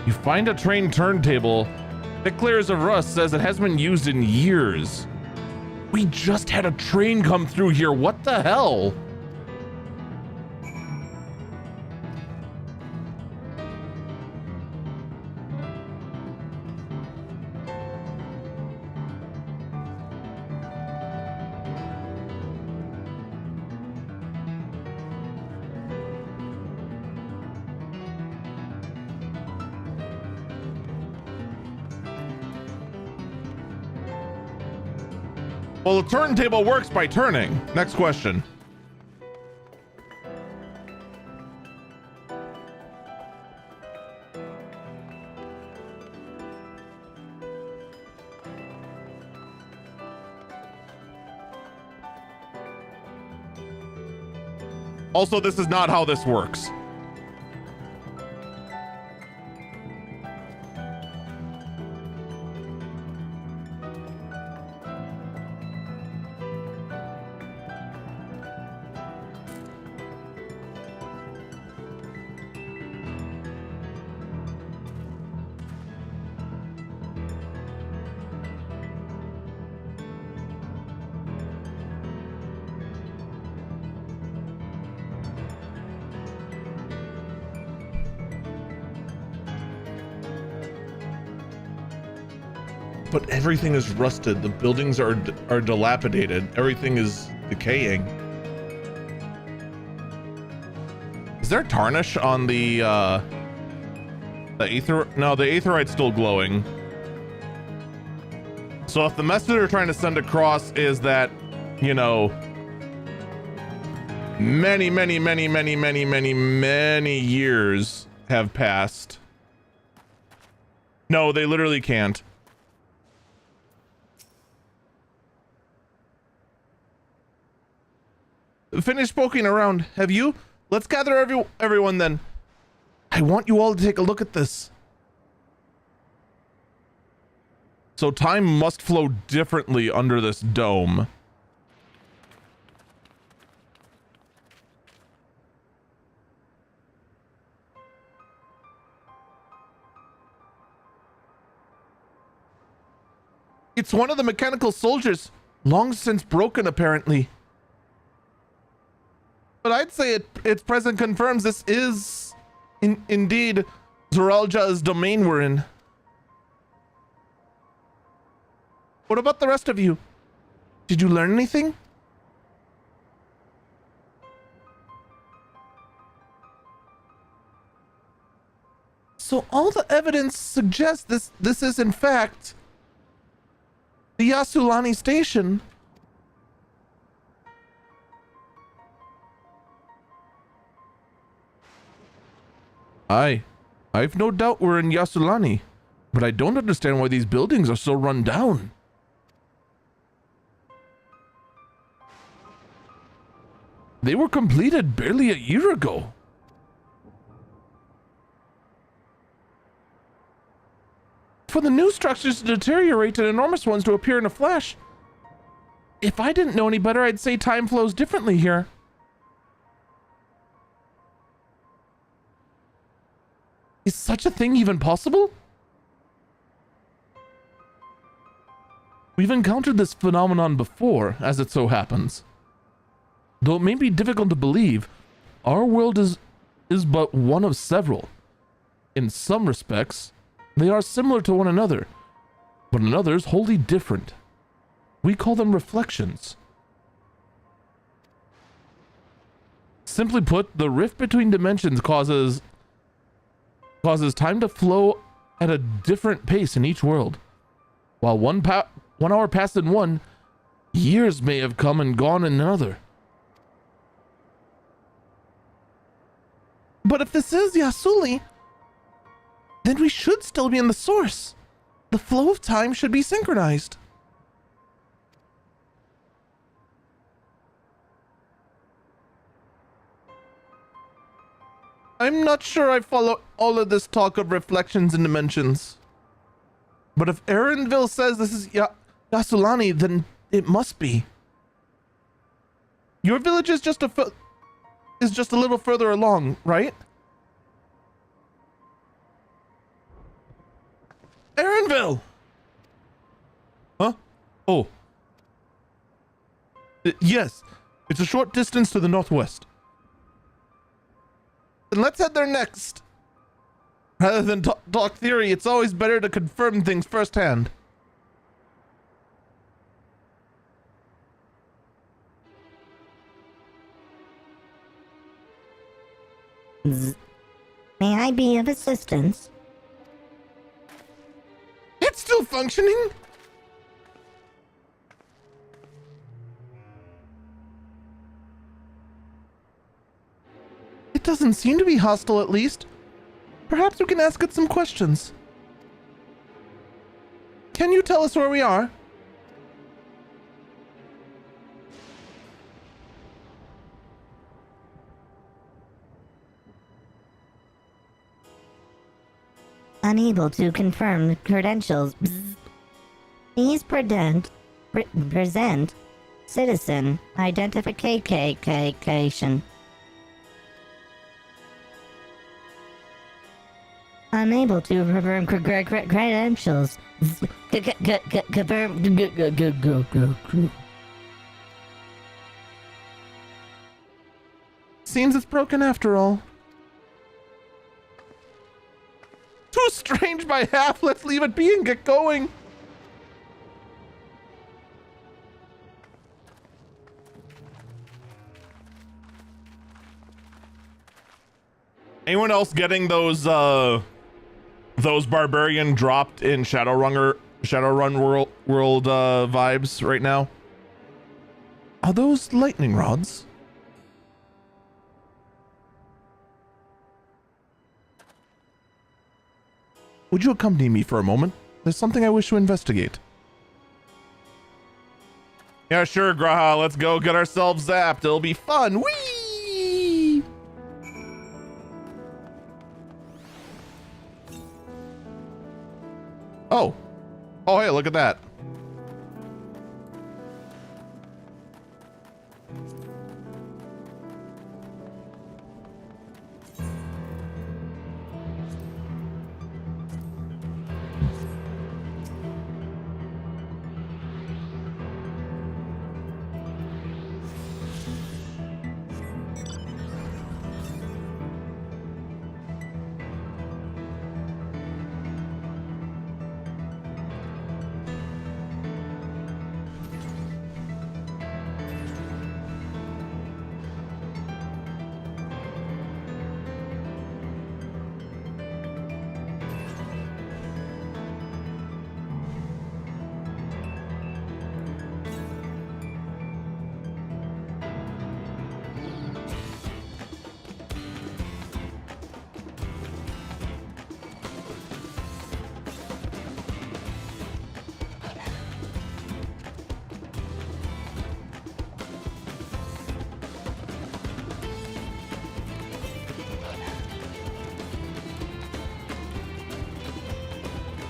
You find a train turntable. Thick layers of rust says it hasn't been used in years. We just had a train come through here. What the hell? Well, the turntable works by turning. Next question. Also, this is not how this works. but everything is rusted. The buildings are dilapidated. Everything is decaying. Is there tarnish on the aether? No, the aetherite's still glowing. So if the message they're trying to send across is that, you know, many years have passed. No, they literally can't. Finished poking around, have you? Let's gather everyone then. I want you all to take a look at this. So time must flow differently under this dome. It's one of the mechanical soldiers, long since broken apparently. But I'd say its presence confirms this is indeed Zoralja's domain we're in. What about the rest of you? Did you learn anything? So all the evidence suggests this is in fact the Yasulani station. I've no doubt we're in Yasulani, but I don't understand why these buildings are so run down. They were completed barely a year ago. For the new structures to deteriorate and enormous ones to appear in a flash. If I didn't know any better, I'd say time flows differently here. Is such a thing even possible? We've encountered this phenomenon before, as it so happens. Though it may be difficult to believe, our world is but one of several. In some respects, they are similar to one another, but in others wholly different. We call them reflections. Simply put, the rift between dimensions causes time to flow at a different pace in each world. While 1 hour passed in one, years may have come and gone in another. But if this is Yasuli, then we should still be in the source. The flow of time should be synchronized. I'm not sure I follow all of this talk of reflections and dimensions. But if Erenville says this is Yasulani, then it must be. Your village is just a little further along, right? Erenville! Huh? Oh. Yes, it's a short distance to the northwest. Then let's head there next. Rather than talk theory, it's always better to confirm things firsthand. May I be of assistance? It's still functioning? It doesn't seem to be hostile, at least. Perhaps we can ask it some questions. Can you tell us where we are? Unable to confirm credentials. Please present citizen identification. Unable to confirm credentials. Confirm. Seems it's broken after all. Too strange by half. Let's leave it be and get going. Anyone else getting those barbarian dropped in Shadowrun world vibes right now? Are those lightning rods? Would you accompany me for a moment? There's something I wish to investigate. Yeah, sure, Graha. Let's go get ourselves zapped. It'll be fun. Whee! Oh. Oh, hey, look at that.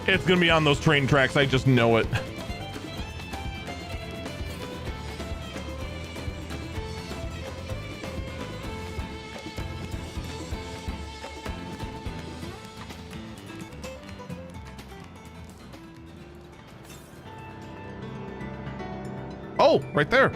It's gonna be on those train tracks. I just know it. Oh, right there.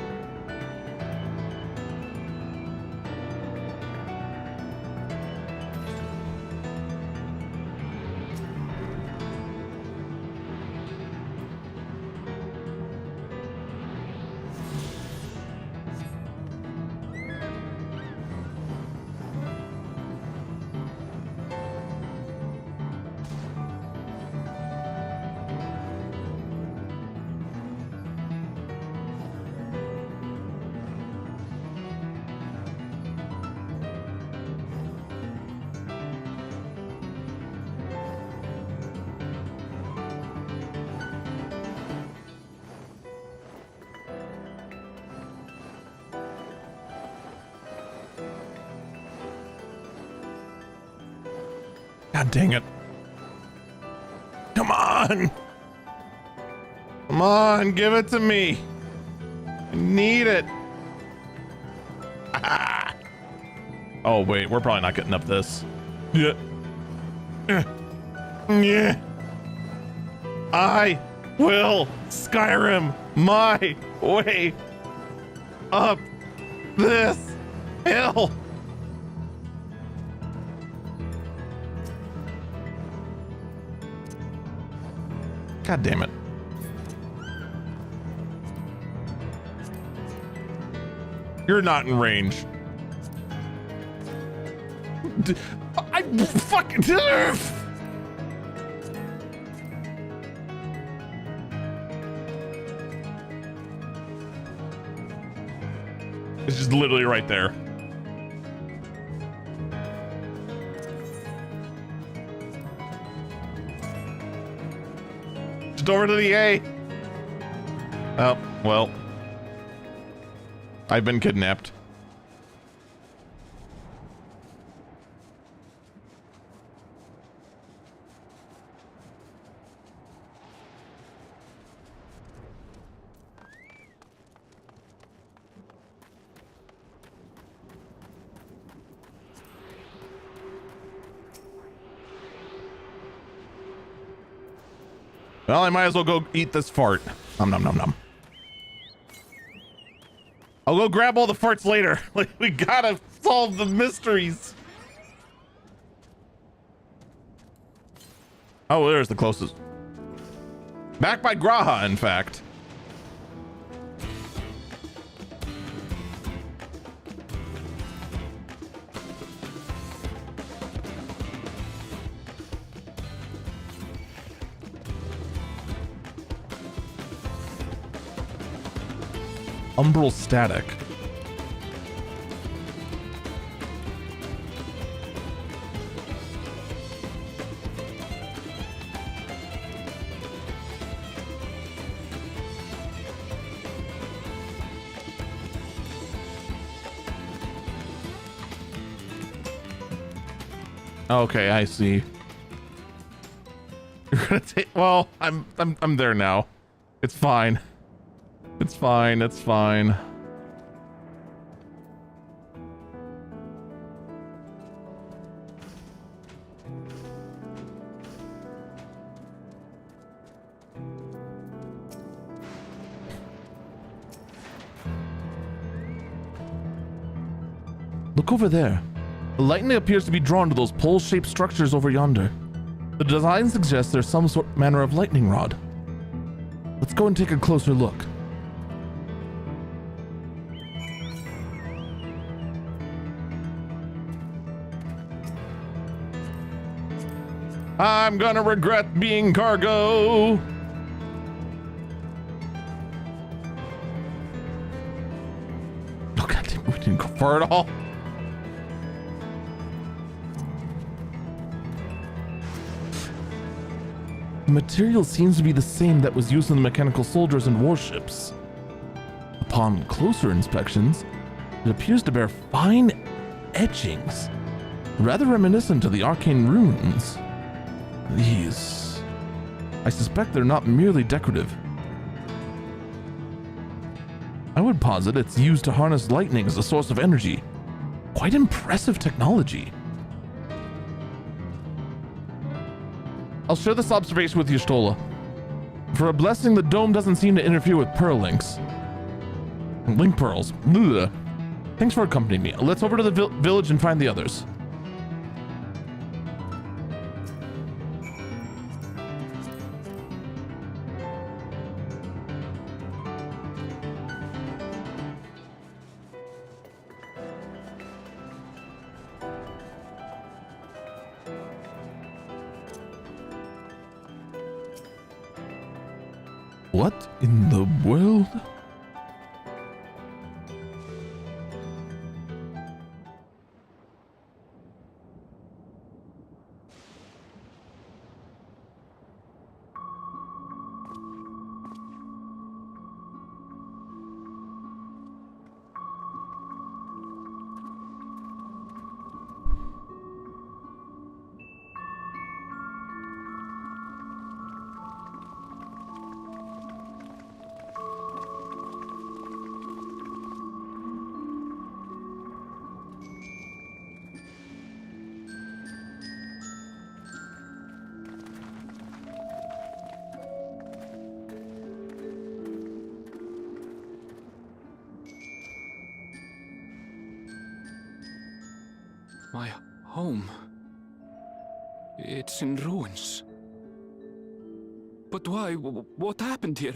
God dang it. Come on. Come on, give it to me. I need it. Ah. Oh, wait, we're probably not getting up this. Yeah. Yeah. I will Skyrim my way up this hill. God damn it. You're not in range. I fucking... It's just literally right there. Just over to the A. Oh, well. I've been kidnapped. Well, I might as well go eat this fart. Nom nom nom nom. I'll go grab all the farts later. Like, we gotta solve the mysteries. Oh, there's the closest. Back by Graha, in fact. Umbral static. Okay, I see. You're gonna take. Well, I'm there now. It's fine. It's fine. It's fine. Look over there. The lightning appears to be drawn to those pole-shaped structures over yonder. The design suggests there's some manner of lightning rod. Let's go and take a closer look. I'm gonna regret being cargo. Oh god damn, we didn't go far at all. The material seems to be the same that was used in the mechanical soldiers and warships. Upon closer inspections, it appears to bear fine etchings, rather reminiscent of the arcane runes. These... I suspect they're not merely decorative. I would posit it's used to harness lightning as a source of energy. Quite impressive technology. I'll share this observation with you, Stola. For a blessing, the dome doesn't seem to interfere with pearl links. Link pearls. Ugh. Thanks for accompanying me. Let's over to the village and find the others. What in the world? My home. It's in ruins. But why? What happened here?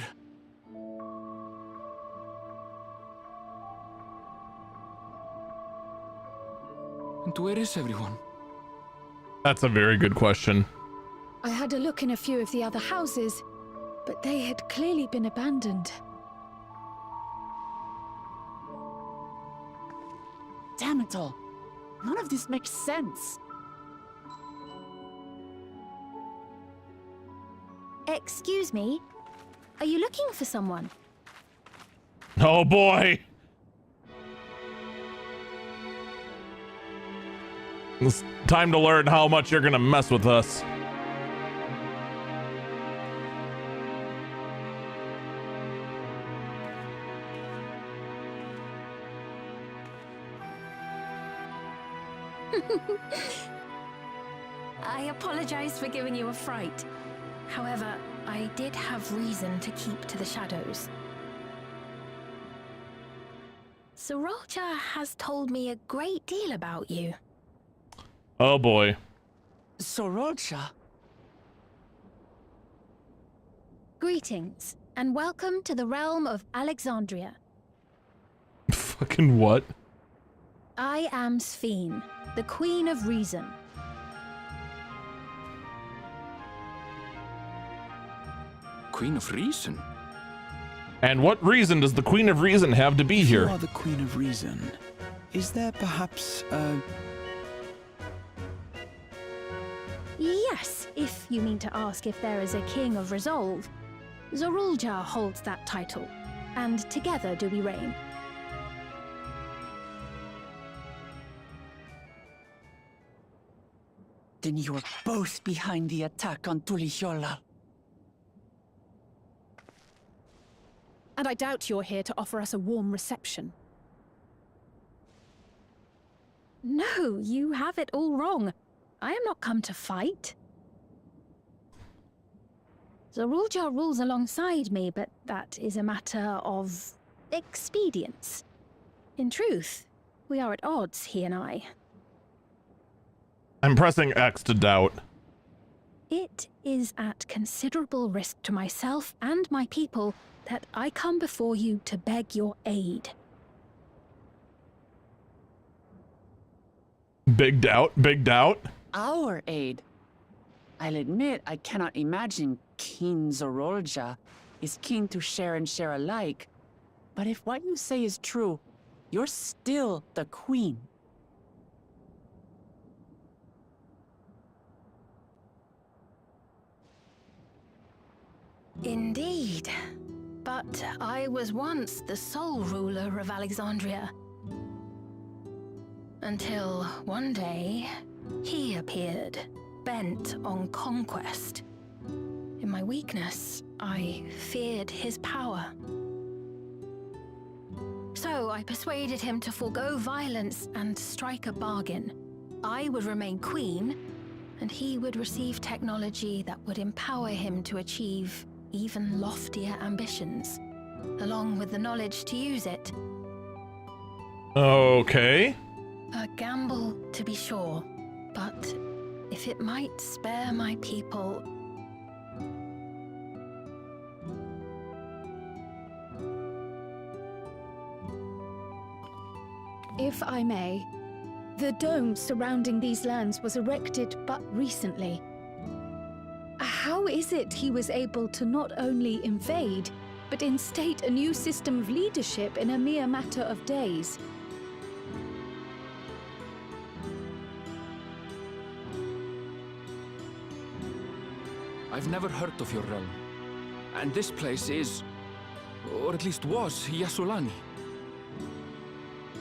And where is everyone? That's a very good question. I had a look in a few of the other houses, but they had clearly been abandoned. Damn it all. None of this makes sense. Excuse me? Are you looking for someone? Oh boy! It's time to learn how much you're gonna mess with us. I apologize for giving you a fright. However, I did have reason to keep to the shadows. Sorolcha has told me a great deal about you. Oh boy. Sorolcha? Greetings, and welcome to the realm of Alexandria. Fucking what? I am Sphene, the Queen of Reason. Queen of Reason? And what reason does the Queen of Reason have to be You here? are the Queen of Reason. Is there perhaps a... Yes, if you mean to ask if there is a King of Resolve. Zorulja holds that title, and together do we reign. Then you are both behind the attack on Tuliyollal. And I doubt you're here to offer us a warm reception. No, you have it all wrong. I am not come to fight. Zorulja rules alongside me, but that is a matter of expedience. In truth, we are at odds, he and I. I'm pressing X to doubt. It is at considerable risk to myself and my people that I come before you to beg your aid. Big doubt, big doubt. Our aid? I'll admit I cannot imagine King Zorulja is keen to share and share alike. But if what you say is true, you're still the Queen. Indeed. But I was once the sole ruler of Alexandria. Until one day, he appeared, bent on conquest. In my weakness, I feared his power. So I persuaded him to forego violence and strike a bargain. I would remain queen, and he would receive technology that would empower him to achieve even loftier ambitions, along with the knowledge to use it. Okay. A gamble, to be sure, but if it might spare my people... If I may, the dome surrounding these lands was erected but recently. How is it he was able to not only invade, but instate a new system of leadership in a mere matter of days? I've never heard of your realm. And this place is, or at least was, Yasulani.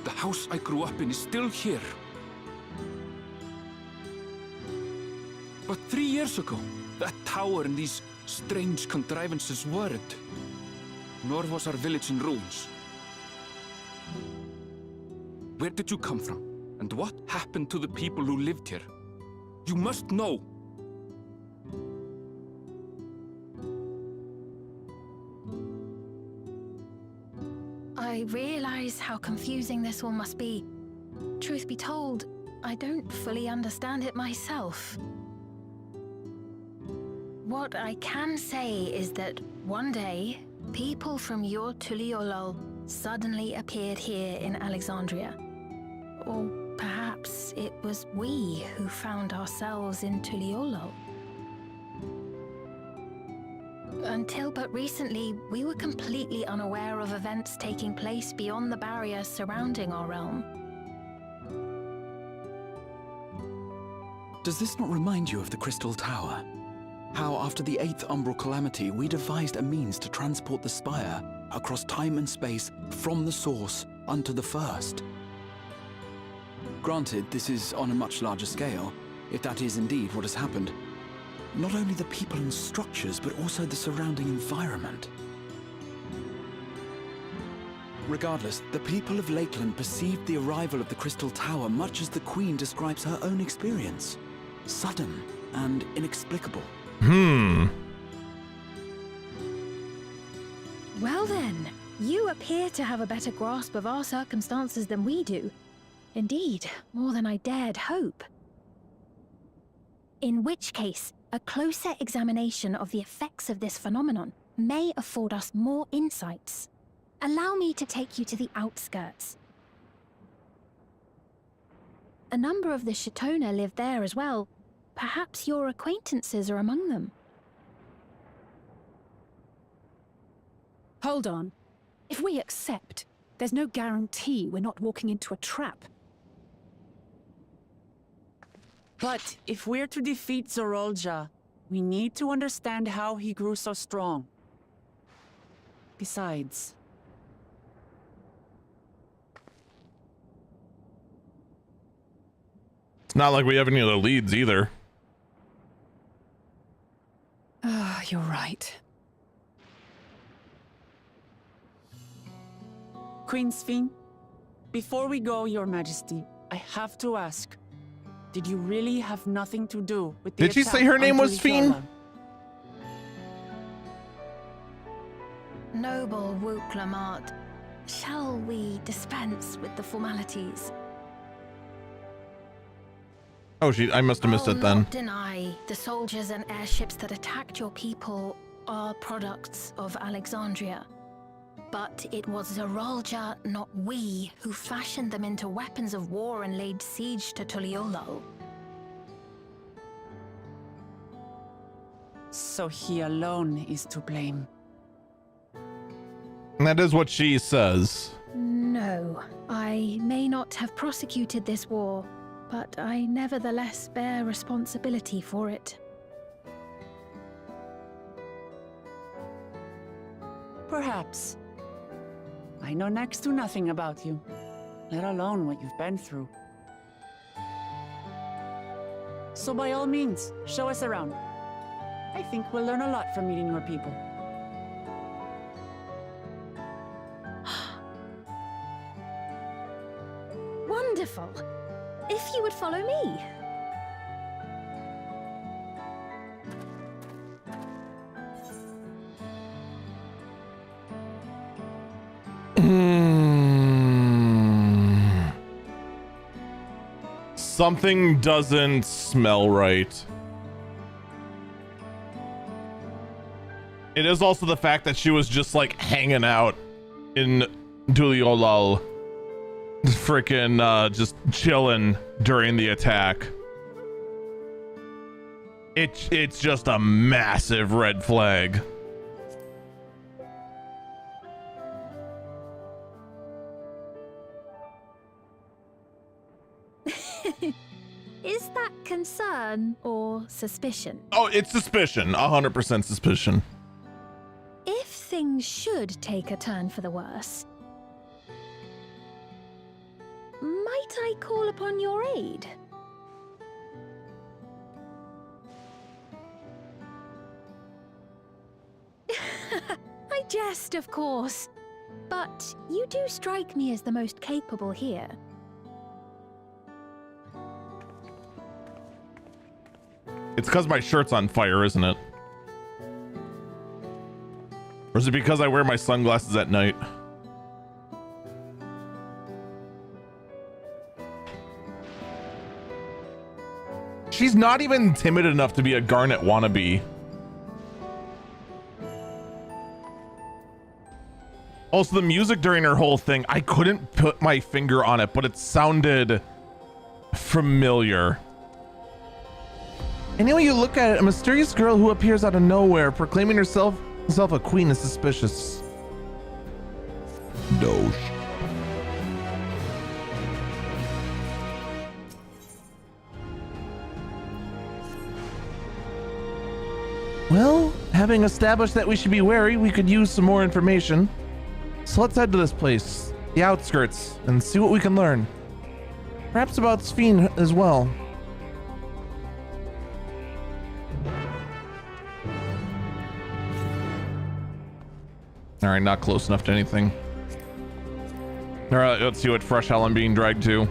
The house I grew up in is still here. But 3 years ago, that tower and these strange contrivances weren't. Nor was our village in ruins. Where did you come from? And what happened to the people who lived here? You must know! I realize how confusing this all must be. Truth be told, I don't fully understand it myself. What I can say is that one day, people from your Tuliyollal suddenly appeared here in Alexandria. Or perhaps it was we who found ourselves in Tuliyollal. Until but recently, we were completely unaware of events taking place beyond the barriers surrounding our realm. Does this not remind you of the Crystal Tower? How after the 8th Umbral Calamity, we devised a means to transport the Spire across time and space from the source unto the First. Granted, this is on a much larger scale, if that is indeed what has happened. Not only the people and structures, but also the surrounding environment. Regardless, the people of Lakeland perceived the arrival of the Crystal Tower much as the Queen describes her own experience. Sudden and inexplicable. Well then, you appear to have a better grasp of our circumstances than we do. Indeed, more than I dared hope. In which case, a closer examination of the effects of this phenomenon may afford us more insights. Allow me to take you to the outskirts. A number of the Shatona live there as well. Perhaps your acquaintances are among them. Hold on. If we accept, there's no guarantee we're not walking into a trap. But if we're to defeat Zorolja, we need to understand how he grew so strong. Besides... It's not like we have any other leads either. Ah, you're right. Queen Sphene, before we go, Your Majesty, I have to ask, did you really have nothing to do with the Did she say her name was Sphene? Noble Wooklamart, shall we dispense with the formalities? Oh, I must have missed it then. I'll not deny the soldiers and airships that attacked your people are products of Alexandria. But it was Zorolja, not we, who fashioned them into weapons of war and laid siege to Tuliolol. So he alone is to blame. And that is what she says. No, I may not have prosecuted this war, but I nevertheless bear responsibility for it. Perhaps. I know next to nothing about you, let alone what you've been through. So by all means, show us around. I think we'll learn a lot from meeting your people. Wonderful. If you would follow me. Something doesn't smell right. It is also the fact that she was just like hanging out in Tuliolol, freaking just chilling during the attack. It's just a massive red flag. Is that concern or suspicion? Oh, it's suspicion. 100% suspicion. If things should take a turn for the worse, might I call upon your aid? I jest, of course, but you do strike me as the most capable here. It's because my shirt's on fire, isn't it? Or is it because I wear my sunglasses at night? She's not even timid enough to be a Garnet wannabe. Also, the music during her whole thing, I couldn't put my finger on it, but it sounded familiar. Any way you look at it, a mysterious girl who appears out of nowhere, proclaiming herself a queen, is suspicious. Doge. Well, having established that we should be wary, we could use some more information. So let's head to this place, the outskirts, and see what we can learn. Perhaps about Sphene as well. All right, not close enough to anything. All right, let's see what fresh hell I'm being dragged to.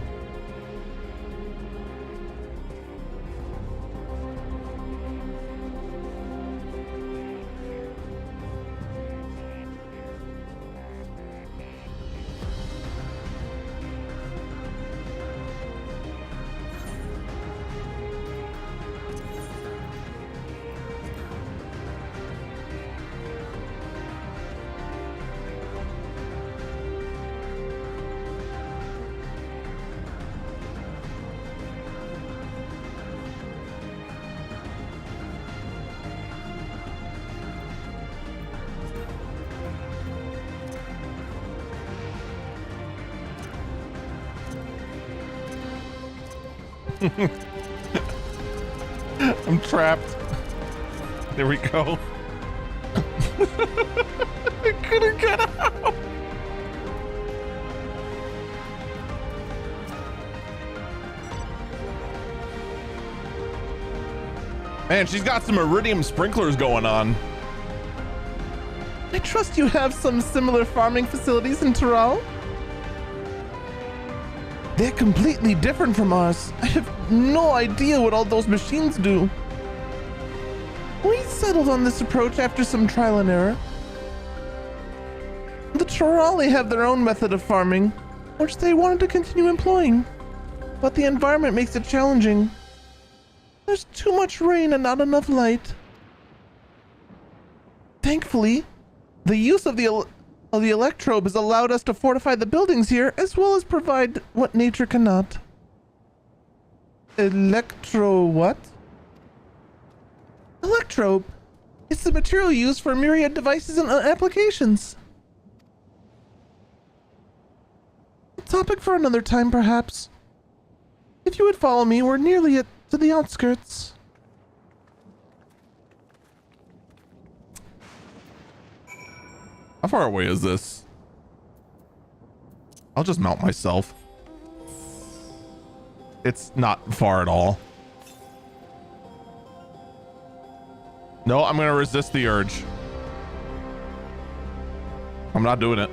I'm trapped. There we go. I couldn't get out. Man, she's got some iridium sprinklers going on. I trust you have some similar farming facilities in Tyrol? They're completely different from ours. I have no idea what all those machines do. We settled on this approach after some trial and error. The Tyroli have their own method of farming, which they wanted to continue employing, but the environment makes it challenging. There's too much rain and not enough light. Thankfully, the use of the electrobe has allowed us to fortify the buildings here, as well as provide what nature cannot. What? Electrobe. It's the material used for myriad devices and applications. A topic for another time, perhaps. If you would follow me, we're nearly to the outskirts. How far away is this? I'll just mount myself. It's not far at all. No, I'm gonna resist the urge. I'm not doing it.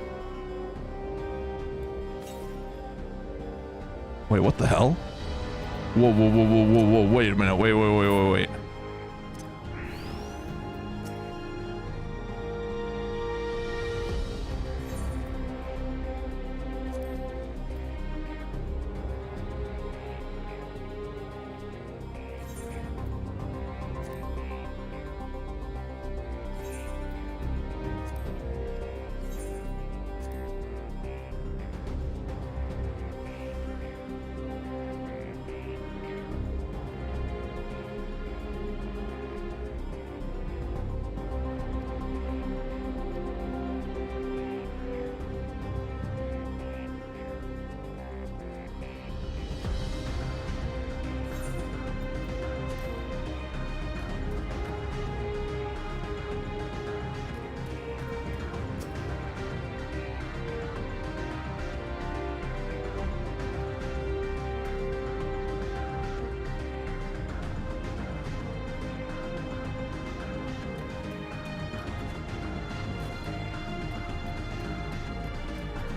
Wait, what the hell? Whoa, whoa, whoa, whoa, whoa, whoa, wait a minute. Wait.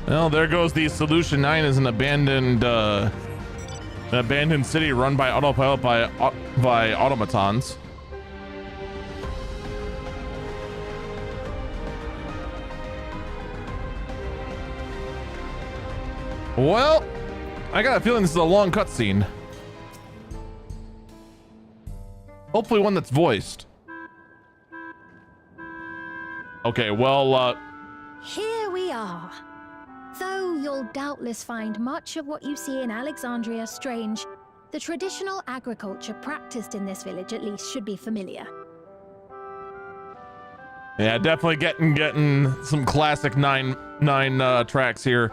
Well, there goes the Solution 9 is an abandoned city run by autopilot by automatons. Well, I got a feeling this is a long cutscene. Hopefully one that's voiced. Okay, well, Here we are. Though you'll doubtless find much of what you see in Alexandria strange, the traditional agriculture practiced in this village at least should be familiar. yeah, definitely getting some classic nine tracks here.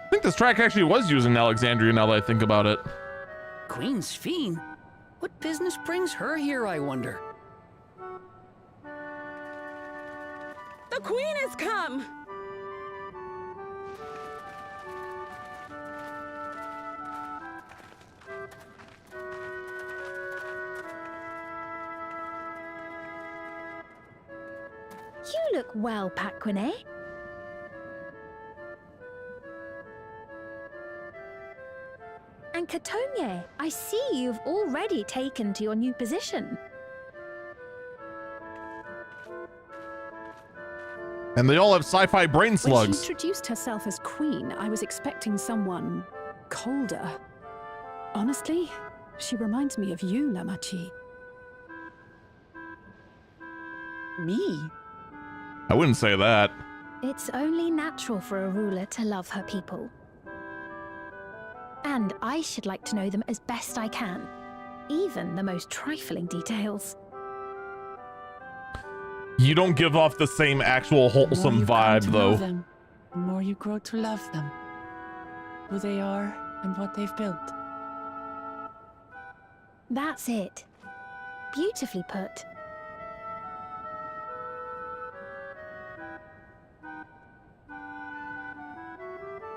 I think this track actually was used in Alexandria now that I think about it. Queen's Fiend? What business brings her here, I wonder? The Queen has come! You look well, Paquine. And Katonye, I see you've already taken to your new position. And they all have sci-fi brain When she slugs. introduced herself as queen, I was expecting someone colder. Honestly, she reminds me of you, Lamachi. Me? I wouldn't say that. It's only natural for a ruler to love her people. And I should like to know them as best I can, even the most trifling details. You don't give off the same actual wholesome vibe, though. The more you grow to love them, who they are and what they've built. That's it. Beautifully put.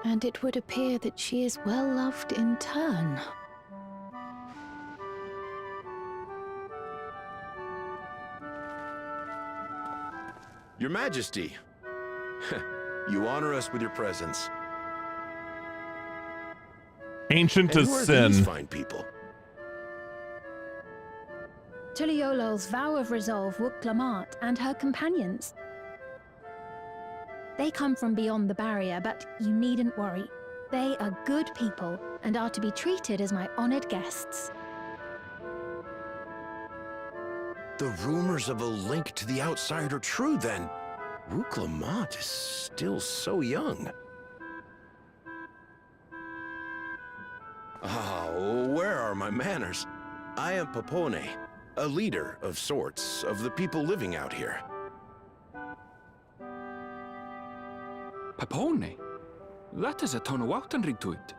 And it would appear that she is well loved in turn. Your Majesty, you honor us with your presence. Ancient And as who are sin. these fine people? Tuliolo's vow of resolve Wuk-Lamat and her companions. They come from beyond the barrier, but you needn't worry. They are good people and are to be treated as my honored guests. The rumors of a link to the outside are true, then. Wuk-Lamat is still so young. Oh, where are my manners? I am Papone, a leader of sorts of the people living out here. Papone? That has a Tonawautan ring to it.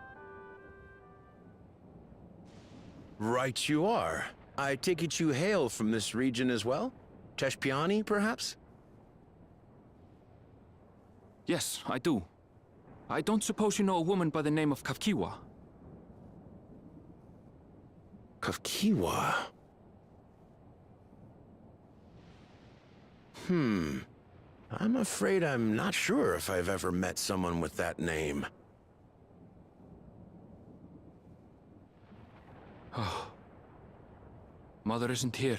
Right you are. I take it you hail from this region as well? Teshpiani, perhaps? Yes, I do. I don't suppose you know a woman by the name of Kafkiwa? Kafkiwa? I'm afraid I'm not sure if I've ever met someone with that name. Oh. Mother isn't here.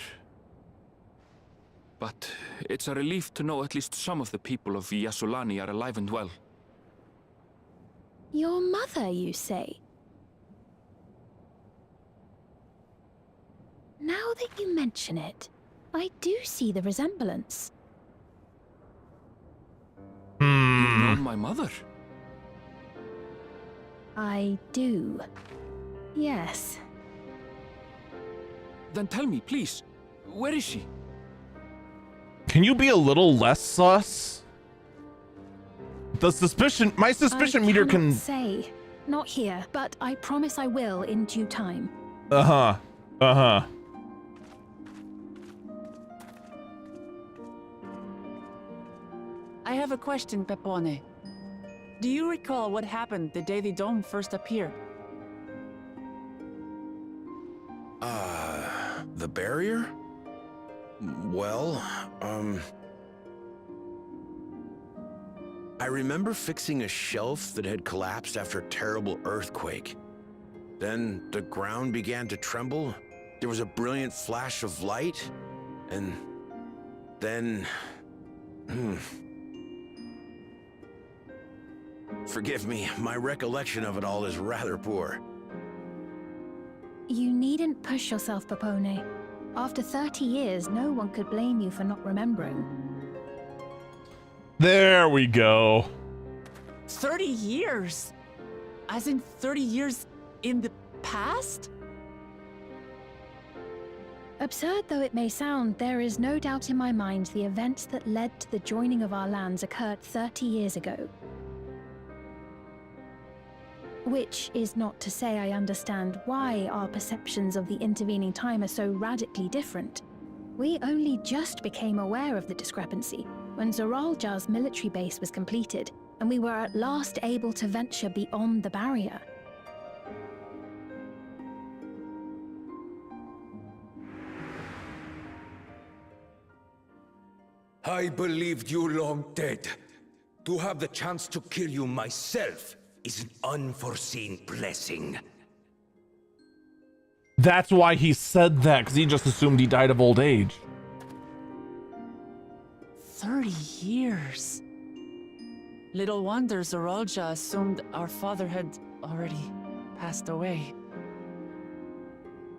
But it's a relief to know at least some of the people of Yasulani are alive and well. Your mother, you say? Now that you mention it, I do see the resemblance. You know my mother? I do. Yes. Then tell me, please, where is she? Can you be a little less sus? The suspicion, my suspicion meter I can... cannot say. Not here, but I promise I will in due time. Uh-huh. Uh-huh. I have a question, Pepone. Do you recall what happened the day the dome first appeared? The barrier? Well, I remember fixing a shelf that had collapsed after a terrible earthquake. Then the ground began to tremble. There was a brilliant flash of light, and then... Forgive me, my recollection of it all is rather poor. You needn't push yourself, Papone. After 30 years, no one could blame you for not remembering. There we go. 30 years? As in 30 years in the past? Absurd though it may sound, there is no doubt in my mind the events that led to the joining of our lands occurred 30 years ago. Which is not to say I understand why our perceptions of the intervening time are so radically different. We only just became aware of the discrepancy when Zoralja's military base was completed, and we were at last able to venture beyond the barrier. I believed you long dead. To have the chance to kill you myself is an unforeseen blessing. That's why he said that, because he just assumed he died of old age. 30 years. Little wonder Zoralja assumed our father had already passed away.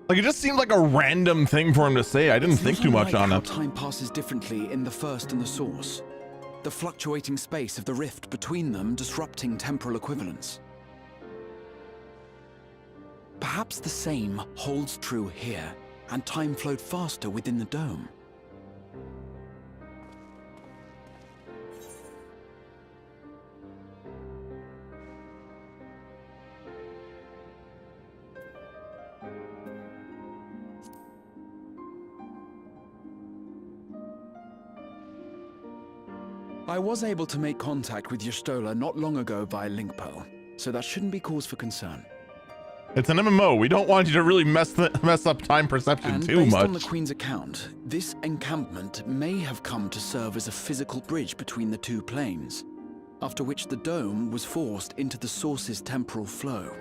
Like, it just seemed like a random thing for him to say. I didn't think too much on it. Time passes differently in the first and the source. The fluctuating space of the rift between them disrupting temporal equivalence. Perhaps the same holds true here, and time flowed faster within the dome. I was able to make contact with Y'shtola not long ago via link pearl, so that shouldn't be cause for concern. It's an MMO. We don't want you to really mess up time perception too based much. on the Queen's account, this encampment may have come to serve as a physical bridge between the two planes, after which the dome was forced into the source's temporal flow.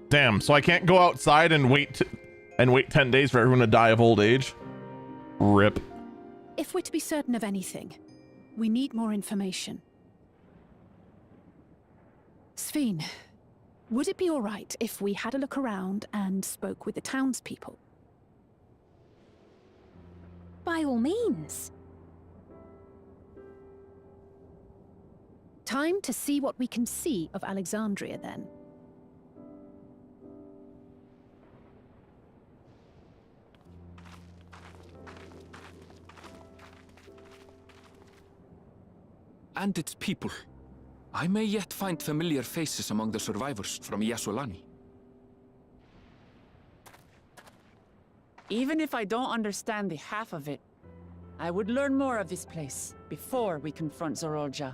Damn, so I can't go outside and wait 10 days for everyone to die of old age? Rip. If we're to be certain of anything, we need more information. Sphene, would it be all right if we had a look around and spoke with the townspeople? By all means. Time to see what we can see of Alexandria, then. And its people. I may yet find familiar faces among the survivors from Yassolani. Even if I don't understand the half of it, I would learn more of this place before we confront Zorolja.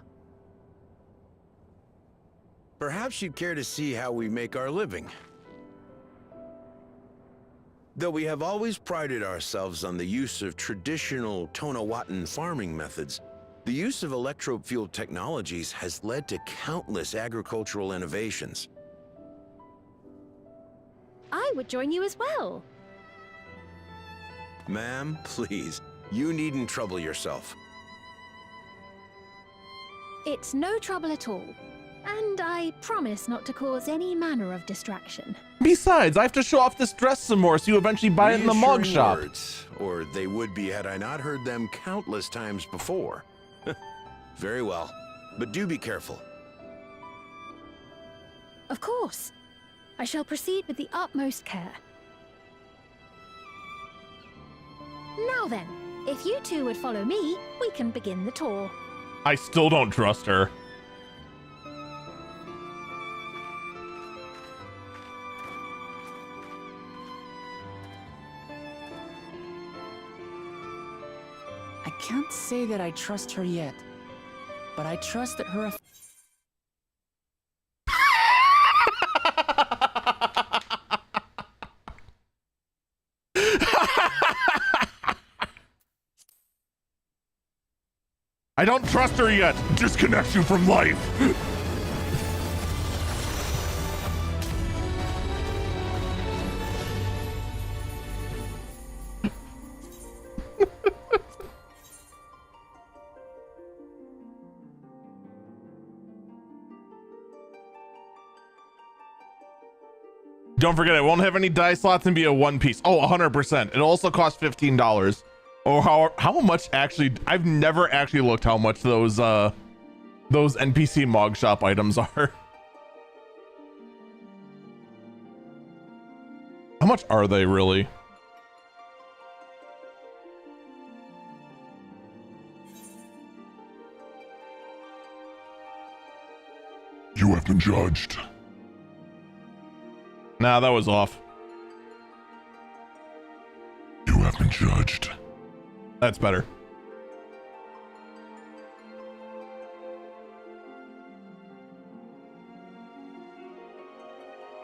Perhaps you'd care to see how we make our living. Though we have always prided ourselves on the use of traditional Tonawatan farming methods, the use of electro-fueled technologies has led to countless agricultural innovations. I would join you as well. Ma'am, please, you needn't trouble yourself. It's no trouble at all. And I promise not to cause any manner of distraction. Besides, I have to show off this dress some more so you eventually buy it in the mug Reassuring shop. words, or they would be had I not heard them countless times before. Very well, but do be careful. Of course. I shall proceed with the utmost care. Now then, if you two would follow me, we can begin the tour. I still don't trust her. I can't say that I trust her yet, but I trust that her... I don't trust her yet. Disconnect you from life. Don't forget, it won't have any die slots and be a one piece. Oh, 100%. It also costs $15. Or how much actually? I've never actually looked how much those NPC Mog Shop items are. How much are they really? You have been judged. Nah, that was off. You have been judged. That's better.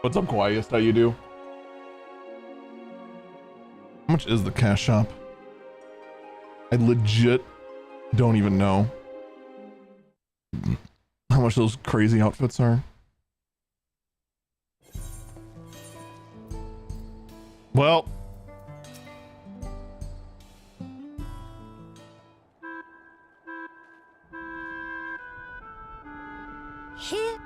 What's up, Quietest? How you do? How much is the cash shop? I legit don't even know how much those crazy outfits are. Well, Here.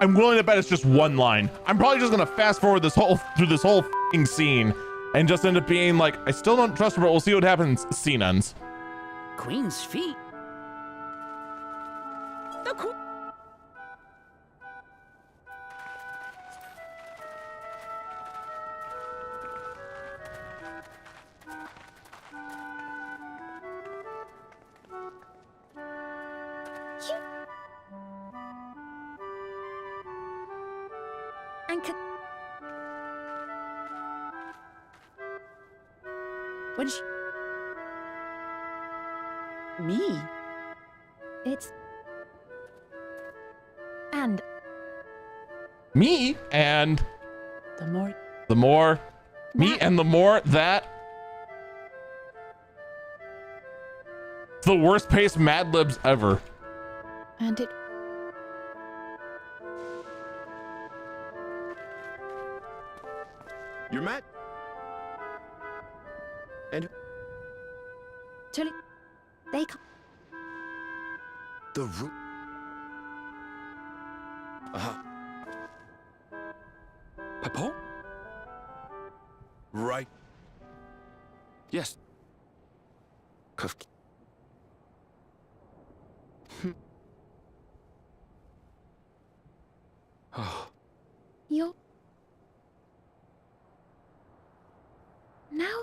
I'm willing to bet it's just one line. I'm probably just gonna fast forward through this whole f***ing scene and just end up being like, I still don't trust her, but we'll see what happens. Scene ends. Queen's feet. The Queen. And When she... Me? It's... And... Me and... The more... The more... Me and the more that... It's the worst paced Mad Libs ever. And it... You're mad? And... Tully... They can't... The root... Papa? Right. Yes. You're... Now...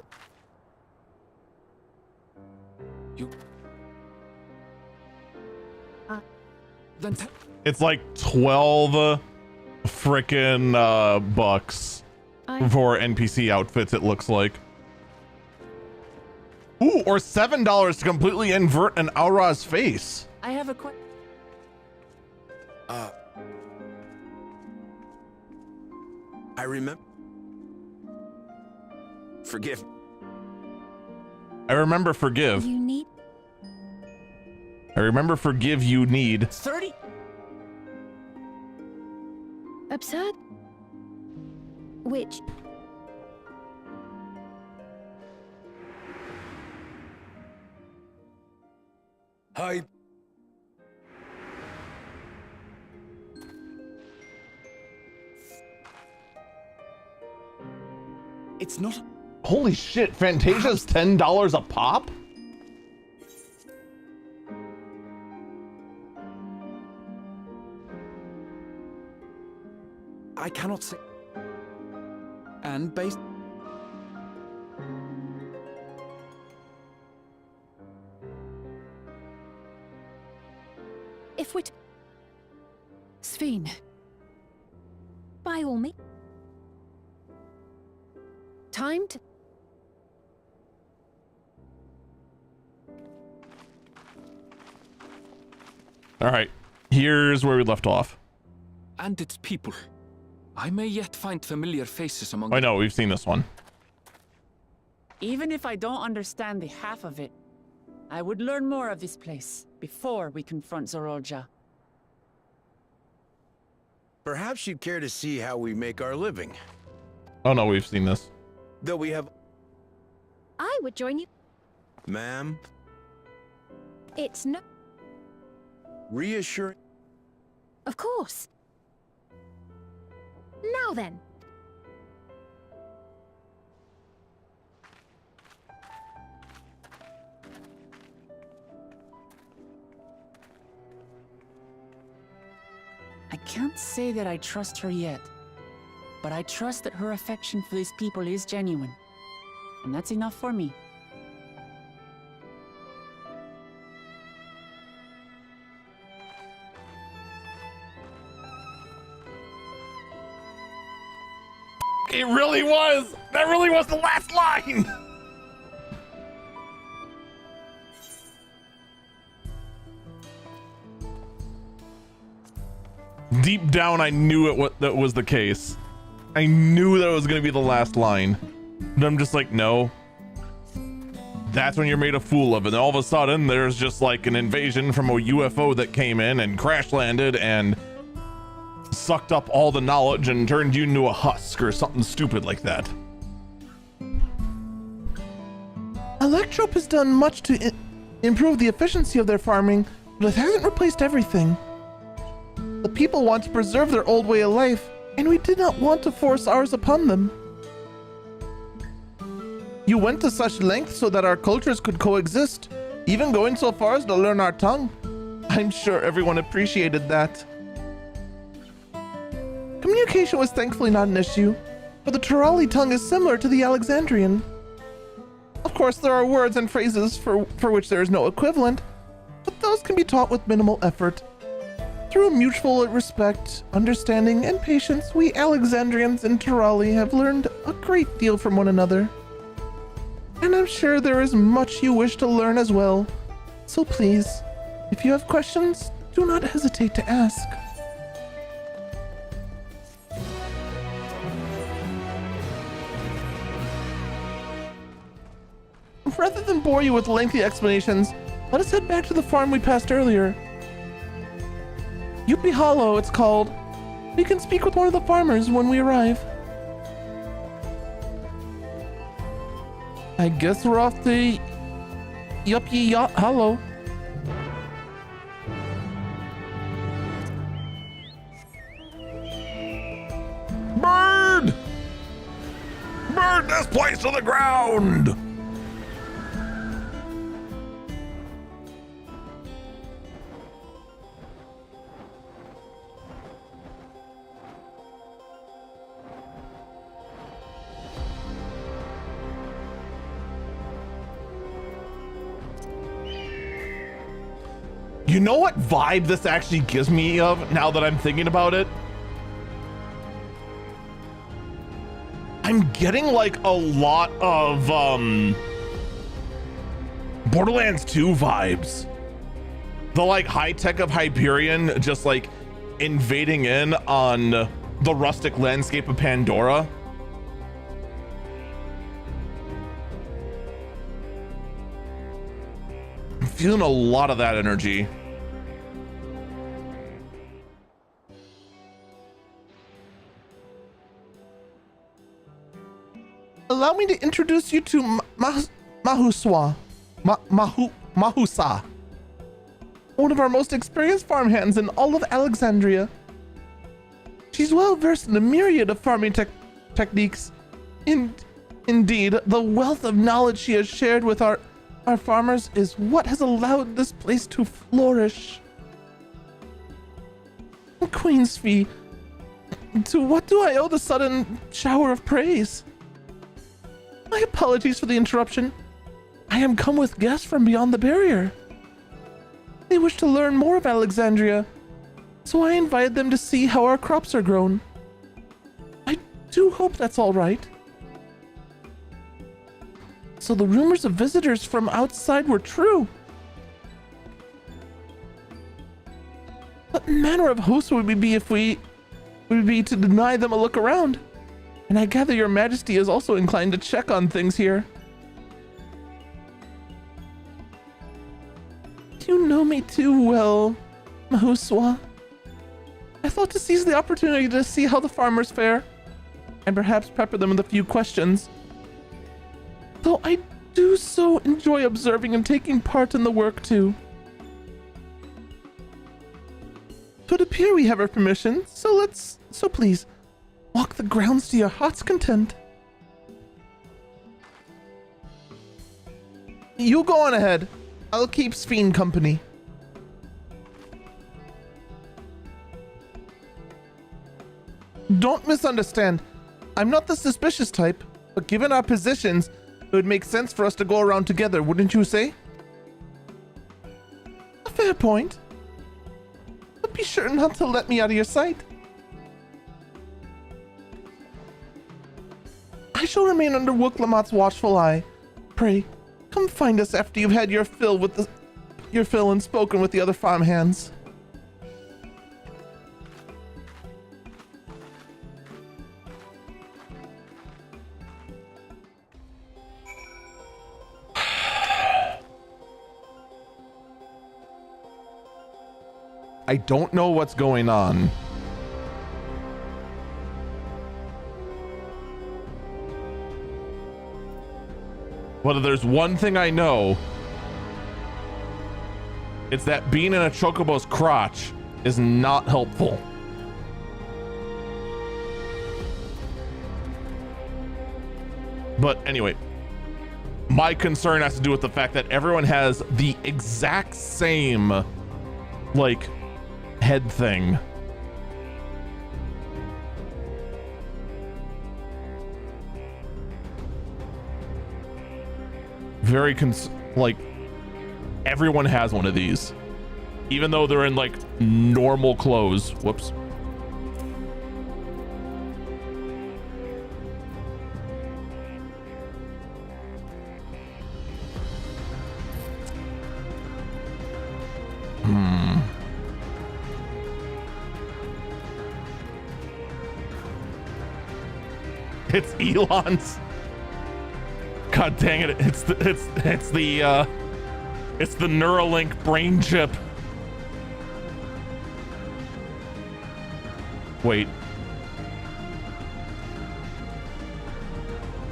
You... Then... It's like 12 frickin' bucks for NPC outfits, it looks like. Ooh, or $7 to completely invert an Aura's face. I have a question. I remember. Forgive. I remember forgive. You need... I remember forgive you need. 30? Absurd? Which... Hi. It's not... Holy shit, Fantasia's $10 a pop? I cannot say... And based... If we're... Sphene. By all means. Time to... All right, here's where we left off. And its people. I may yet find familiar faces among... I know, we've seen this one. Even if I don't understand the half of it, I would learn more of this place before we confront Zorolja. Perhaps you'd care to see how we make our living. Oh no, we've seen this. Though we have... I would join you. Ma'am? It's no... Reassuring... Of course. Now then. I can't say that I trust her yet, but I trust that her affection for these people is genuine. And that's enough for me. It really was! That really was the last line! Deep down, I knew that was the case. I knew that it was going to be the last line. But I'm just like, no. That's when you're made a fool of. And all of a sudden, there's just like an invasion from a UFO that came in and crash landed and sucked up all the knowledge and turned you into a husk or something stupid like that. Electrope has done much to improve the efficiency of their farming, but it hasn't replaced everything. The people want to preserve their old way of life, and we did not want to force ours upon them. You went to such lengths so that our cultures could coexist, even going so far as to learn our tongue. I'm sure everyone appreciated that. Communication was thankfully not an issue, for the Turali tongue is similar to the Alexandrian. Of course, there are words and phrases for which there is no equivalent, but those can be taught with minimal effort. Through mutual respect, understanding, and patience, we Alexandrians in Turali have learned a great deal from one another. And I'm sure there is much you wish to learn as well. So please, if you have questions, do not hesitate to ask. Rather than bore you with lengthy explanations, let us head back to the farm we passed earlier. Yuppie Hollow, it's called. We can speak with one of the farmers when we arrive. I guess we're off to Yuppie Hollow. Burn! Burn this place to the ground! You know what vibe this actually gives me of now that I'm thinking about it? I'm getting like a lot of Borderlands 2 vibes. The like high tech of Hyperion just like invading in on the rustic landscape of Pandora. I'm feeling a lot of that energy. Allow me to introduce you to Mahusa, one of our most experienced farmhands in all of Alexandria. She's well versed in a myriad of farming techniques. Indeed, the wealth of knowledge she has shared with our farmers is what has allowed this place to flourish. Queen's Fee, to what do I owe the sudden shower of praise? My apologies for the interruption. I am come with guests from beyond the barrier. They wish to learn more of Alexandria, so I invited them to see how our crops are grown. I do hope that's all right. So the rumors of visitors from outside were true. What manner of host would we be if we would be to deny them a look around? And I gather your majesty is also inclined to check on things here. You know me too well, Mahuswa. I thought to seize the opportunity to see how the farmers fare, and perhaps pepper them with a few questions. Though I do so enjoy observing and taking part in the work too. It would appear we have our permission, so please, walk the grounds to your heart's content. You go on ahead. I'll keep Sphene company. Don't misunderstand. I'm not the suspicious type, but given our positions, it would make sense for us to go around together, wouldn't you say? A fair point. But be sure not to let me out of your sight. I shall remain under Wooklamot's watchful eye. Pray, come find us after you've had your fill and spoken with the other farmhands. I don't know what's going on. But if there's one thing I know, it's that being in a chocobo's crotch is not helpful. But anyway, my concern has to do with the fact that everyone has the exact same, like, head thing. Very like everyone has one of these, even though they're in like normal clothes. Whoops. It's Elon's. God dang it! It's the Neuralink brain chip. Wait.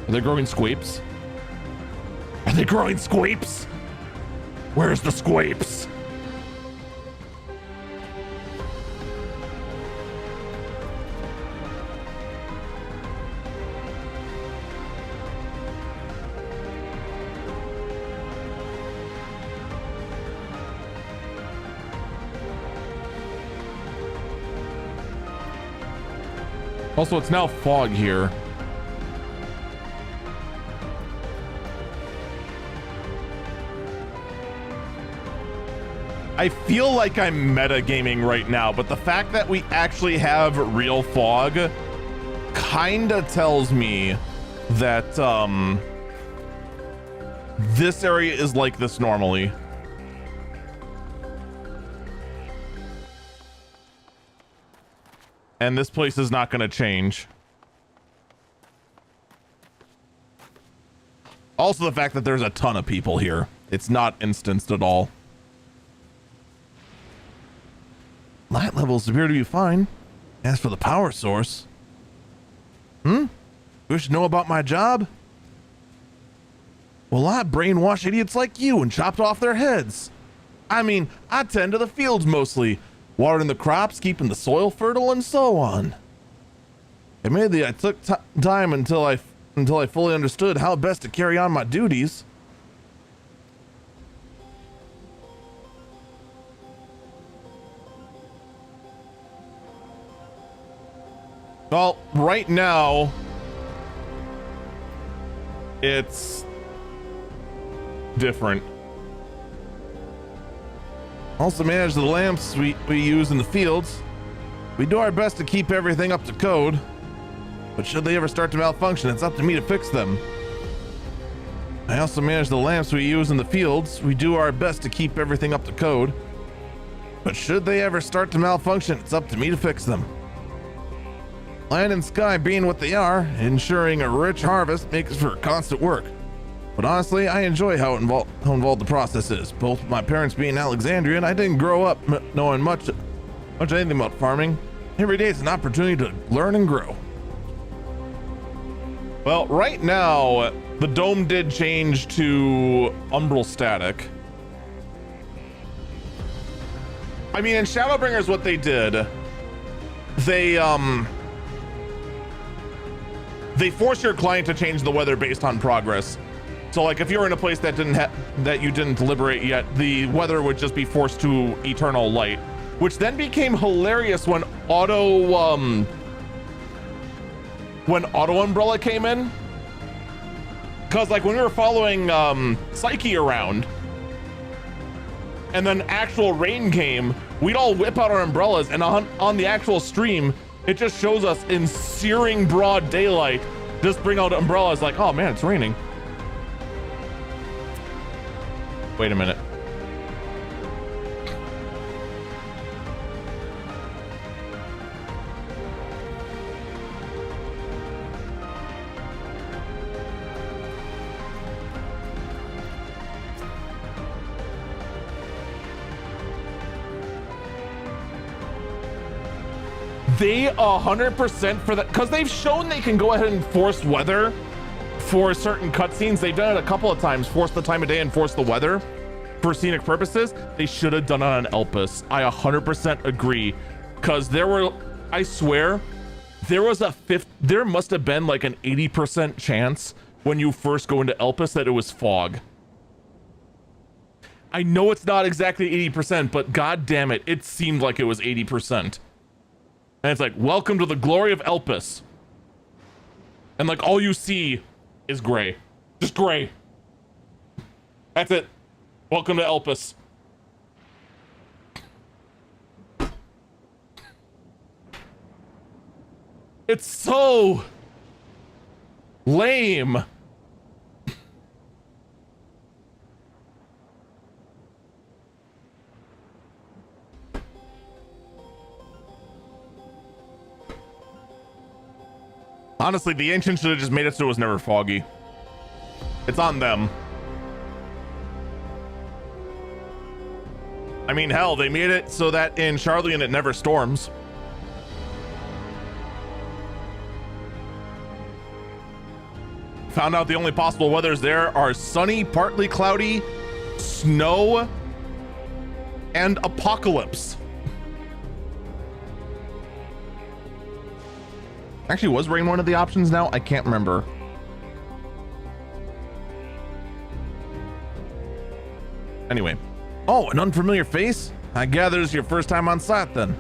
Are they growing squapes? Are they growing squapes? Where's the squapes? Also, it's now fog here. I feel like I'm metagaming right now, but the fact that we actually have real fog kinda tells me that this area is like this normally. And this place is not going to change. Also, the fact that there's a ton of people here. It's not instanced at all. Light levels appear to be fine. As for the power source... You wish to know about my job? Well, I brainwash idiots like you and chopped off their heads. I mean, I tend to the fields mostly. Watering the crops, keeping the soil fertile, and so on. Admittedly, I took time until I fully understood how best to carry on my duties. Well, right now, it's different. Also manage the lamps we use in the fields. We do our best to keep everything up to code, but should they ever start to malfunction, it's up to me to fix them. I also manage the lamps we use in the fields. We do our best to keep everything up to code, but should they ever start to malfunction, it's up to me to fix them. Land and sky being what they are, ensuring a rich harvest makes for constant work. But honestly, I enjoy how involved the process is. Both my parents being Alexandrian, I didn't grow up knowing much anything about farming. Every day is an opportunity to learn and grow. Well, right now, the dome did change to umbral static. I mean, in Shadowbringers, what they did, they force your client to change the weather based on progress. So like if you're in a place that you didn't liberate yet, the weather would just be forced to eternal light, which then became hilarious when auto umbrella came in. Cause like when we were following Psyche around and then actual rain came, we'd all whip out our umbrellas, and on the actual stream, it just shows us in searing broad daylight, just bring out umbrellas like, oh man, it's raining. Wait a minute. They 100% for that, because they've shown they can go ahead and force weather for certain cutscenes. They've done it a couple of times, force the time of day and force the weather for scenic purposes. They should have done it on Elpis. I 100% agree, because I swear, there must have been like an 80% chance when you first go into Elpis that it was fog. I know it's not exactly 80%, but god damn it, it seemed like it was 80%. And it's like, welcome to the glory of Elpis. And like all you see is gray. Just gray. That's it. Welcome to Elpis. It's so lame. Honestly, the ancients should have just made it so it was never foggy. It's on them. I mean, hell, they made it so that in Charlian it never storms. Found out the only possible weathers there are sunny, partly cloudy, snow, and apocalypse. Actually, was rain one of the options now? I can't remember. Anyway. Oh, an unfamiliar face? I gather it's your first time on site then.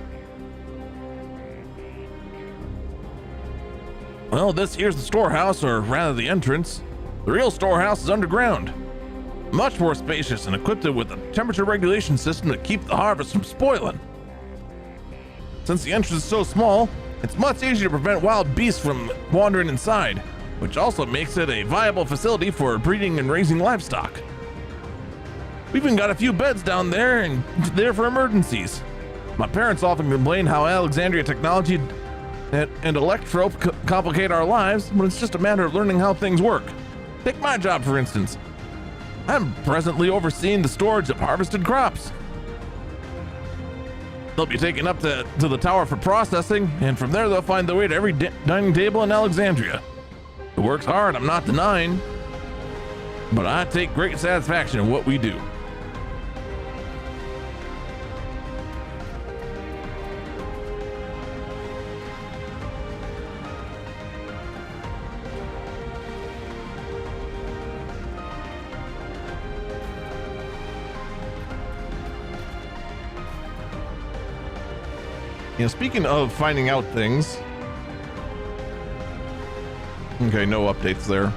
Well, this here's the storehouse, or rather the entrance. The real storehouse is underground. Much more spacious and equipped with a temperature regulation system to keep the harvest from spoiling. Since the entrance is so small, it's much easier to prevent wild beasts from wandering inside, which also makes it a viable facility for breeding and raising livestock. We've even got a few beds down there and there for emergencies. My parents often complain how Alexandria technology and electro complicate our lives, but it's just a matter of learning how things work. Take my job, for instance. I'm presently overseeing the storage of harvested crops. They'll be taken up to the tower for processing, and from there they'll find their way to every dining table in Alexandria. It works hard, I'm not denying, but I take great satisfaction in what we do. You know, speaking of finding out things. Okay, no updates there.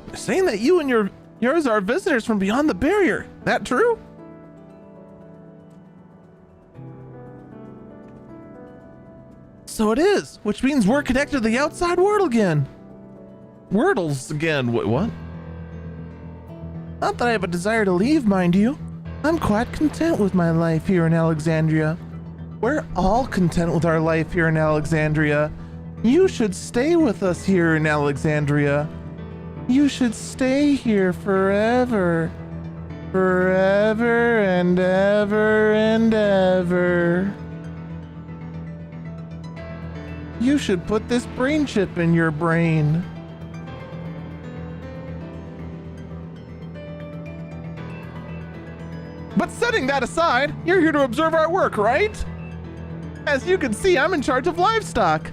They're saying that you and yours are visitors from beyond the barrier. That true? So it is, which means we're connected to the outside world again. Wordles again. Wait, what? Not that I have a desire to leave, mind you. I'm quite content with my life here in Alexandria. We're all content with our life here in Alexandria. You should stay with us here in Alexandria. You should stay here forever. Forever and ever and ever. You should put this brain chip in your brain. But setting that aside, you're here to observe our work, right? As you can see, I'm in charge of livestock.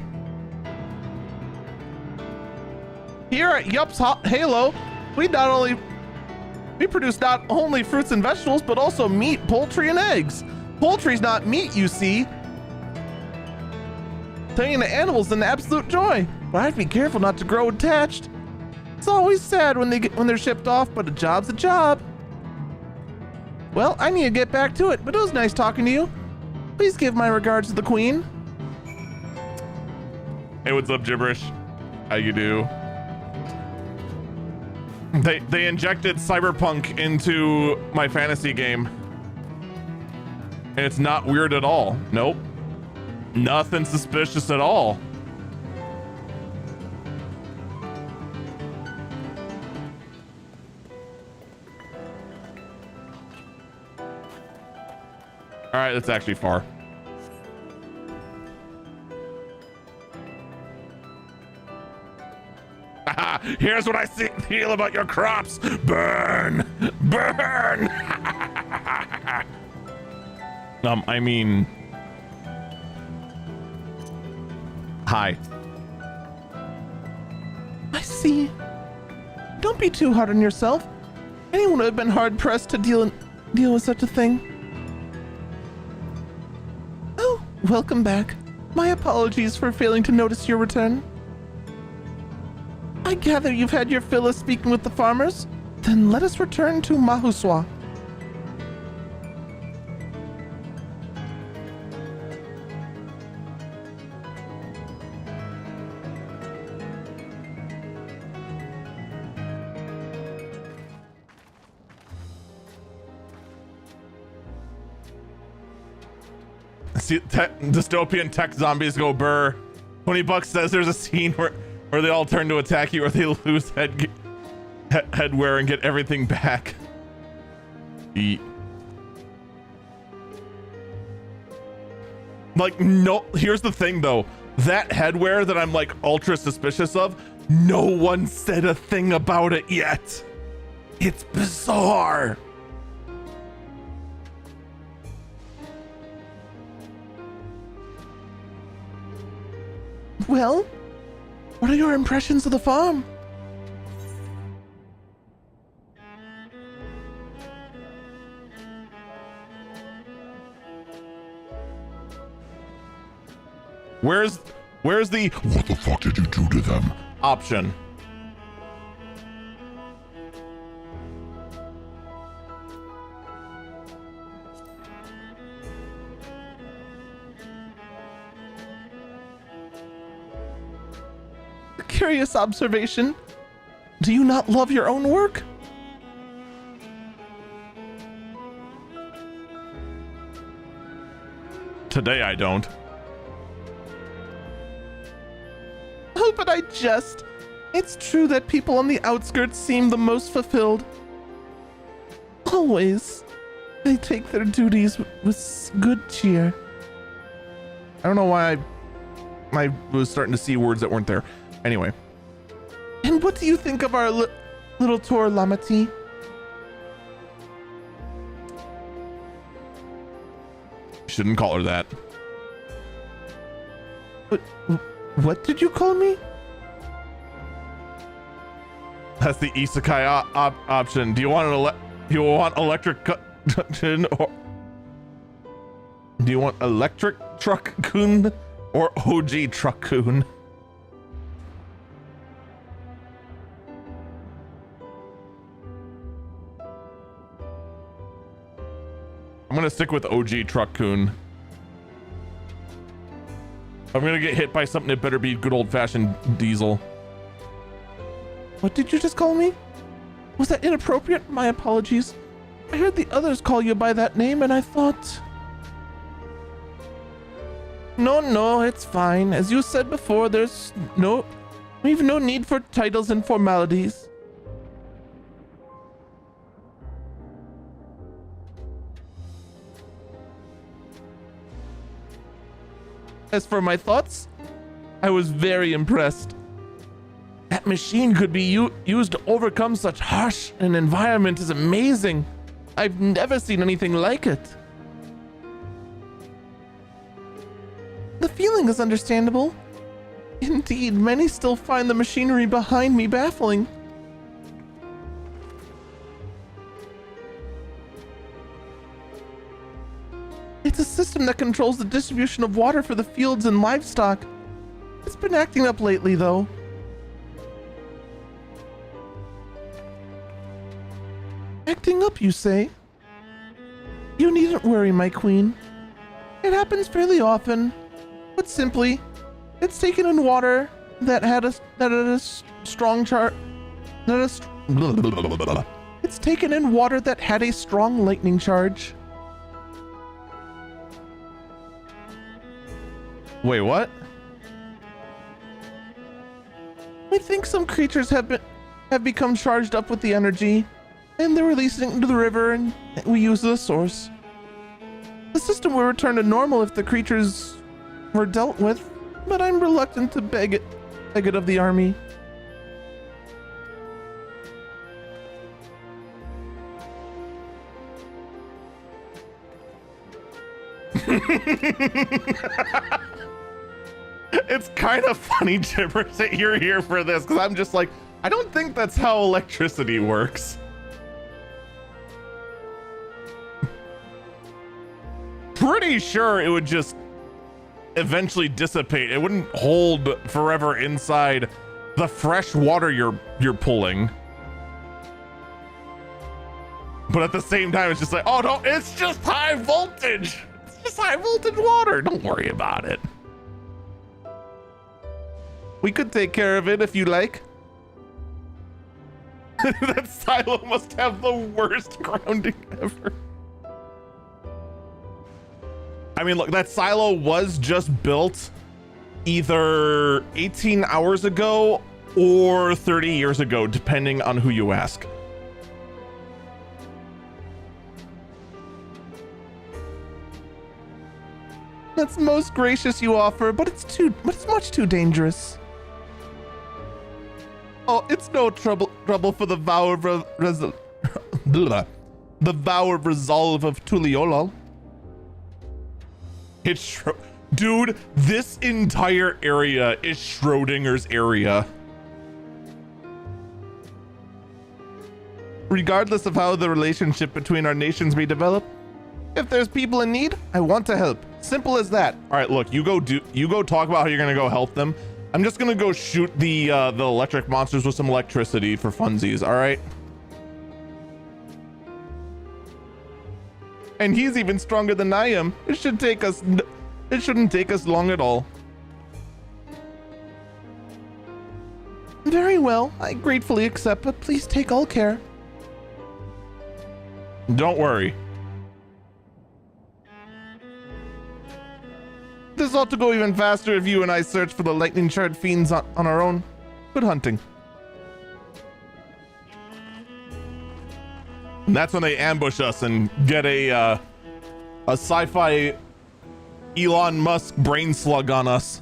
Here at Yup's Halo, we produce not only fruits and vegetables, but also meat, poultry, and eggs. Poultry's not meat, you see. Tending the animals is an absolute joy, but I have to be careful not to grow attached. It's always sad when they're shipped off, but a job's a job. Well, I need to get back to it, but it was nice talking to you. Please give my regards to the Queen. Hey, what's up, Gibberish? How you do? They injected Cyberpunk into my fantasy game. And it's not weird at all. Nope. Nothing suspicious at all. All right, that's actually far. Here's what I feel about your crops. Burn, burn. I mean, hi. I see. Don't be too hard on yourself. Anyone would have been hard pressed to deal with such a thing. Oh, welcome back. My apologies for failing to notice your return. I gather you've had your fill of speaking with the farmers? Then let us return to Mahuswa. See, dystopian tech zombies go burr. $20 says there's a scene where they all turn to attack you or they lose headwear and get everything back. Like, no, here's the thing though. That headwear that I'm like ultra suspicious of, no one said a thing about it yet. It's bizarre. Well, what are your impressions of the farm? Where's the what the fuck did you do to them option? Curious observation. Do you not love your own work? Today I don't. Oh, but I just... It's true that people on the outskirts seem the most fulfilled. Always. They take their duties with good cheer. I don't know why I was starting to see words that weren't there. Anyway. And what do you think of our little tour, Lamati? Shouldn't call her that. What did you call me? That's the isekai option. Do you want electric or do you want electric truck kun or OG truck kun? I'm gonna stick with OG truck kun. If I'm gonna get hit by something, it better be good old-fashioned diesel. What did you just call me? Was that inappropriate? My apologies. I heard the others call you by that name and I thought... No, it's fine. As you said before, we've no need for titles and formalities. As for my thoughts, I was very impressed. That machine could be used to overcome such harsh an environment is amazing. I've never seen anything like it. The feeling is understandable. Indeed, many still find the machinery behind me baffling. It's a system that controls the distribution of water for the fields and livestock. It's been acting up lately, though. Acting up, you say? You needn't worry, my queen. It happens fairly often. Put simply, it's taken in water that had a strong chart. It's taken in water that had a strong lightning charge. Wait, what? We think some creatures have become charged up with the energy, and they're releasing it into the river, and we use the source. The system will return to normal if the creatures were dealt with, but I'm reluctant to beg it of the army. It's kind of funny, Gibberish, that you're here for this, because I'm just like, I don't think that's how electricity works. Pretty sure it would just eventually dissipate. It wouldn't hold forever inside the fresh water you're pulling. But at the same time, it's just like, oh no, it's just high voltage. It's just high voltage water. Don't worry about it. We could take care of it if you like. That silo must have the worst grounding ever. I mean, look, that silo was just built either 18 hours ago or 30 years ago, depending on who you ask. That's most gracious you offer, but it's much too dangerous. Oh, it's no trouble for the vow of the vow of resolve of Tuliolol. It's dude, this entire area is Schrodinger's area. Regardless of how the relationship between our nations may develop, if there's people in need, I want to help. Simple as that. All right, look, you go talk about how you're gonna go help them. I'm just gonna go shoot the electric monsters with some electricity for funsies. All right. And he's even stronger than I am. It shouldn't take us long at all. Very well, I gratefully accept, but please take all care. Don't worry. This ought to go even faster if you and I search for the lightning shard fiends on our own. Good hunting. And that's when they ambush us and get a sci-fi Elon Musk brain slug on us.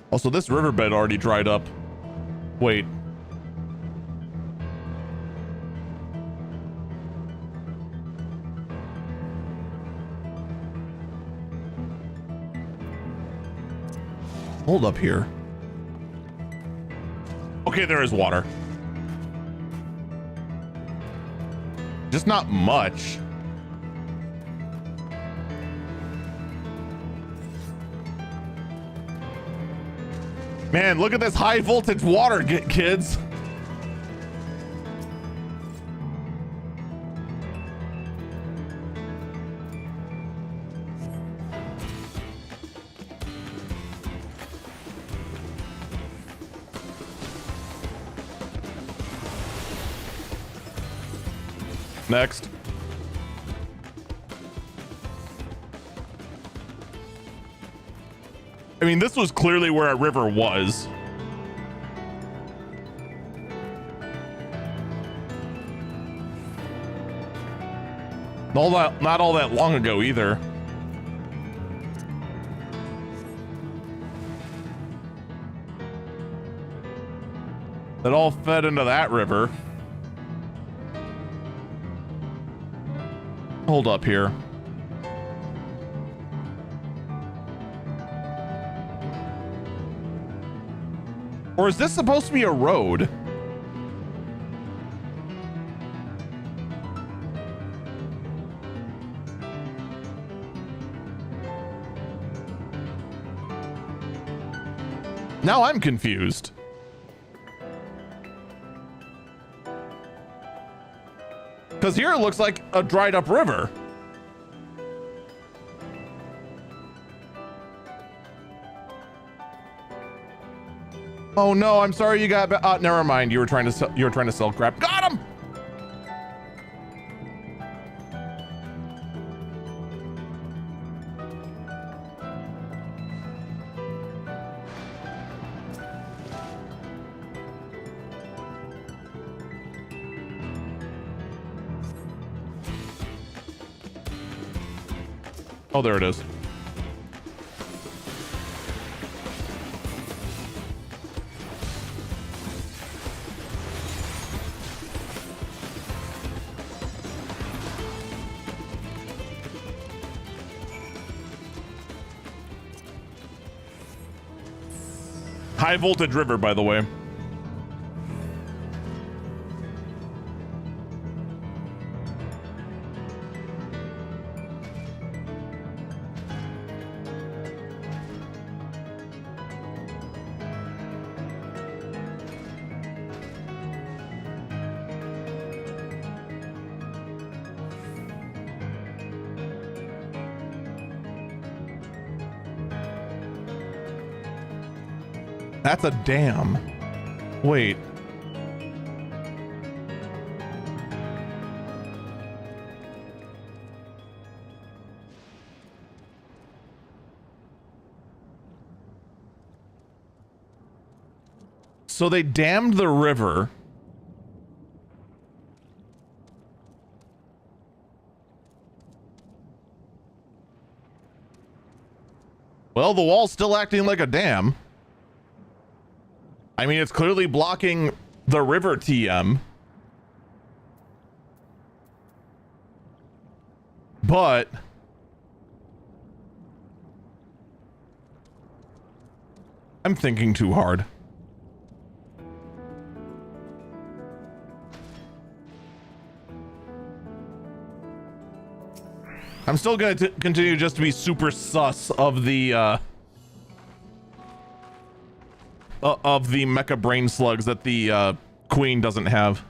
Also, this riverbed already dried up. Wait. Hold up here. Okay, there is water. Just not much. Man, look at this high voltage water, kids. Next. I mean, this was clearly where a river was. Not all that long ago either. That all fed into that river. Hold up here. Or is this supposed to be a road? Now I'm confused. Because here it looks like a dried up river. Oh no, I'm sorry you got never mind. You were trying to sell crap. Got him. Oh, there it is. High voltage river, by the way. That's a dam. Wait. So they dammed the river. Well, the wall's still acting like a dam. I mean, it's clearly blocking the river TM. But I'm thinking too hard. I'm still going to continue just to be super sus of the mecha brain slugs that the queen doesn't have.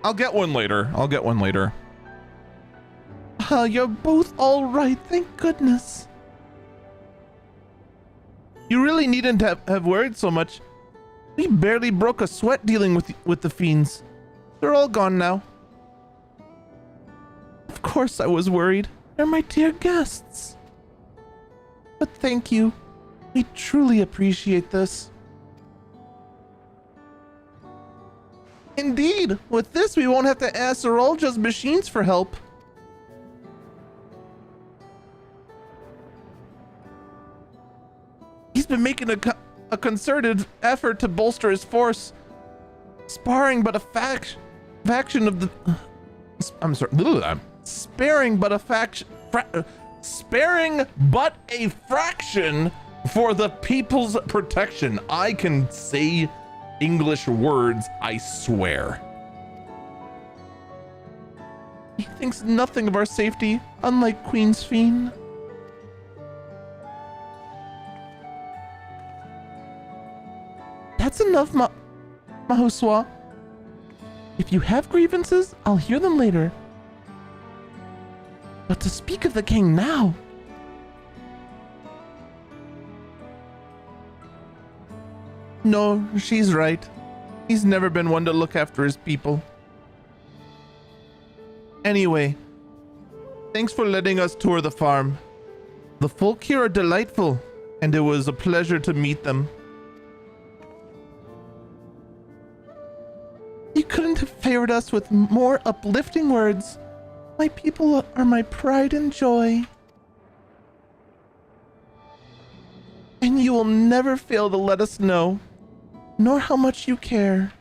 I'll get one later. I'll get one later. You're both all right, thank goodness. You really needn't have worried so much. We barely broke a sweat dealing with the fiends. They're all gone now. Of course I was worried. They're my dear guests. But thank you. We truly appreciate this. Indeed, with this we won't have to ask Zorolja's machines for help. He's been making a concerted effort to bolster his force, sparing but a faction of the. I'm sorry. Sparing but a faction. Sparing but a fraction for the people's protection. I can say English words, I swear. He thinks nothing of our safety, unlike Queen's Fiend. That's enough, Mahuswa. If you have grievances, I'll hear them later. But to speak of the king now... No, she's right. He's never been one to look after his people. Anyway, thanks for letting us tour the farm. The folk here are delightful, and it was a pleasure to meet them. You couldn't have favored us with more uplifting words. My people are my pride and joy. And you will never fail to let us know, nor how much you care.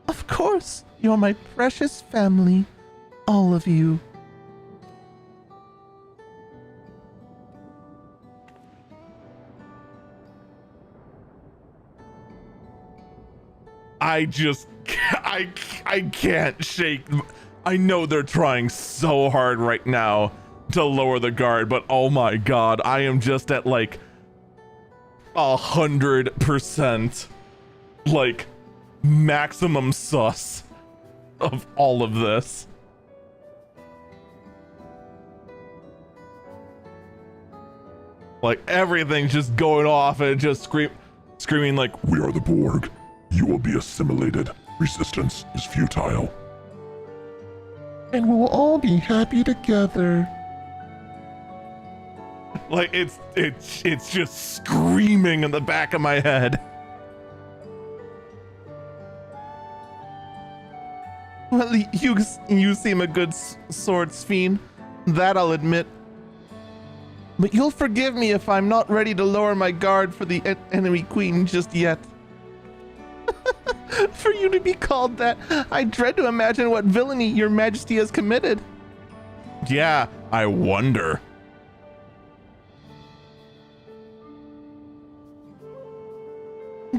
Of course, you're my precious family, all of you. I can't shake. I know they're trying so hard right now to lower the guard, but oh my god, I am just at like 100% like maximum sus of all of this. Like everything's just going off and just screaming like, we are the Borg. You will be assimilated. Resistance is futile. And we'll all be happy together. Like it's just screaming in the back of my head. Well, you seem a good swords fiend, that I'll admit. But you'll forgive me if I'm not ready to lower my guard for the enemy queen just yet. For you to be called that, I dread to imagine what villainy your majesty has committed. Yeah, I wonder.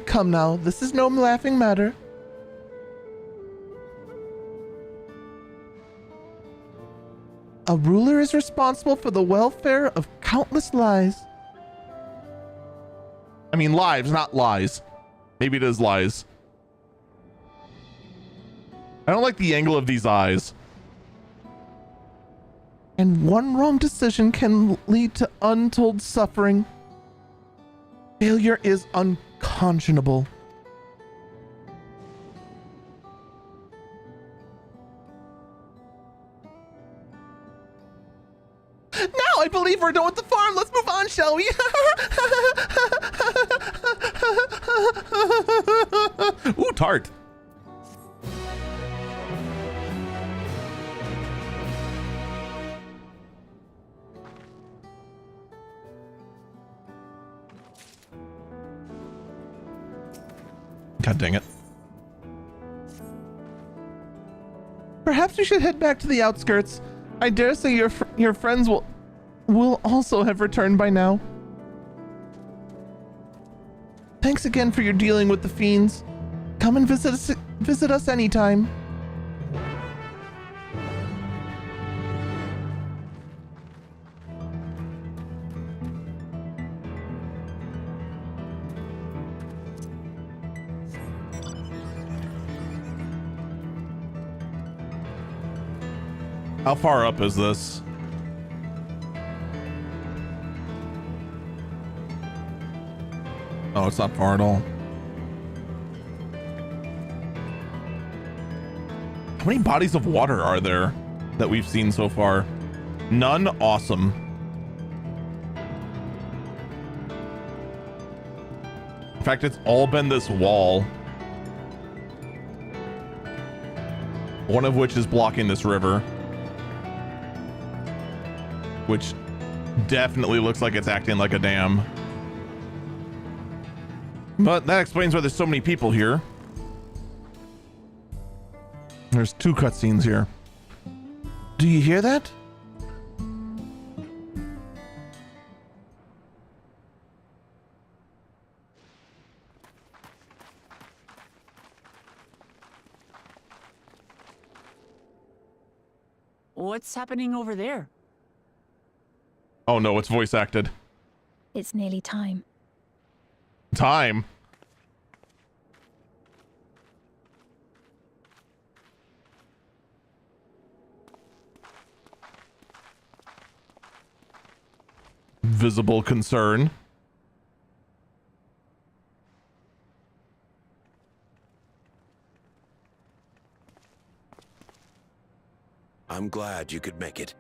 Come now, this is no laughing matter. A ruler is responsible for the welfare of countless lives. I mean lives, not lies. Maybe it is lies. I don't like the angle of these eyes. And one wrong decision can lead to untold suffering. Failure is unconscionable. Now I believe we're done with the farm. Let's move on, shall we? Ooh, tart. God dang it. Perhaps we should head back to the outskirts. I dare say your friends will also have returned by now. Thanks again for your dealing with the fiends. Come and visit us anytime. How far up is this? Oh, it's not far at all. How many bodies of water are there that we've seen so far? None? Awesome. In fact, it's all been this wall. One of which is blocking this river. Which definitely looks like it's acting like a dam. But that explains why there's so many people here. There's 2 cutscenes here. Do you hear that? What's happening over there? Oh no, it's voice acted. It's nearly time. Time? Visible concern. I'm glad you could make it.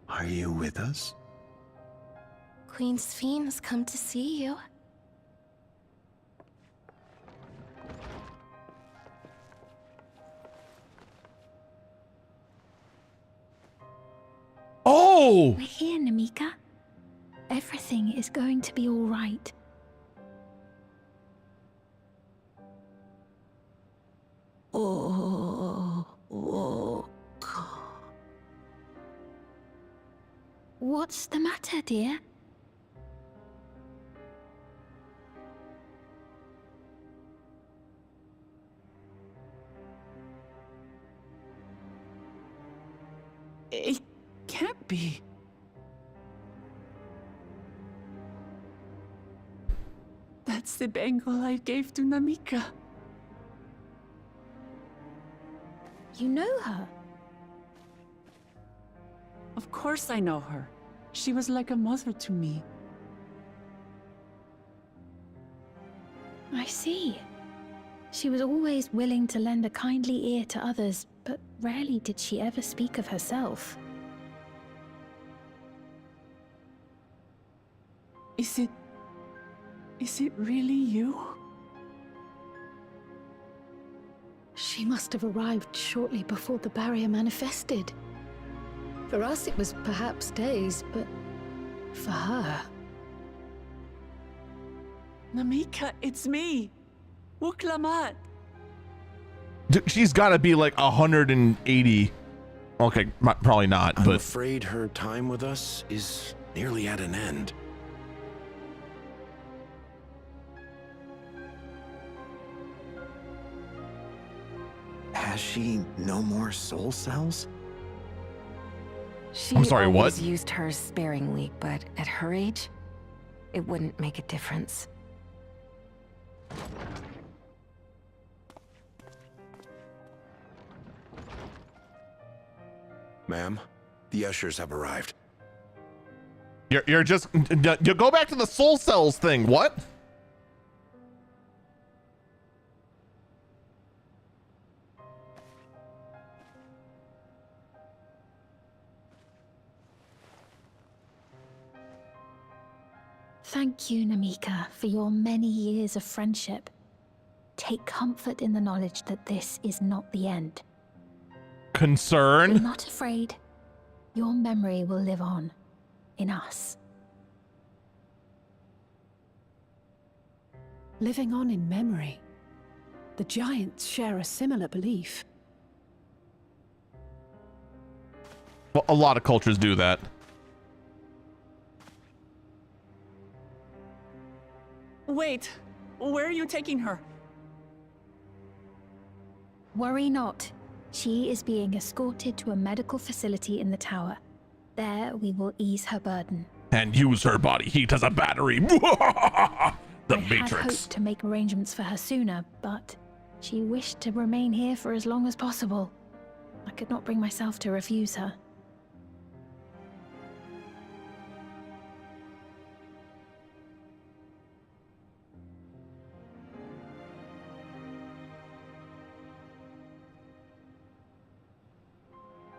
Are you with us? Queen Sphene has come to see you. Oh! We're here, Namika. Everything is going to be all right. What's the matter, dear? It can't be. That's the bangle I gave to Namika. You know her? Of course I know her. She was like a mother to me. I see. She was always willing to lend a kindly ear to others, but rarely did she ever speak of herself. Is it really you? She must have arrived shortly before the barrier manifested. For us, it was perhaps days, but for her... Namika, it's me! Wuklamat! She's got to be like 180. Okay, probably not, I'm but... afraid her time with us is nearly at an end. Has she no more soul cells? She I'm sorry, always what? used hers sparingly, but at her age, it wouldn't make a difference. Ma'am, the ushers have arrived. You're just you go back to the soul cells thing. What? Thank you, Namika, for your many years of friendship. Take comfort in the knowledge that this is not the end. Concern? Be not afraid. Your memory will live on in us. Living on in memory. The giants share a similar belief. Well, a lot of cultures do that. Wait, where are you taking her? Worry not. She is being escorted to a medical facility in the tower. There we will ease her burden. And use her body heat as a battery. The I had Matrix. hoped to make arrangements for her sooner, but she wished to remain here for as long as possible. I could not bring myself to refuse her.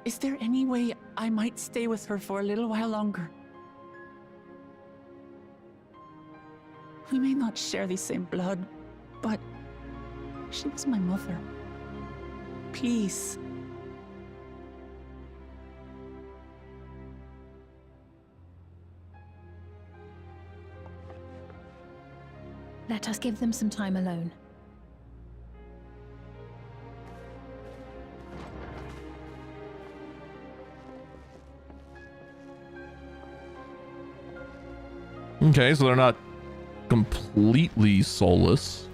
Is there any way I might stay with her for a little while longer? We may not share the same blood, but she was my mother. Please. Let us give them some time alone. Okay, so they're not completely soulless.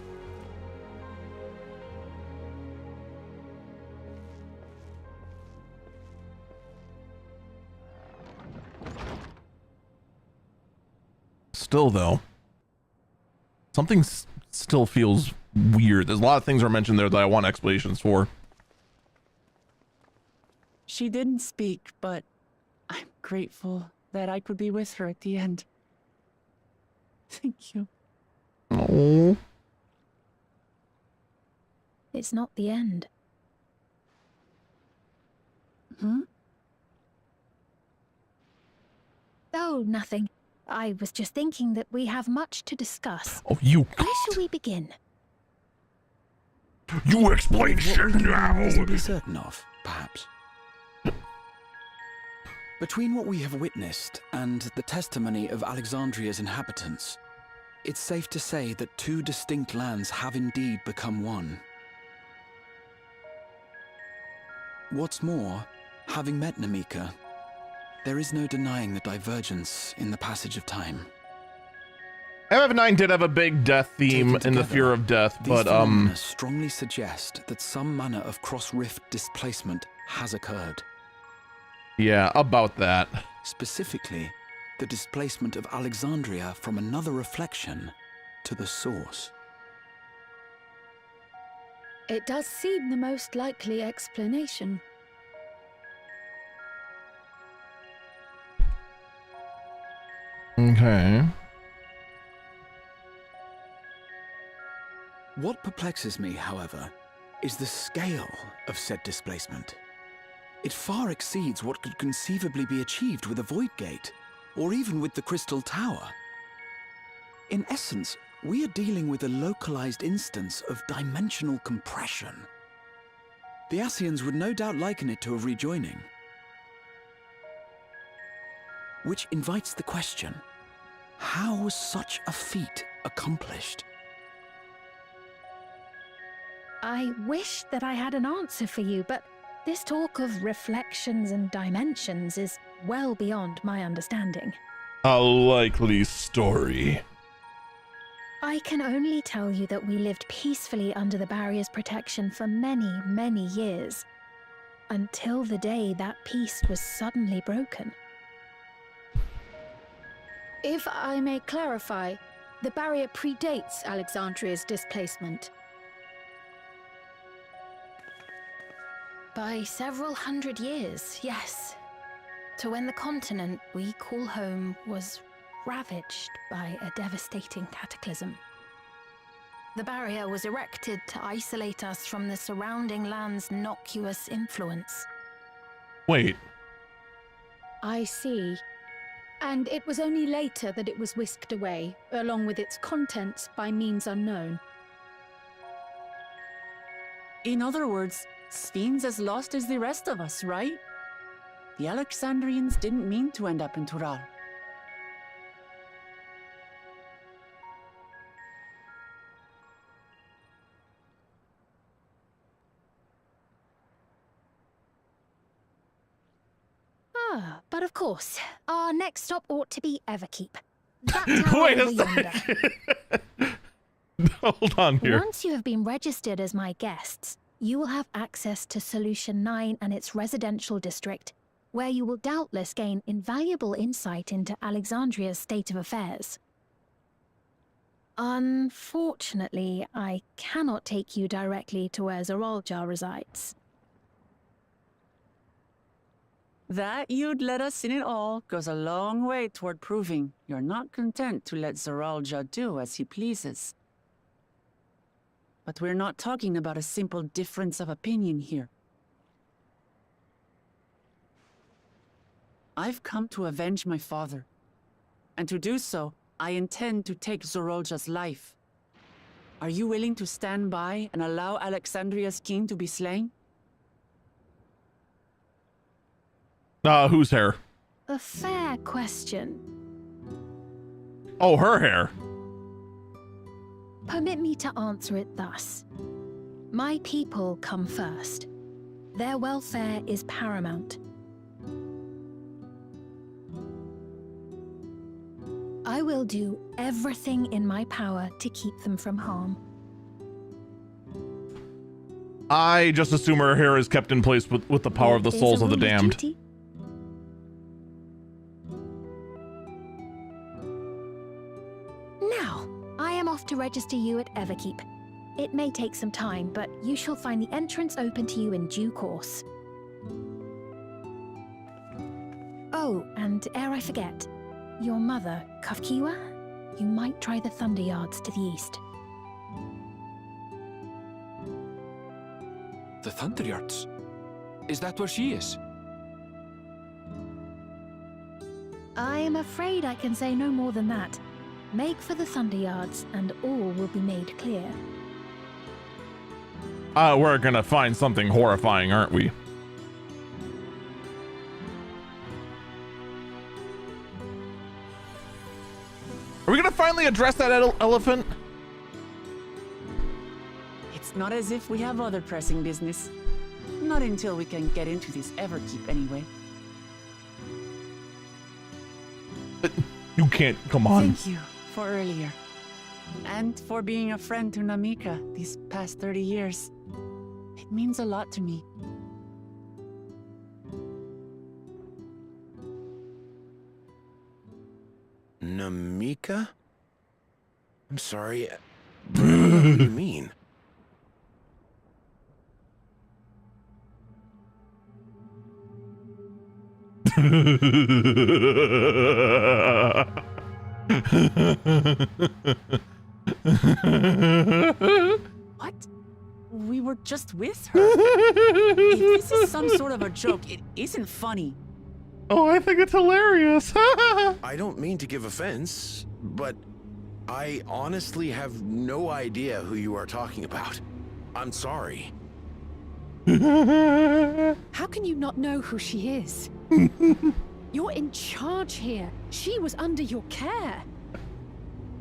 Still, though, something still feels weird. There's a lot of things are mentioned there that I want explanations for. She didn't speak, but I'm grateful that I could be with her at the end. Thank you. Oh. It's not the end. Hmm? Oh, nothing. I was just thinking that we have much to discuss. Oh, you. Where shall we begin? You explain What shit we can now. reasonably certain of, perhaps. Between what we have witnessed and the testimony of Alexandria's inhabitants, it's safe to say that two distinct lands have indeed become one. What's more, having met Namika, there is no denying the divergence in the passage of time. FF9 did have a big death theme in the Fear of Death, These but phenomena strongly suggest that some manner of cross-rift displacement has occurred. yeah, about that. Specifically, the displacement of Alexandria from another reflection to the source. It does seem the most likely explanation. Okay. What perplexes me, however, is the scale of said displacement. It far exceeds what could conceivably be achieved with a Void Gate, or even with the Crystal Tower. In essence, we are dealing with a localized instance of dimensional compression. The Ascians would no doubt liken it to a rejoining. Which invites the question, how was such a feat accomplished? I wish that I had an answer for you, but this talk of reflections and dimensions is well beyond my understanding. A likely story. I can only tell you that we lived peacefully under the barrier's protection for many, many years. until the day that peace was suddenly broken. If I may clarify, the barrier predates Alexandria's displacement. By several hundred years, yes. To when the continent we call home was ravaged by a devastating cataclysm. The barrier was erected to isolate us from the surrounding land's innocuous influence. Wait. I see. And it was only later that it was whisked away, along with its contents, by means unknown. In other words, Sphene's as lost as the rest of us, right? The Alexandrians didn't mean to end up in Tural. Ah, but of course, our next stop ought to be Everkeep. That Wait tower a yonder. second. Hold on here. Once you have been registered as my guests, you will have access to Solution 9 and its residential district, where you will doubtless gain invaluable insight into Alexandria's state of affairs. Unfortunately, I cannot take you directly to where Zoralja resides. That you'd let us in it all goes a long way toward proving you're not content to let Zoralja do as he pleases. But we're not talking about a simple difference of opinion here. I've come to avenge my father. And to do so, I intend to take Zoralja's life. Are you willing to stand by and allow Alexandria's king to be slain? Whose hair? A fair question. Oh, her hair. Permit me to answer it thus. My people come first. Their welfare is paramount. I will do everything in my power to keep them from harm. I just assume her hair is kept in place with the power of the souls of the damned. Duty. Now, I am off to register you at Everkeep. It may take some time, but you shall find the entrance open to you in due course. Oh, and ere I forget, your mother, Kafkiwa, you might try the Thunder Yards to the east. The Thunder Yards? Is that where she is? I am afraid I can say no more than that. Make for the Thunder Yards, and all will be made clear. We're gonna find something horrifying, aren't we? Are we gonna finally address that elephant? It's not as if we have other pressing business. Not until we can get into this Everkeep, anyway. You can't, come on. Thank you for earlier. And for being a friend to Namika these past 30 years. It means a lot to me. Namika? I'm sorry. I don't know what you mean. What? We were just with her. If this is some sort of a joke, it isn't funny. Oh, I think it's hilarious. I don't mean to give offense, but I honestly have no idea who you are talking about. I'm sorry. How can you not know who she is? You're in charge here. She was under your care.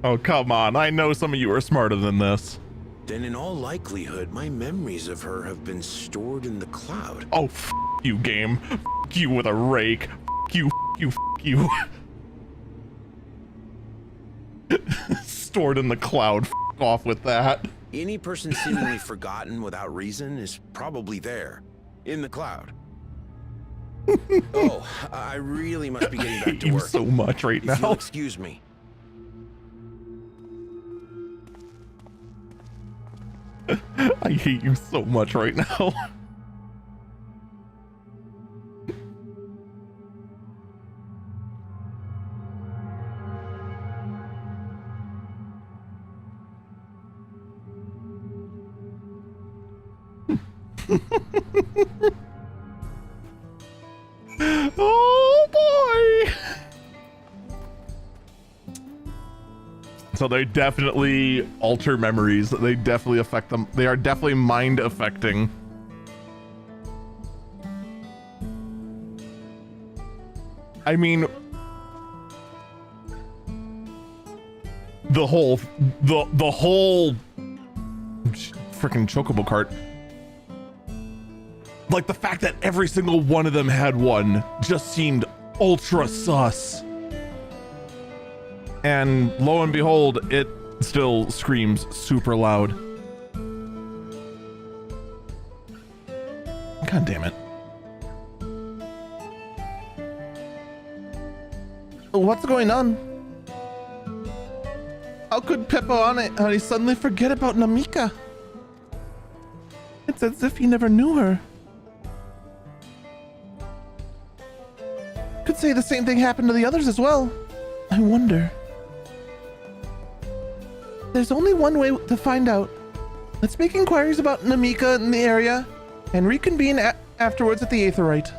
Oh, come on. I know some of you are smarter than this. Then in all likelihood, my memories of her have been stored in the cloud. Oh, f you, game. F you with a rake. F you, f you, f you. Stored in the cloud. F off with that. Any person seemingly forgotten without reason is probably there, in the cloud. Oh, I really must be getting back hate to you work. so much right If you'll now. excuse me. I hate you so much right now. Oh boy! So they definitely alter memories. They definitely affect them. They are definitely mind affecting. I mean, the whole freaking chocobo cart. Like the fact that every single one of them had one just seemed ultra sus. And lo and behold, it still screams super loud. God damn it. What's going on? How could Peppo Honey suddenly forget about Namika? It's as if he never knew her. Could say the same thing happened to the others as well. I wonder. There's only one way to find out. Let's make inquiries about Namika in the area and reconvene afterwards at the Aetherite.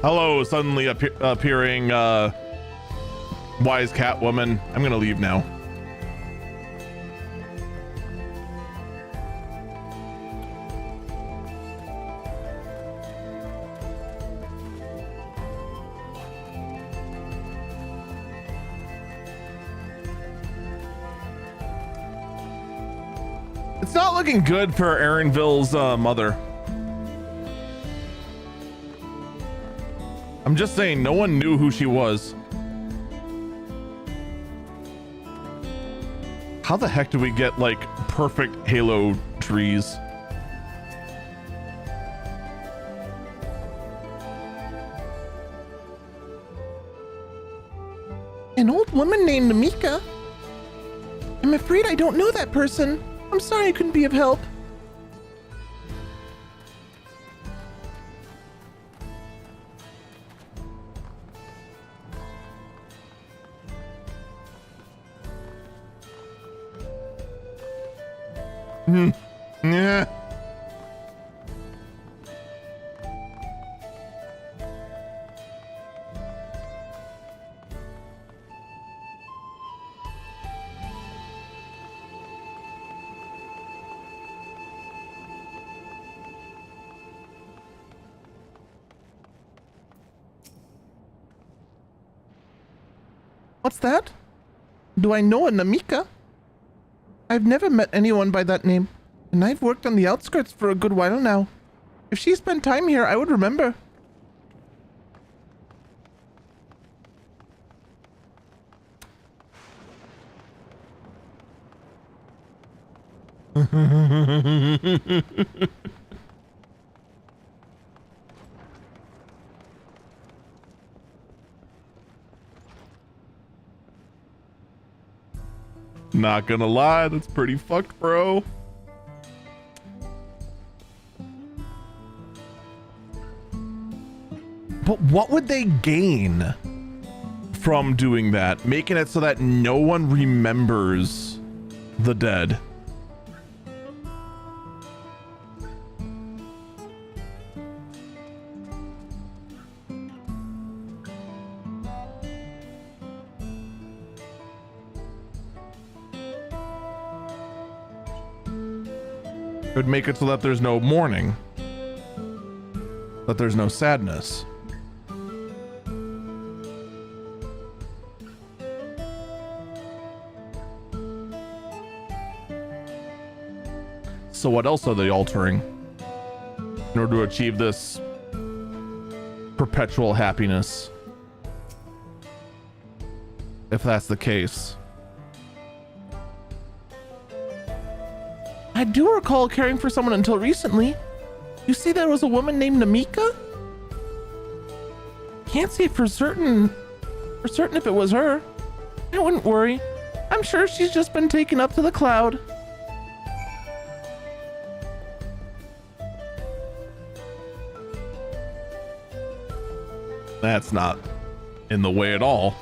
Hello, suddenly appearing wise cat woman. I'm gonna leave now. It's not looking good for Aaronville's mother. I'm just saying, no one knew who she was. How the heck do we get, like, perfect Halo trees? An old woman named Namika? I'm afraid I don't know that person. I'm sorry I couldn't be of help. Yeah. What's that? Do I know a Namika? I've never met anyone by that name, and I've worked on the outskirts for a good while now. If she spent time here, I would remember. Not gonna lie, that's pretty fucked, bro. But what would they gain from doing that? Making it so that no one remembers the dead? It would make it so that there's no mourning, that there's no sadness. So what else are they altering in order to achieve this perpetual happiness? If that's the case. I do recall caring for someone until recently. You see, there was a woman named Namika? Can't say for certain if it was her. I wouldn't worry. I'm sure she's just been taken up to the cloud. That's not in the way at all.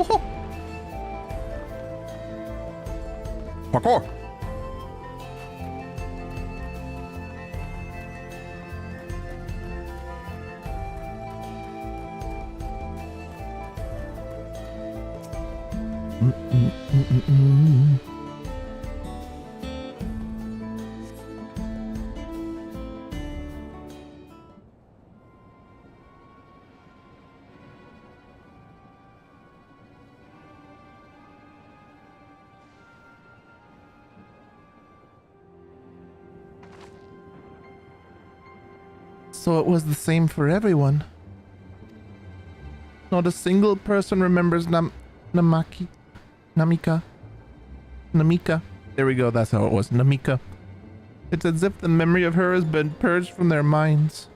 Oh. Parkour. So it was the same for everyone. Not a single person remembers Namika. There we go, that's how it was. Namika. It's as if the memory of her has been purged from their minds.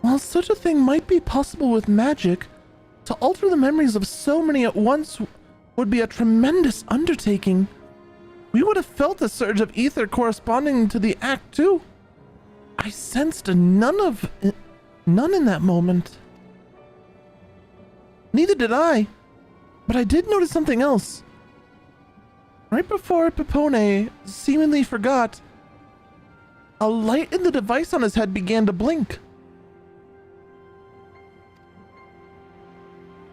While such a thing might be possible with magic, to alter the memories of so many at once would be a tremendous undertaking. We would have felt a surge of ether corresponding to the act too. I sensed none in that moment. Neither did I, but I did notice something else. Right before Pepone seemingly forgot, a light in the device on his head began to blink.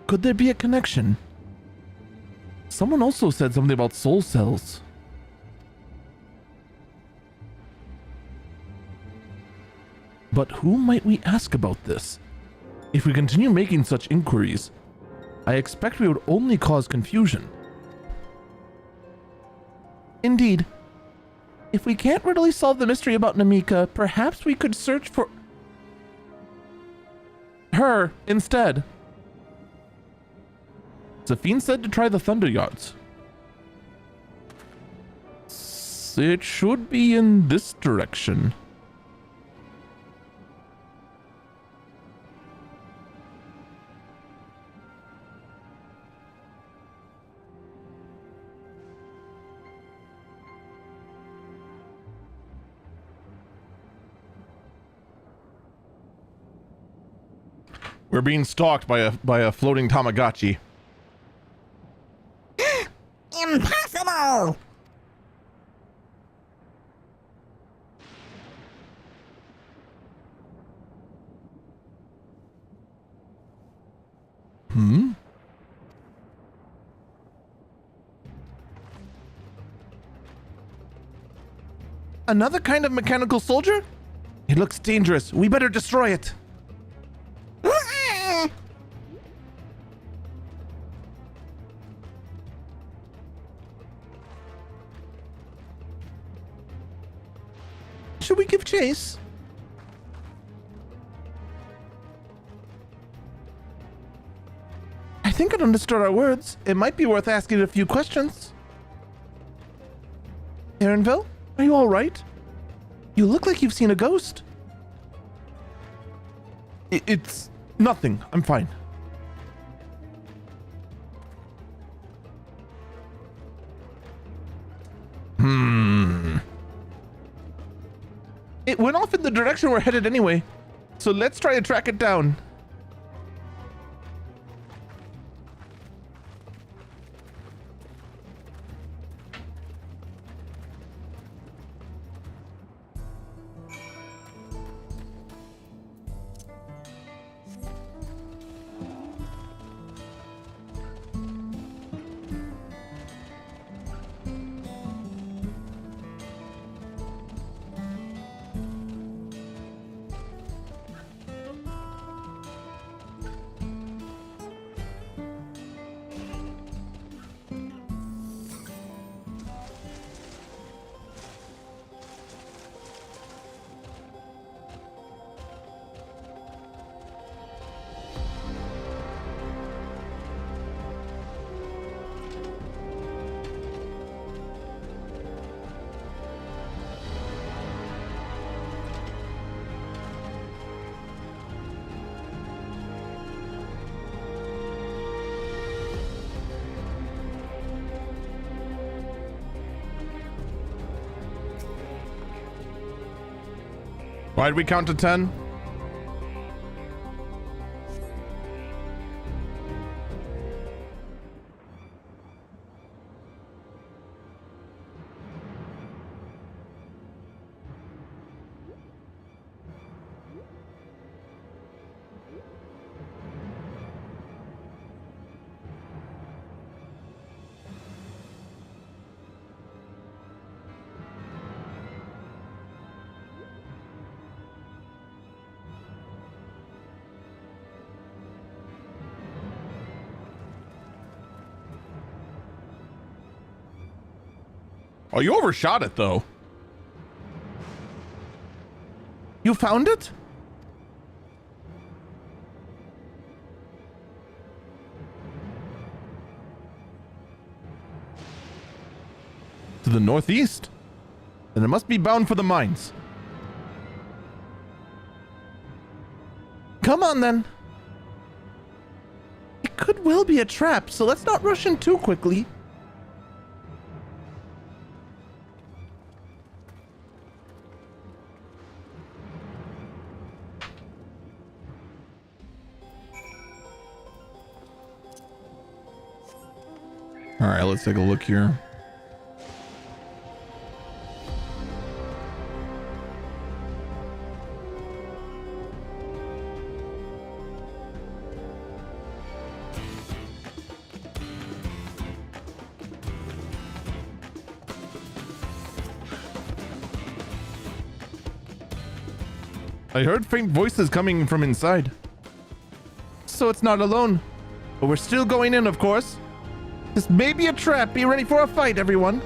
Could there be a connection? Someone also said something about soul cells. But who might we ask about this? If we continue making such inquiries, I expect we would only cause confusion. Indeed. If we can't readily solve the mystery about Namika, perhaps we could search for her instead. Zafine said to try the Thunder Yards. It should be in this direction. We're being stalked by a floating Tamagotchi. Impossible! Hmm? Another kind of mechanical soldier? It looks dangerous. We better destroy it. Should we give chase? I think it understood our words. It might be worth asking it a few questions. Aaronville, are you all right? You look like you've seen a ghost. It's nothing. I'm fine. It went off in the direction we're headed anyway, so let's try to track it down. Why'd we count to 10? Oh, you overshot it, though. You found it? To the northeast? Then it must be bound for the mines. Come on, then. It could well be a trap, so let's not rush in too quickly. All right, let's take a look here. I heard faint voices coming from inside. So it's not alone. But we're still going in, of course. This may be a trap. Be ready for a fight, everyone.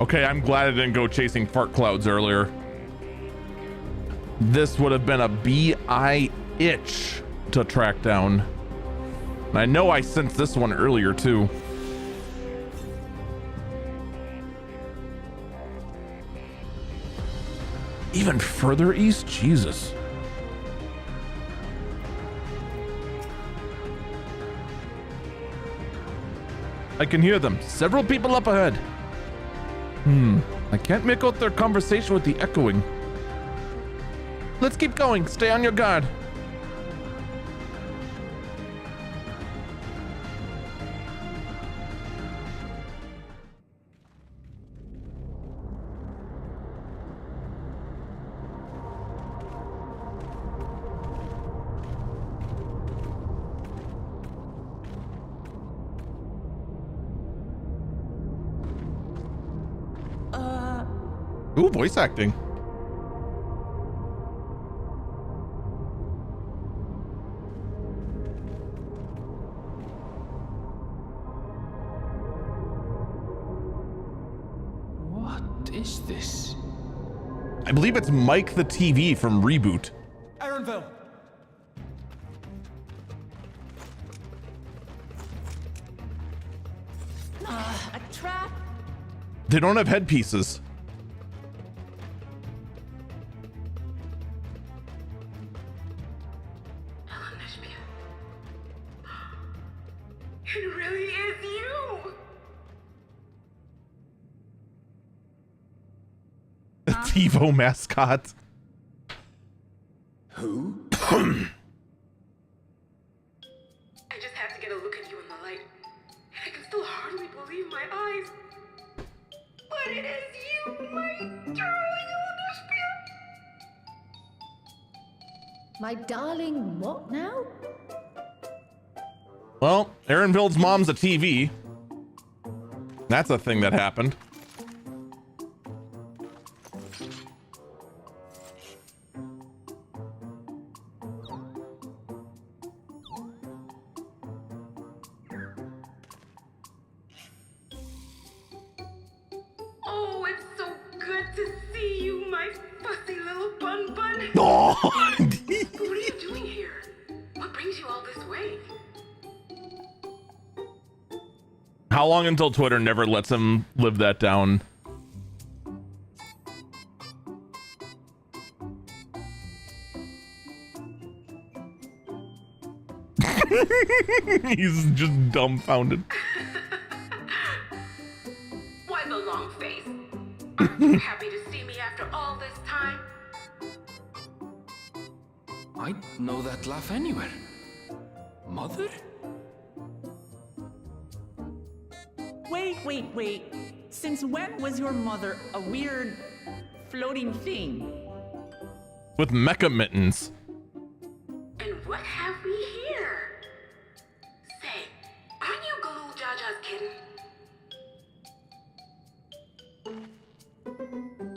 Okay, I'm glad I didn't go chasing fart clouds earlier. This would have been a B.I. itch to track down. And I know I sensed this one earlier too. Even further east? Jesus. I can hear them. Several people up ahead. I can't make out their conversation with the echoing. Let's keep going. Stay on your guard. Ooh, voice acting. What is this? I believe it's Mike the TV from Reboot. Aaronville! A trap? They don't have headpieces. It really is you! The TiVo mascot. Who? I just have to get a look at you in the light. I can still hardly believe my eyes. But it is you, my darling Olympia! My darling, what now? Well, Aaronville's mom's a TV. That's a thing that happened. Oh, it's so good to see you, my fussy little bun bun. Oh. What are you doing here? What brings you all this way? How long until Twitter never lets him live that down? He's just dumbfounded. Why the long face? Aren't you happy to see me after all this time? I'd know that laugh anywhere. Mother? Wait. Since when was your mother a weird floating thing? With mecha mittens. And what have we here? Say, aren't you Galoo Jaja's kitten?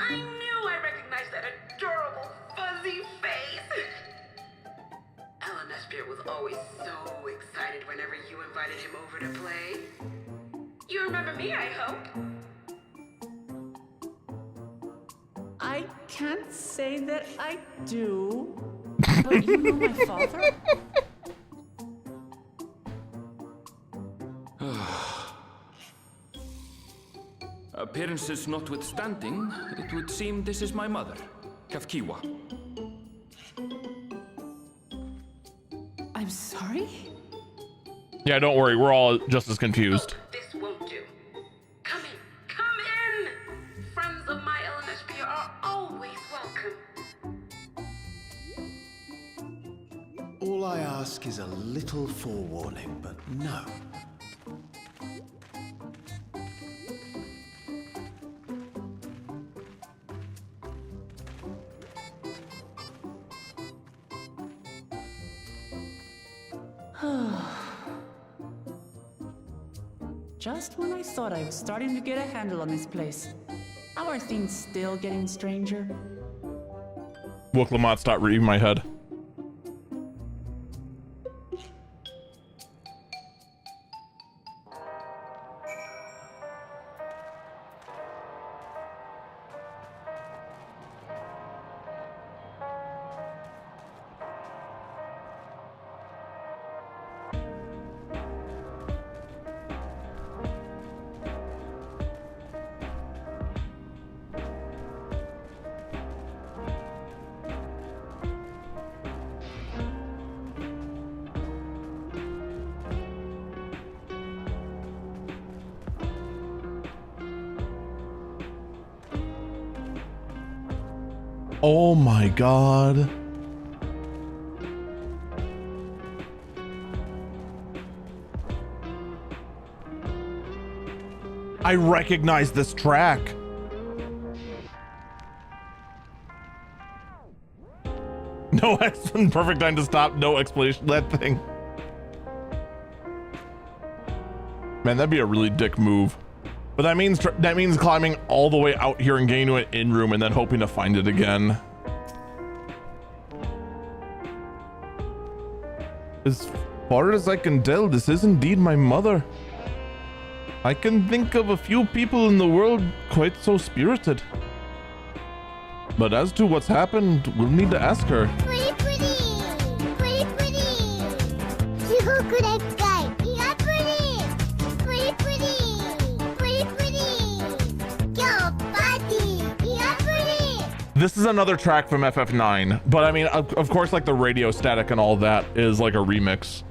I knew I recognized that adorable fuzzy face. Ellen Espier was always so excited whenever you invited him over to play. You remember me, I hope? I can't say that I do, but you know my father? Appearances notwithstanding, it would seem this is my mother, Kafkiwa. I'm sorry? Yeah, don't worry. We're all just as confused. This won't do. Come in! Friends of my Ellen Espier are always welcome. All I ask is a little forewarning, but no. Just when I thought I was starting to get a handle on this place, how are things still getting stranger? Wook Lamont, stop reading my head. Oh my god. I recognize this track. No excellent, perfect time to stop. No explanation. That thing. Man, that'd be a really dick move. But that means climbing all the way out here and getting to an in room and then hoping to find it again. As far as I can tell, this is indeed my mother. I can think of a few people in the world quite so spirited. But as to what's happened, we'll need to ask her. Pretty. You great guy. You're pretty. Yo, buddy. You're pretty. This is another track from FF9, but I mean, of course, like the radio static and all that is like a remix.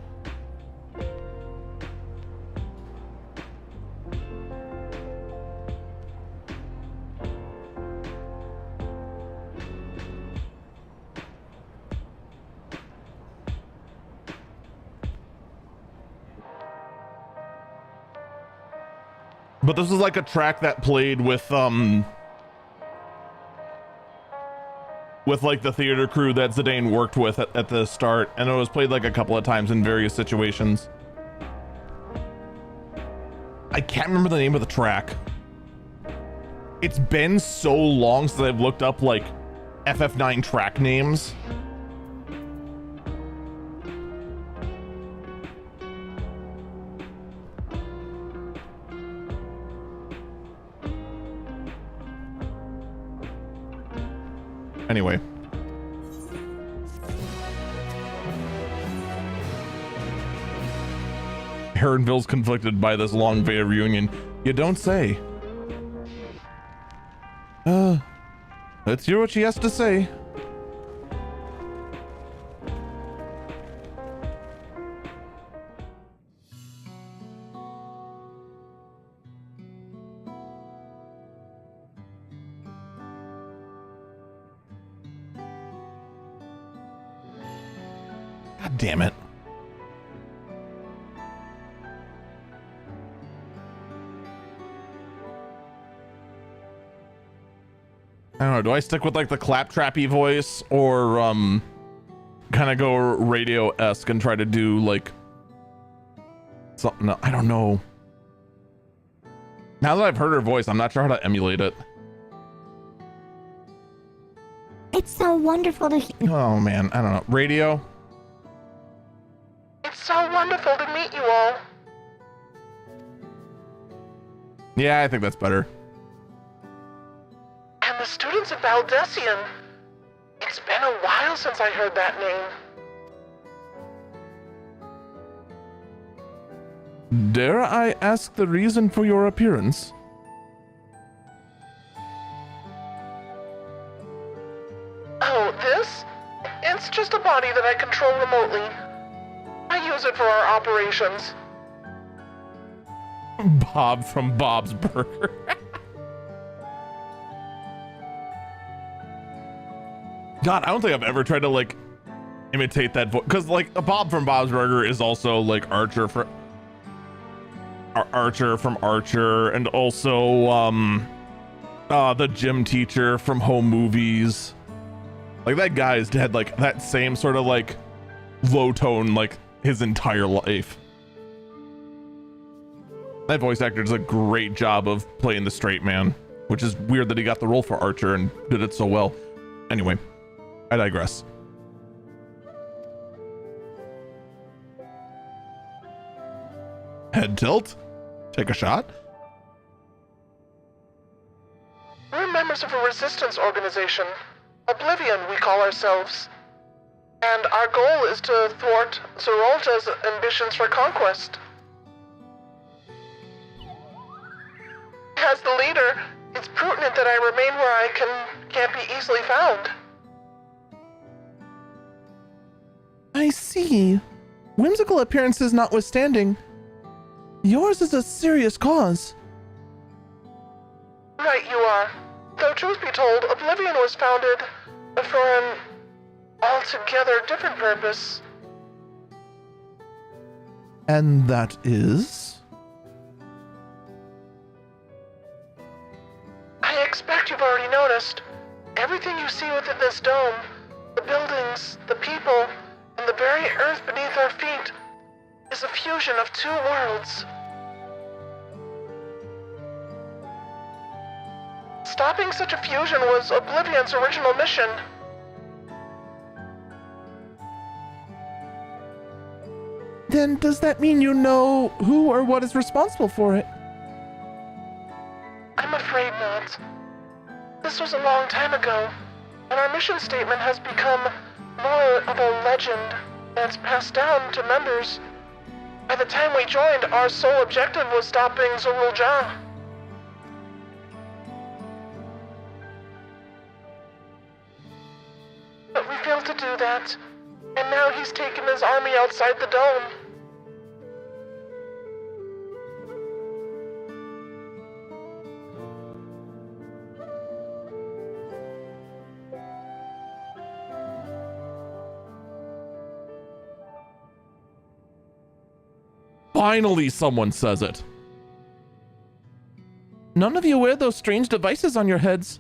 But this is like a track that played with like the theater crew that Zidane worked with at the start, and it was played like a couple of times in various situations. I can't remember the name of the track. It's been so long since I've looked up like FF9 track names. Anyway. Heronville's conflicted by this long Veda reunion. You don't say. Let's hear what she has to say. God damn it. I don't know, do I stick with like the claptrappy voice or kind of go radio-esque and try to do like something? I don't know. Now that I've heard her voice, I'm not sure how to emulate it. It's so wonderful to hear. Oh man, I don't know. Radio? It's so wonderful to meet you all. Yeah, I think that's better. And the students at Valdesian. It's been a while since I heard that name. Dare I ask the reason for your appearance? Oh, this? It's just a body that I control remotely. I use it for our operations. Bob from Bob's Burger. God, I don't think I've ever tried to like imitate that voice, because like Bob from Bob's Burger is also like Archer from Archer, and also the gym teacher from Home Movies. Like that guy's had like that same sort of like low tone like his entire life. That voice actor does a great job of playing the straight man, which is weird that he got the role for Archer and did it so well. Anyway, I digress. Head tilt? Take a shot? We're members of a resistance organization. Oblivion, we call ourselves. And our goal is to thwart Zerolta's ambitions for conquest. As the leader, it's prudent that I remain where I can't be easily found. I see. Whimsical appearances notwithstanding, yours is a serious cause. Right you are. Though truth be told, Oblivion was founded for an altogether different purpose. And that is? I expect you've already noticed. Everything you see within this dome, the buildings, the people, and the very earth beneath our feet, is a fusion of two worlds. Stopping such a fusion was Oblivion's original mission. Then does that mean you know who or what is responsible for it? I'm afraid not. This was a long time ago, and our mission statement has become more of a legend that's passed down to members. By the time we joined, our sole objective was stopping Zorulja. But we failed to do that, and now he's taken his army outside the dome. Finally, someone says it. None of you wear those strange devices on your heads.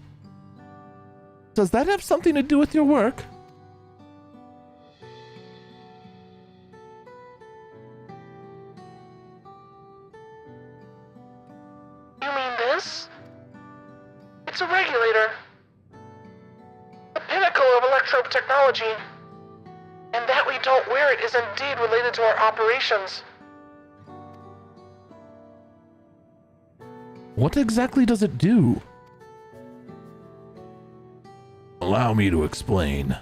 Does that have something to do with your work? You mean this? It's a regulator. The pinnacle of electrope technology. And that we don't wear it is indeed related to our operations. What exactly does it do? Allow me to explain.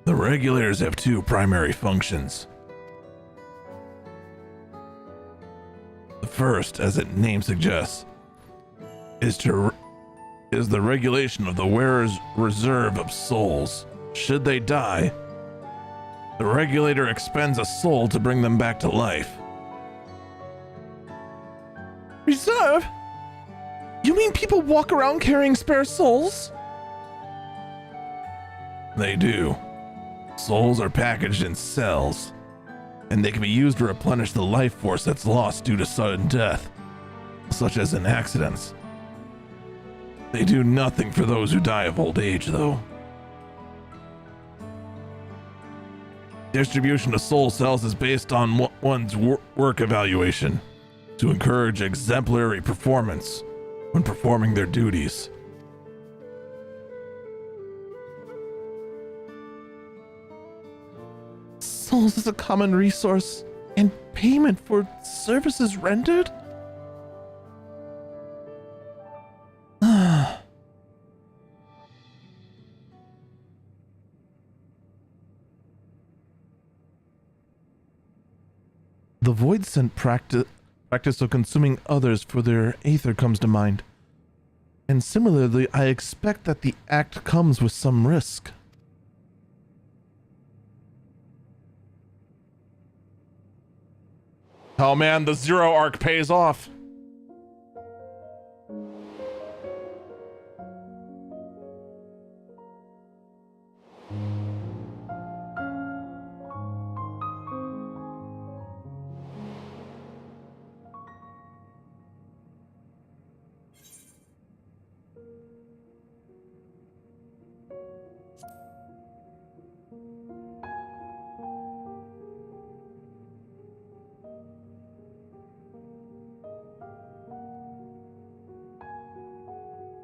The regulators have two primary functions. The first, as its name suggests, is the regulation of the wearer's reserve of souls. Should they die, the regulator expends a soul to bring them back to life. Reserve? You mean people walk around carrying spare souls? They do. Souls are packaged in cells, and they can be used to replenish the life force that's lost due to sudden death, such as in accidents. They do nothing for those who die of old age, though. Distribution of soul cells is based on one's work evaluation to encourage exemplary performance when performing their duties. Souls is a common resource and payment for services rendered? The void scent practice of consuming others for their aether comes to mind. And similarly, I expect that the act comes with some risk. Oh man, the Zero arc pays off.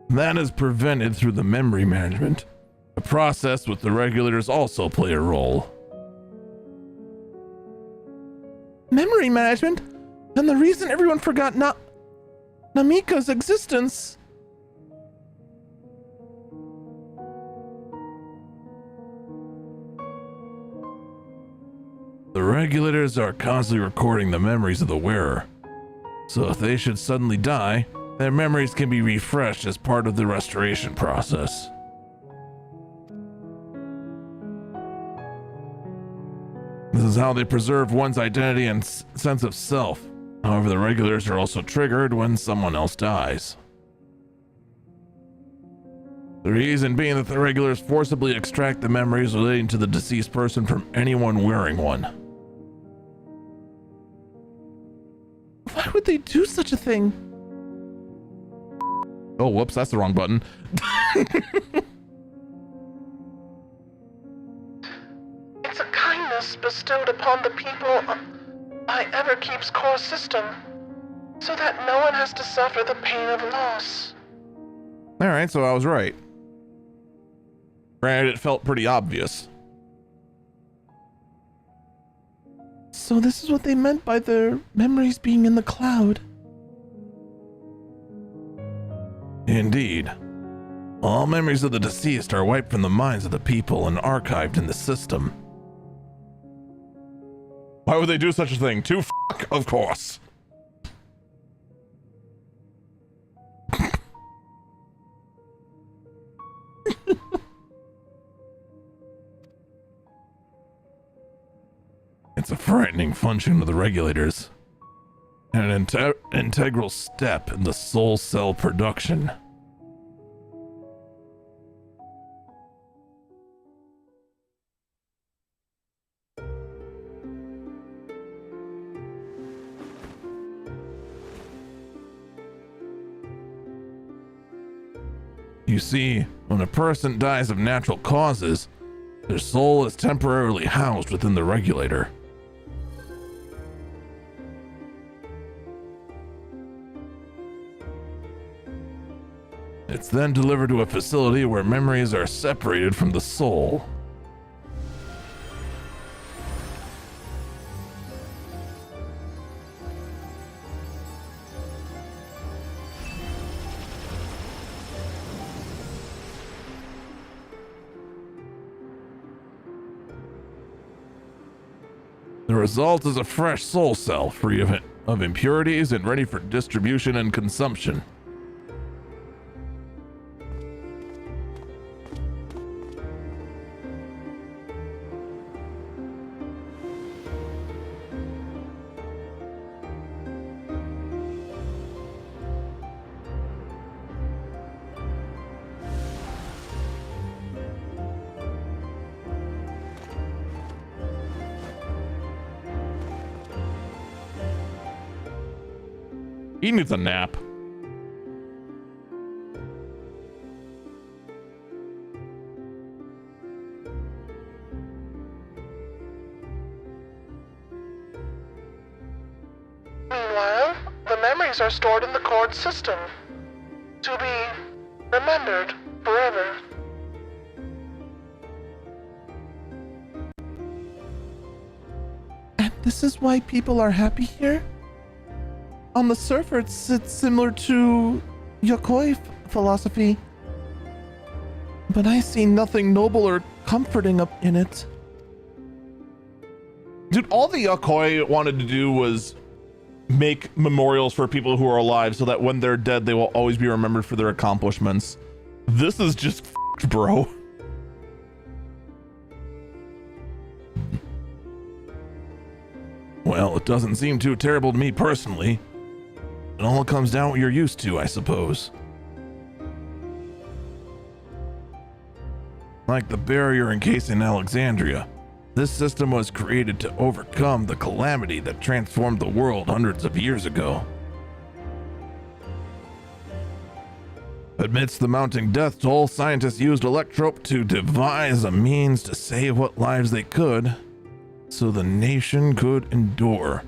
That is prevented through the memory management, a process with the regulators also play a role. Memory management? And the reason everyone forgot Namika's existence? The regulators are constantly recording the memories of the wearer, so if they should suddenly die, their memories can be refreshed as part of the restoration process. This is how they preserve one's identity and sense of self. However, the regulators are also triggered when someone else dies. The reason being that the regulators forcibly extract the memories relating to the deceased person from anyone wearing one. Why would they do such a thing? Oh, whoops, that's the wrong button. It's a kindness bestowed upon the people by Everkeep's core system, so that no one has to suffer the pain of loss. Alright, so I was right. Granted, it felt pretty obvious. So this is what they meant by their memories being in the cloud. Indeed. All memories of the deceased are wiped from the minds of the people and archived in the system. Why would they do such a thing? To fuck, of course. It's a frightening function of the regulators, and an integral step in the soul cell production. You see, when a person dies of natural causes, their soul is temporarily housed within the regulator. It's then delivered to a facility where memories are separated from the soul. The result is a fresh soul cell free of impurities and ready for distribution and consumption. He needs a nap. Meanwhile, the memories are stored in the cord system, to be remembered forever. And this is why people are happy here? On the surface, it's similar to Yokoi philosophy, but I see nothing noble or comforting up in it. Dude, all the Yokoi wanted to do was make memorials for people who are alive so that when they're dead, they will always be remembered for their accomplishments. This is just f***ed, bro. Well, it doesn't seem too terrible to me personally. It all comes down what you're used to, I suppose. Like the barrier encasing Alexandria, this system was created to overcome the calamity that transformed the world hundreds of years ago. Amidst the mounting death toll, scientists used Electrope to devise a means to save what lives they could, so the nation could endure.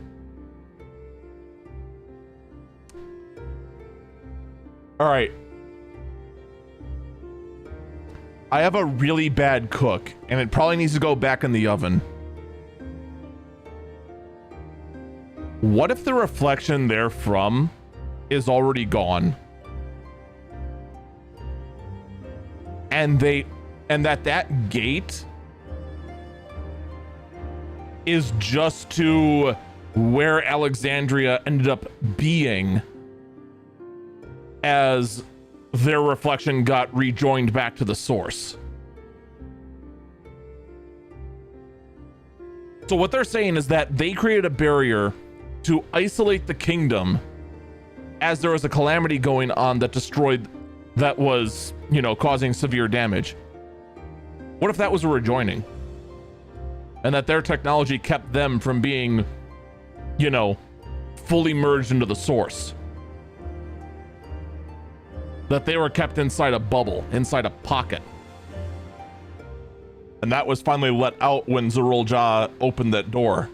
All right. I have a really bad cook, and it probably needs to go back in the oven. What if the reflection therefrom is already gone? And that gate is just to where Alexandria ended up being as their reflection got rejoined back to the source. So what they're saying is that they created a barrier to isolate the kingdom as there was a calamity going on that was, you know, causing severe damage. What if that was a rejoining? And that their technology kept them from being, you know, fully merged into the source. That they were kept inside a bubble, inside a pocket. And that was finally let out when Zerulja opened that door.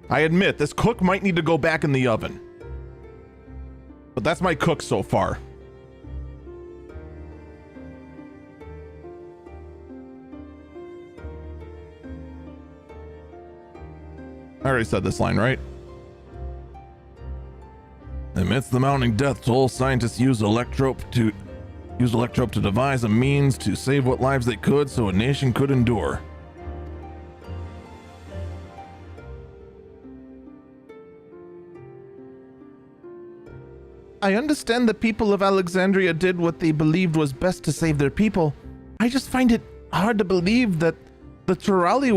I admit, this cook might need to go back in the oven. But that's my cook so far. I already said this line, right? Amidst the mounting death toll, scientists used Electrope to devise a means to save what lives they could so a nation could endure. I understand the people of Alexandria did what they believed was best to save their people. I just find it hard to believe that the Turali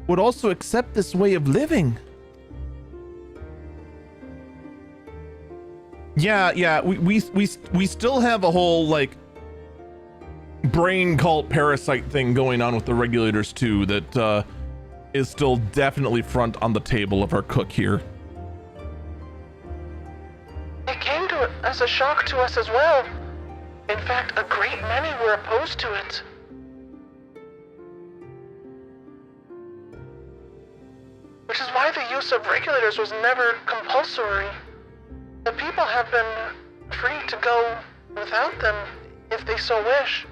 would also accept this way of living. Yeah, we still have a whole, like, brain cult parasite thing going on with the regulators too that is still definitely front on the table of our cook here. It came as a shock to us as well. In fact, a great many were opposed to it. Which is why the use of regulators was never compulsory. The people have been free to go without them if they so wish.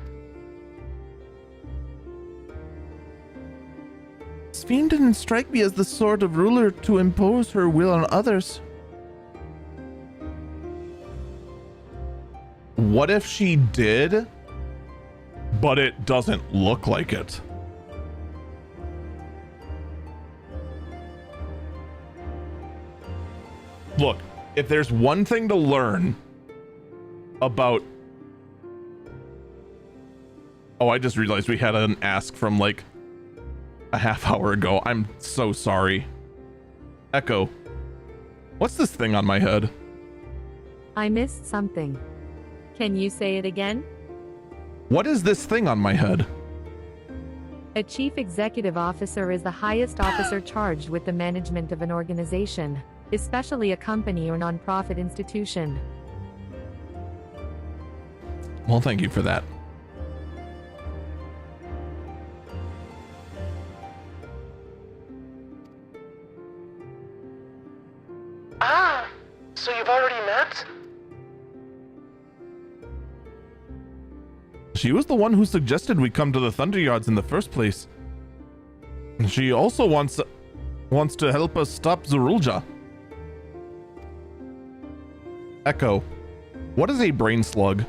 Sphene didn't strike me as the sort of ruler to impose her will on others. What if she did, but it doesn't look like it? Look, if there's one thing to learn about... Oh, I just realized we had an ask from like a half hour ago. I'm so sorry. Echo, what's this thing on my head? I missed something. Can you say it again? What is this thing on my head? A chief executive officer is the highest officer charged with the management of an organization, especially a company or nonprofit institution. Well, thank you for that. Ah, so you've already met? She was the one who suggested we come to the Thunderyards in the first place. And she also wants to help us stop Zorulja. Echo, what is a brain slug?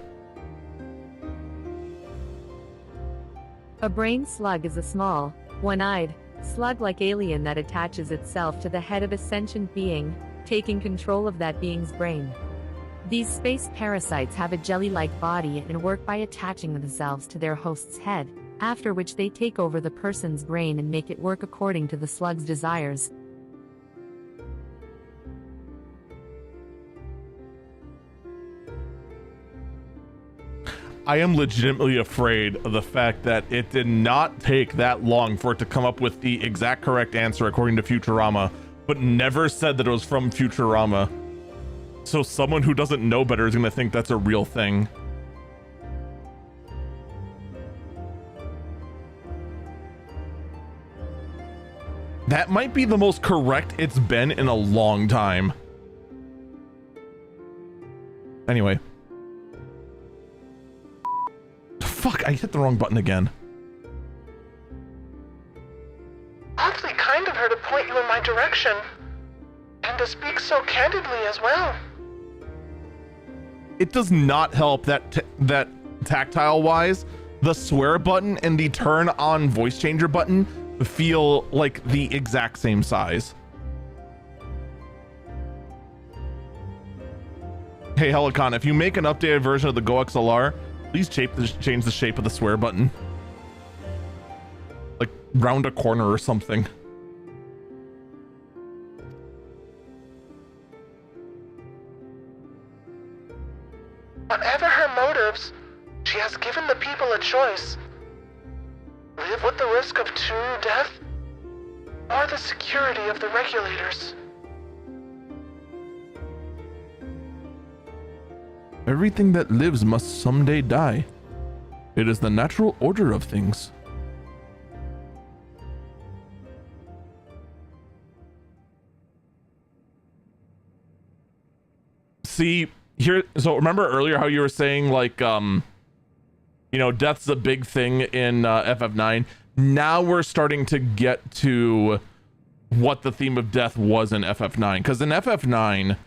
A brain slug is a small, one-eyed, slug-like alien that attaches itself to the head of a sentient being, taking control of that being's brain. These space parasites have a jelly-like body and work by attaching themselves to their host's head, after which they take over the person's brain and make it work according to the slug's desires. I am legitimately afraid of the fact that it did not take that long for it to come up with the exact correct answer according to Futurama, but never said that it was from Futurama. So someone who doesn't know better is going to think that's a real thing. That might be the most correct it's been in a long time. Anyway. Fuck, I hit the wrong button again. Awfully kind of her to point you in my direction. And to speak so candidly as well. It does not help that that tactile-wise, the swear button and the turn on voice changer button feel like the exact same size. Hey Helicon, if you make an updated version of the Go XLR, please change the shape of the swear button. Like round a corner or something. Whatever her motives, she has given the people a choice. Live with the risk of true death, or the security of the regulators. Everything that lives must someday die. It is the natural order of things. See, here, so remember earlier how you were saying like, you know, death's a big thing in FF9. Now we're starting to get to what the theme of death was in FF9. Because in FF9,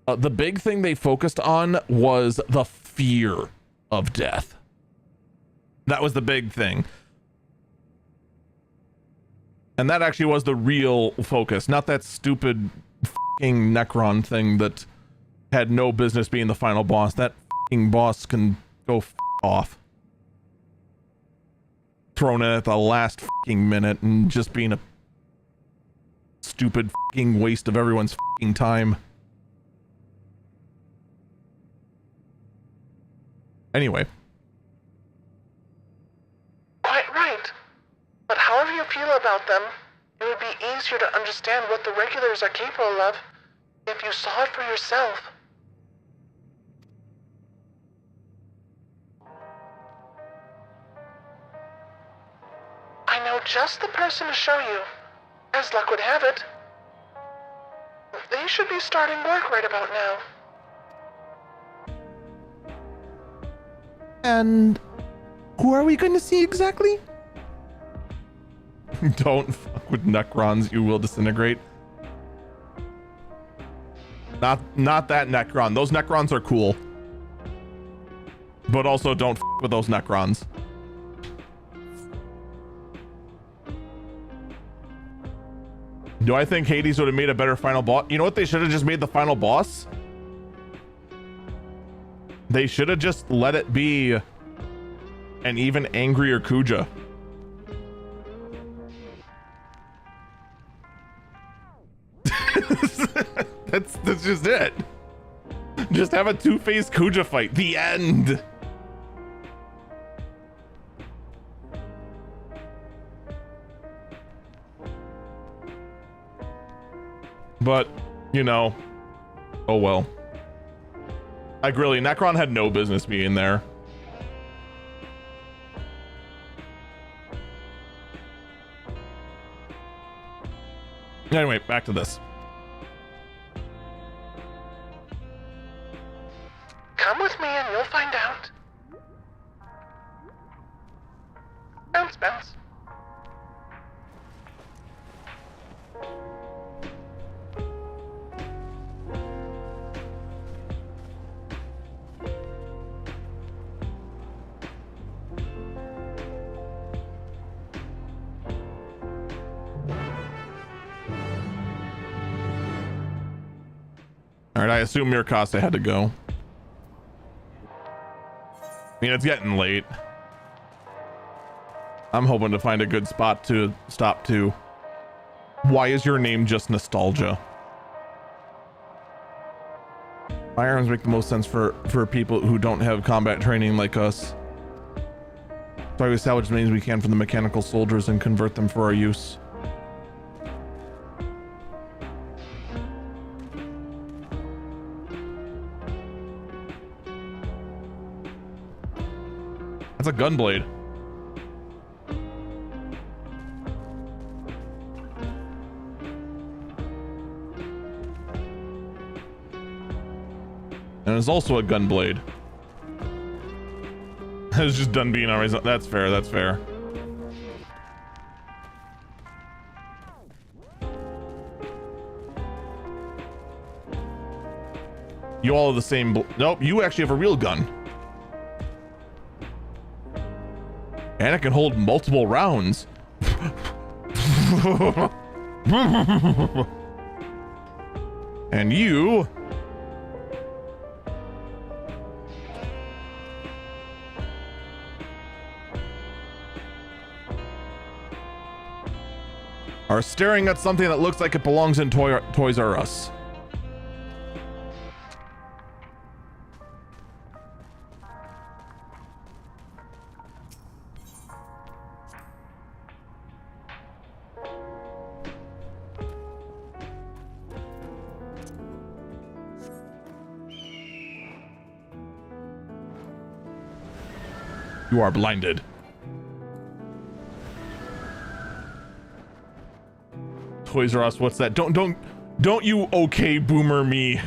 the big thing they focused on was the fear of death. That was the big thing. And that actually was the real focus, not that stupid fucking Necron thing that had no business being the final boss. That fucking boss can go off. Thrown in at the last fucking minute and just being a stupid fucking waste of everyone's fucking time. Anyway. Quite right. But however you feel about them, it would be easier to understand what the regulars are capable of if you saw it for yourself. I know just the person to show you, as luck would have it. They should be starting work right about now. And who are we going to see exactly? Don't fuck with Necrons, you will disintegrate. Not that Necron. Those Necrons are cool. But also don't fuck with those Necrons. Do I think Hades would have made a better final boss? You know what they should have just made the final boss? They should have just let it be an even angrier Kuja. That's just it. Just have a two-faced Kuja fight. The end. But, you know, oh well. Like really, Necron had no business being there. Anyway, back to this. Come with me and you'll find out. Bounce, bounce. All right, I assume Mirkase had to go. I mean, it's getting late. I'm hoping to find a good spot to stop to. Why is your name just Nostalgia? Firearms make the most sense for people who don't have combat training like us. So we salvage as many as we can from the mechanical soldiers and convert them for our use. That's a gunblade. And it's also a gunblade. I was just done being on my own. That's fair, that's fair. You all have the same nope, you actually have a real gun. And it can hold multiple rounds. And you are staring at something that looks like it belongs in Toys R Us. You are blinded. Toys R Us, what's that? Don't you okay boomer me.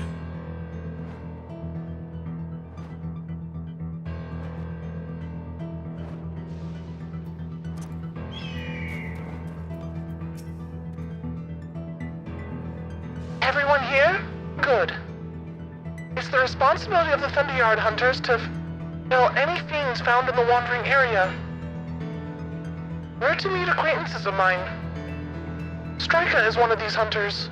Everyone here? Good. It's the responsibility of the Thunderyard Hunters to kill any fiends found in the wandering area. We're to meet acquaintances of mine. Striker is one of these hunters.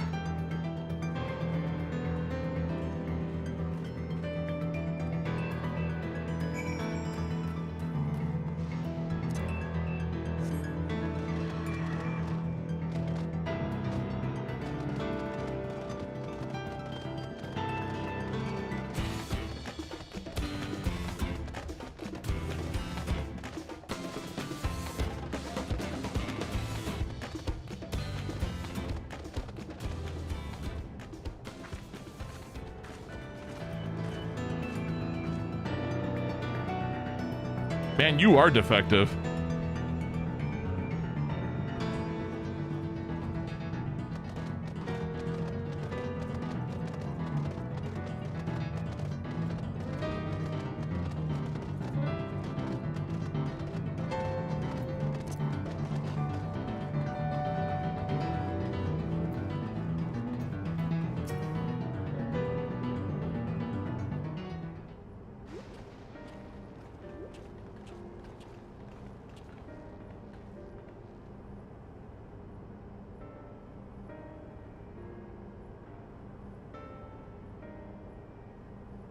Man, you are defective.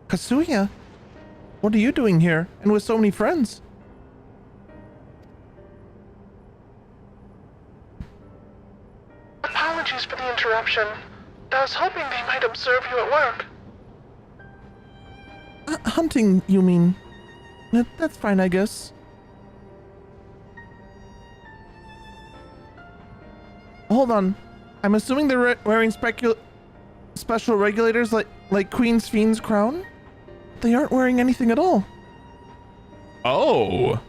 Kazuya, what are you doing here and with so many friends? Apologies for the interruption. I was hoping they might observe you at work. Hunting, you mean? That's fine, I guess. Hold on. I'm assuming they're wearing special regulators like Queen Sphne's crown? They aren't wearing anything at all. Oh.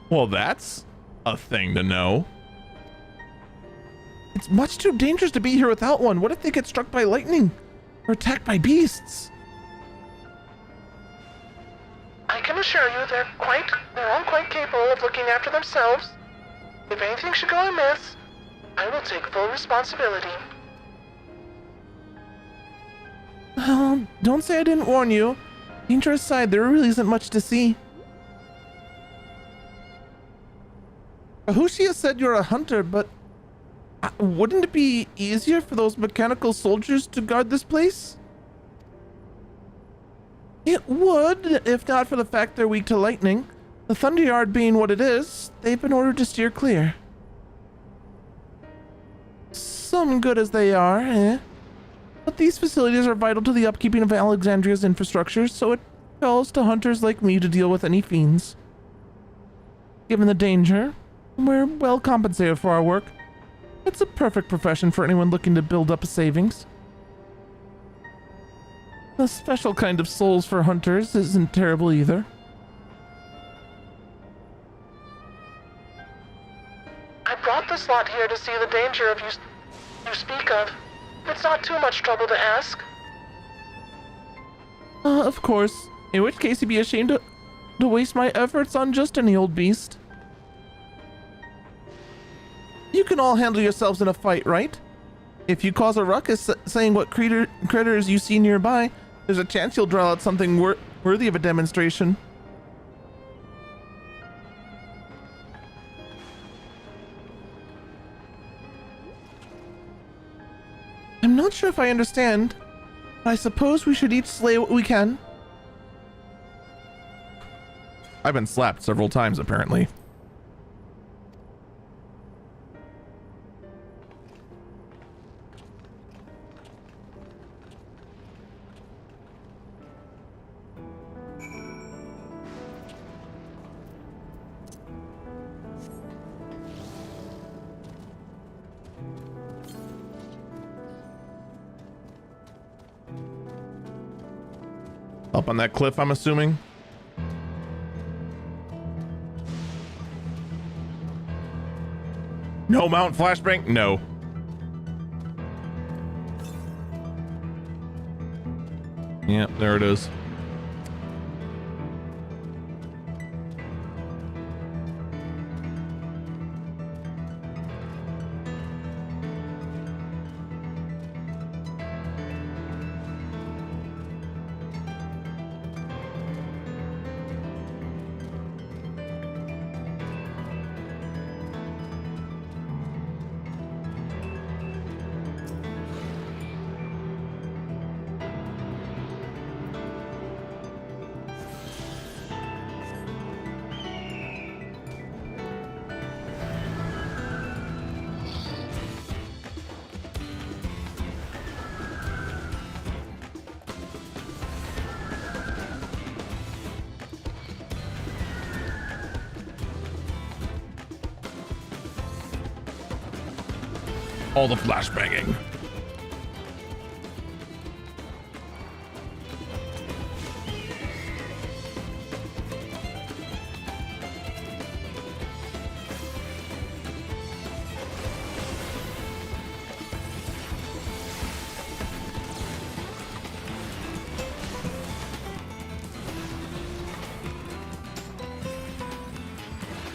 Well, that's a thing to know. It's much too dangerous to be here without one. What if they get struck by lightning or attacked by beasts? I can assure you they're all quite capable of looking after themselves. If anything should go amiss, I will take full responsibility. Well, don't say I didn't warn you. Danger aside, there really isn't much to see. Ahushia said you're a hunter, but wouldn't it be easier for those mechanical soldiers to guard this place? It would, if not for the fact they're weak to lightning. The Thunder Yard being what it is, they've been ordered to steer clear. Some good as they are, eh? But these facilities are vital to the upkeeping of Alexandria's infrastructure, so it falls to hunters like me to deal with any fiends. Given the danger, we're well compensated for our work. It's a perfect profession for anyone looking to build up a savings. The special kind of souls for hunters isn't terrible either. I brought this lot here to see the danger you speak of. It's not too much trouble to ask. Of course. In which case, you'd be ashamed to waste my efforts on just any old beast. You can all handle yourselves in a fight, right? If you cause a ruckus saying what critters you see nearby, there's a chance you'll draw out something worthy of a demonstration. I'm not sure if I understand, but I suppose we should each slay what we can. I've been slapped several times, apparently. Up on that cliff, I'm assuming. No mount flashbang? No. Yep, there it is. All the flashbanging.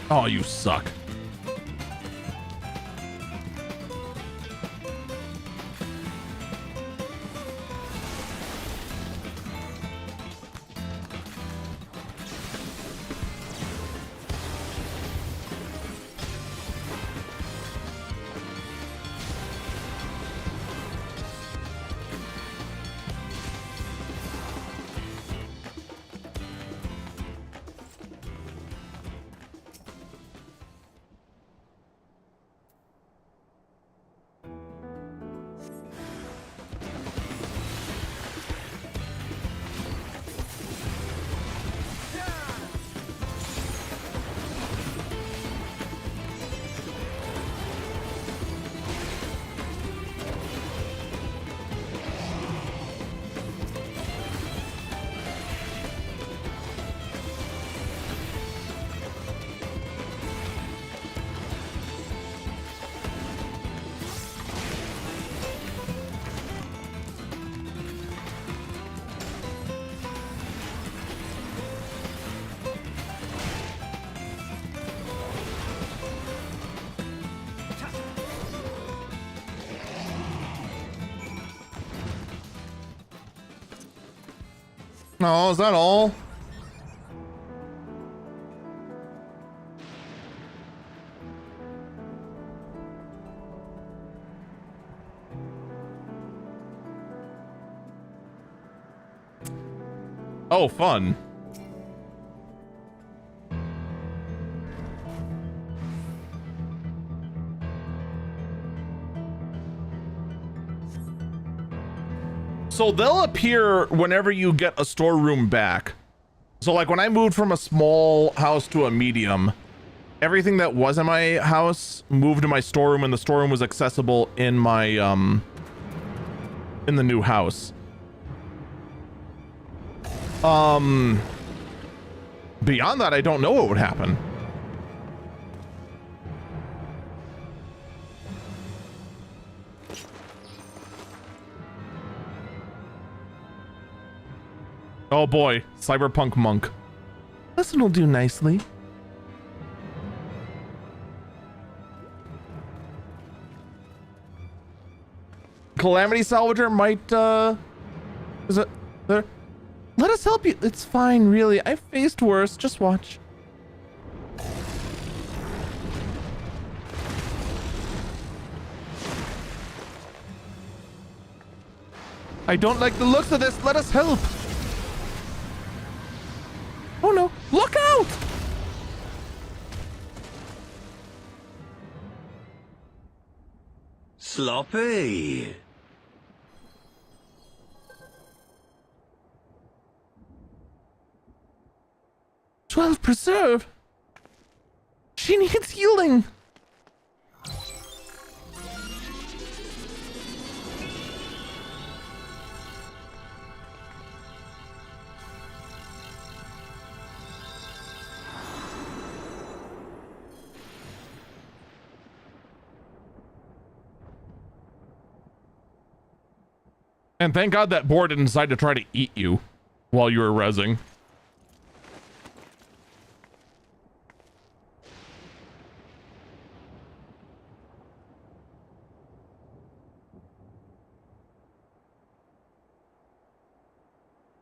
Oh, you suck. Oh, is that all? Oh, fun. So they'll appear whenever you get a storeroom back. So like when I moved from a small house to a medium, everything that was in my house moved to my storeroom, and the storeroom was accessible in my in the new house. Beyond that, I don't know what would happen. Oh boy, cyberpunk monk. This one will do nicely. Calamity Salvager might, is it there? Let us help you. It's fine, really. I've faced worse. Just watch. I don't like the looks of this. Let us help. Oh no, look out! Sloppy. 12 preserve. She needs healing. And thank God that boar didn't decide to try to eat you while you were rezzing.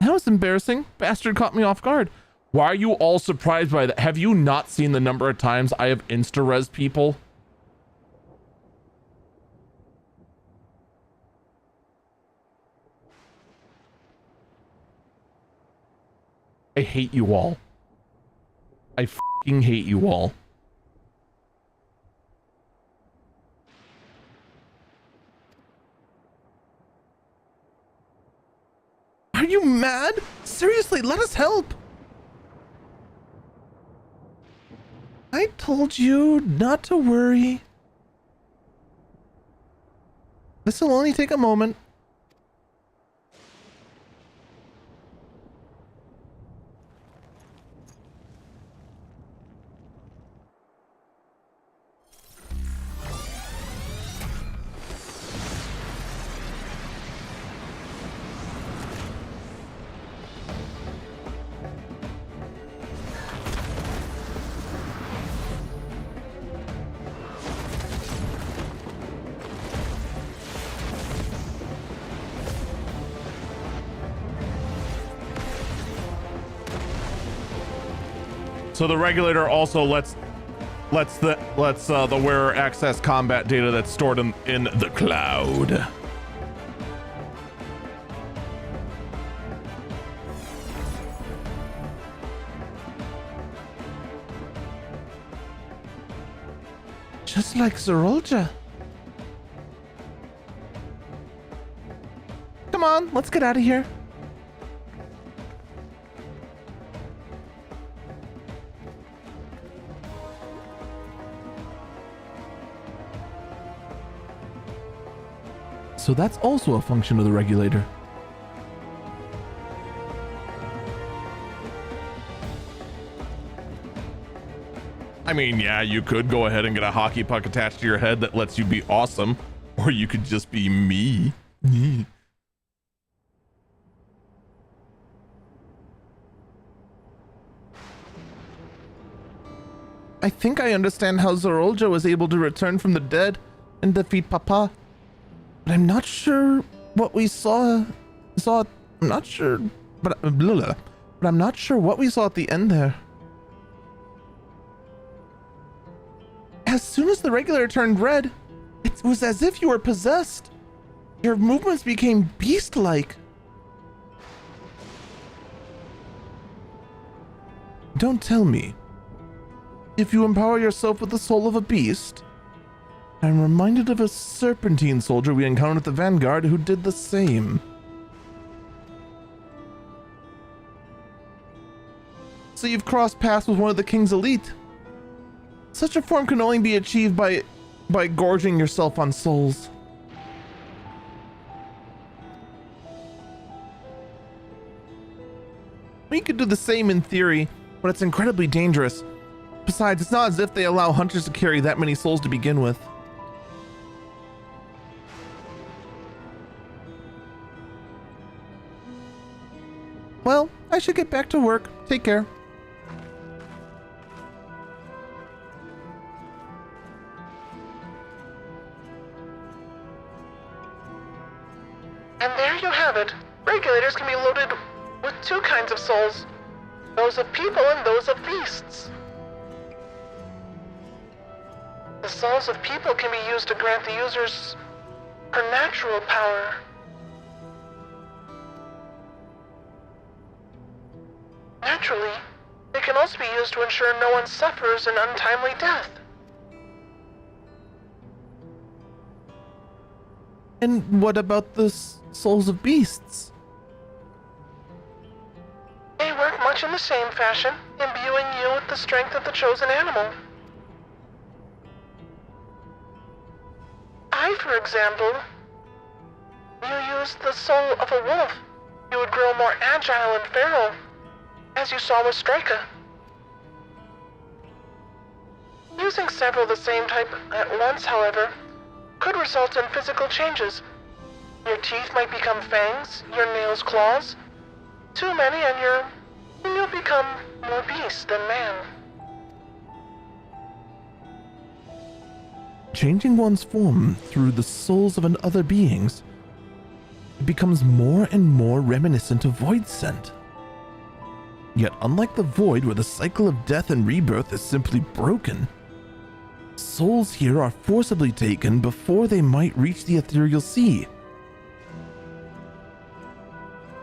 That was embarrassing. Bastard caught me off guard. Why are you all surprised by that? Have you not seen the number of times I have insta-res people? I hate you all. I fucking hate you all. Are you mad? Seriously, let us help. I told you not to worry. This will only take a moment. So the regulator also lets the wearer access combat data that's stored in the cloud. Just like Zorolja. Come on, let's get out of here. So that's also a function of the regulator. I mean, yeah, you could go ahead and get a hockey puck attached to your head that lets you be awesome, or you could just be me. I think I understand how Zorolja was able to return from the dead and defeat Papa. But I'm not sure what we saw. I'm not sure but I'm not sure what we saw at the end there. As soon as the regulator turned red, it was as if you were possessed. Your movements became beast-like. Don't tell me. If you empower yourself with the soul of a beast, I'm reminded of a serpentine soldier we encountered at the Vanguard who did the same. So you've crossed paths with one of the King's elite. Such a form can only be achieved by gorging yourself on souls. We could do the same in theory, but it's incredibly dangerous. Besides, it's not as if they allow hunters to carry that many souls to begin with. Well, I should get back to work. Take care. And there you have it. Regulators can be loaded with two kinds of souls. Those of people and those of beasts. The souls of people can be used to grant the users her natural power. Naturally, they can also be used to ensure no one suffers an untimely death. And what about the souls of beasts? They work much in the same fashion, imbuing you with the strength of the chosen animal. For example, you use the soul of a wolf, you would grow more agile and feral, as you saw with Strika. Using several of the same type at once, however, could result in physical changes. Your teeth might become fangs, your nails claws. Too many and you'll become more beast than man. Changing one's form through the souls of other beings, it becomes more and more reminiscent of Void Scent. Yet unlike the Void, where the cycle of death and rebirth is simply broken, souls here are forcibly taken before they might reach the ethereal sea.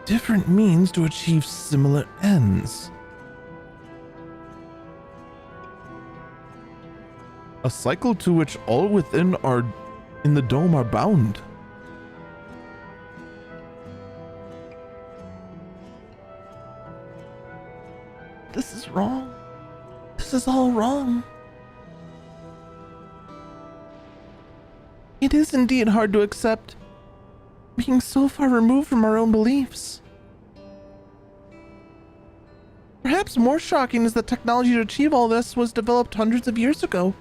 Different means to achieve similar ends. A cycle to which all within in the dome are bound. This is wrong. This is all wrong. It is indeed hard to accept, being so far removed from our own beliefs. Perhaps more shocking is that technology to achieve all this was developed hundreds of years ago.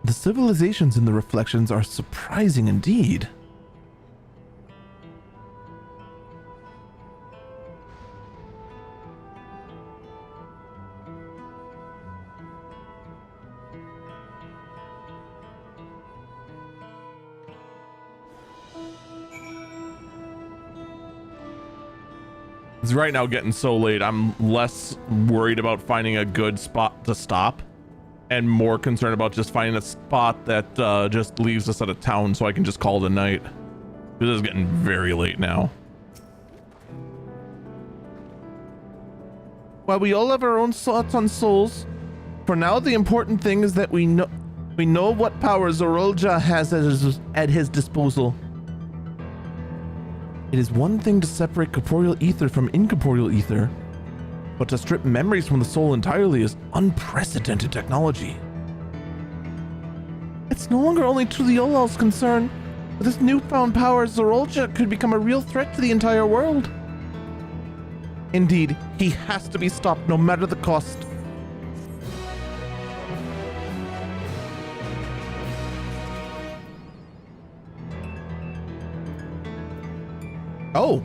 The civilizations in the reflections are surprising indeed. It's right now getting so late, I'm less worried about finding a good spot to stop and more concerned about just finding a spot that just leaves us out of town so I can just call it a night. This is getting very late now. While we all have our own thoughts on souls, for now the important thing is that we know what power Zorolja has at his disposal. It is one thing to separate corporeal ether from incorporeal ether, but to strip memories from the soul entirely is unprecedented technology. It's no longer only to the Olol's concern, but this newfound power, Zorolja could become a real threat to the entire world. Indeed, he has to be stopped no matter the cost. Oh.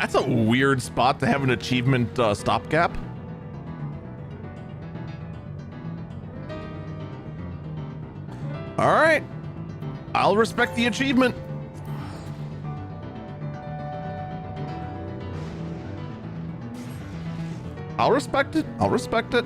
That's a weird spot to have an achievement stopgap. All right, I'll respect the achievement. I'll respect it. I'll respect it.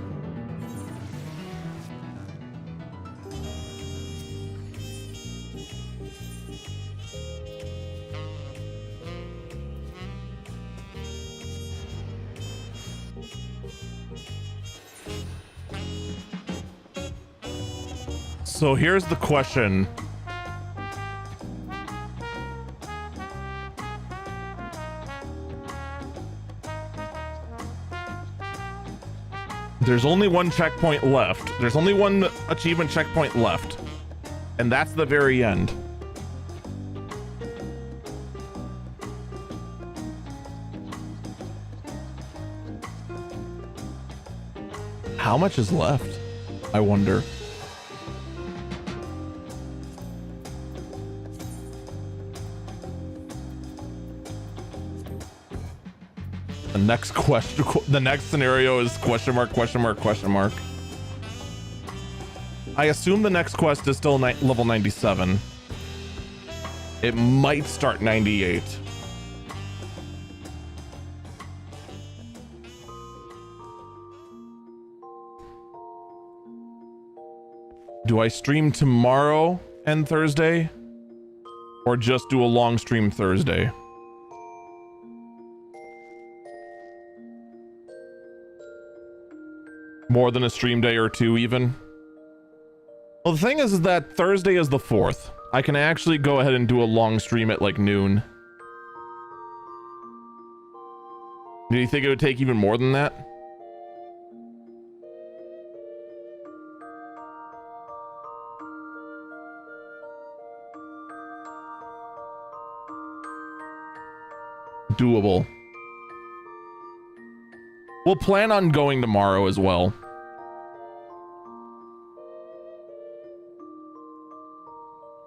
So here's the question. There's only one checkpoint left. There's only one achievement checkpoint left. And that's the very end. How much is left? I wonder. The next question, the next scenario is question mark, question mark, question mark. I assume the next quest is still level 97. It might start 98. Do I stream tomorrow and Thursday? Or just do a long stream Thursday? More than a stream day or two, even. Well, the thing is that Thursday is the 4th. I can actually go ahead and do a long stream at like noon. Do you think it would take even more than that? Doable. We'll plan on going tomorrow as well.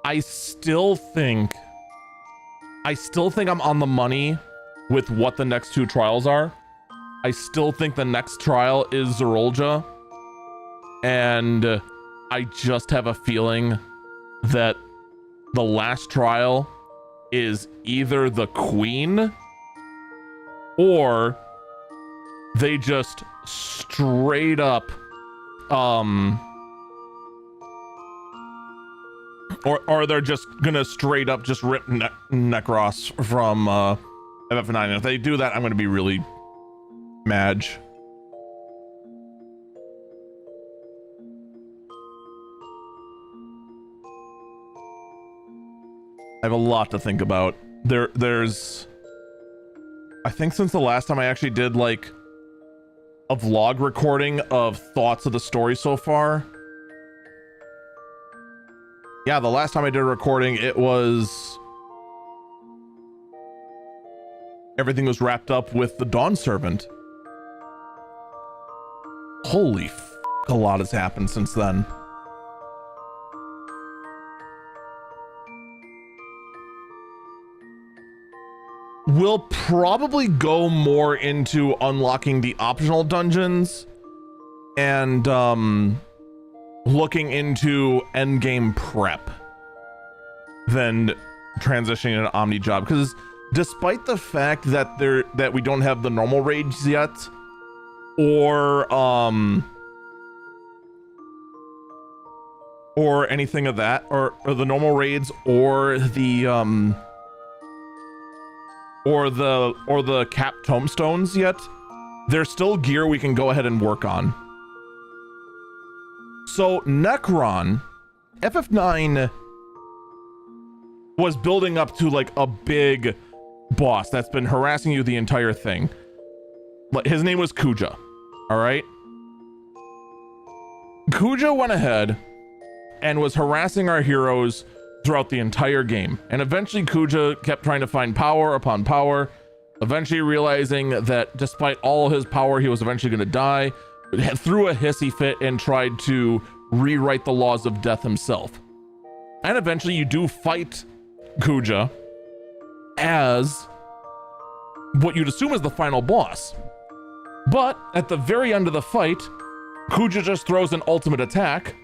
I still think I'm on the money with what the next two trials are. I still think the next trial is Zerolja. And I just have a feeling that the last trial is either the Queen or they just straight up or they're just gonna straight up just rip Necros from FF9. And if they do that, I'm gonna be really mad. I have a lot to think about. There's I think since the last time I actually did like a vlog recording of thoughts of the story so far. Yeah, the last time I did a recording, it was everything was wrapped up with the Dawn Servant. Holy f***, a lot has happened since then. We'll probably go more into unlocking the optional dungeons and looking into endgame prep than transitioning into Omni Job, because despite the fact that we don't have the normal raids yet, or anything of that, or the normal raids, or the cap tombstones yet, there's still gear we can go ahead and work on. So Necron, FF9 was building up to like a big boss that's been harassing you the entire thing. But his name was Kuja. All right. Kuja went ahead and was harassing our heroes throughout the entire game. And eventually Kuja kept trying to find power upon power, eventually realizing that despite all his power, he was eventually going to die, threw a hissy fit and tried to rewrite the laws of death himself. And eventually you do fight Kuja as what you'd assume is the final boss. But at the very end of the fight, Kuja just throws an ultimate attack,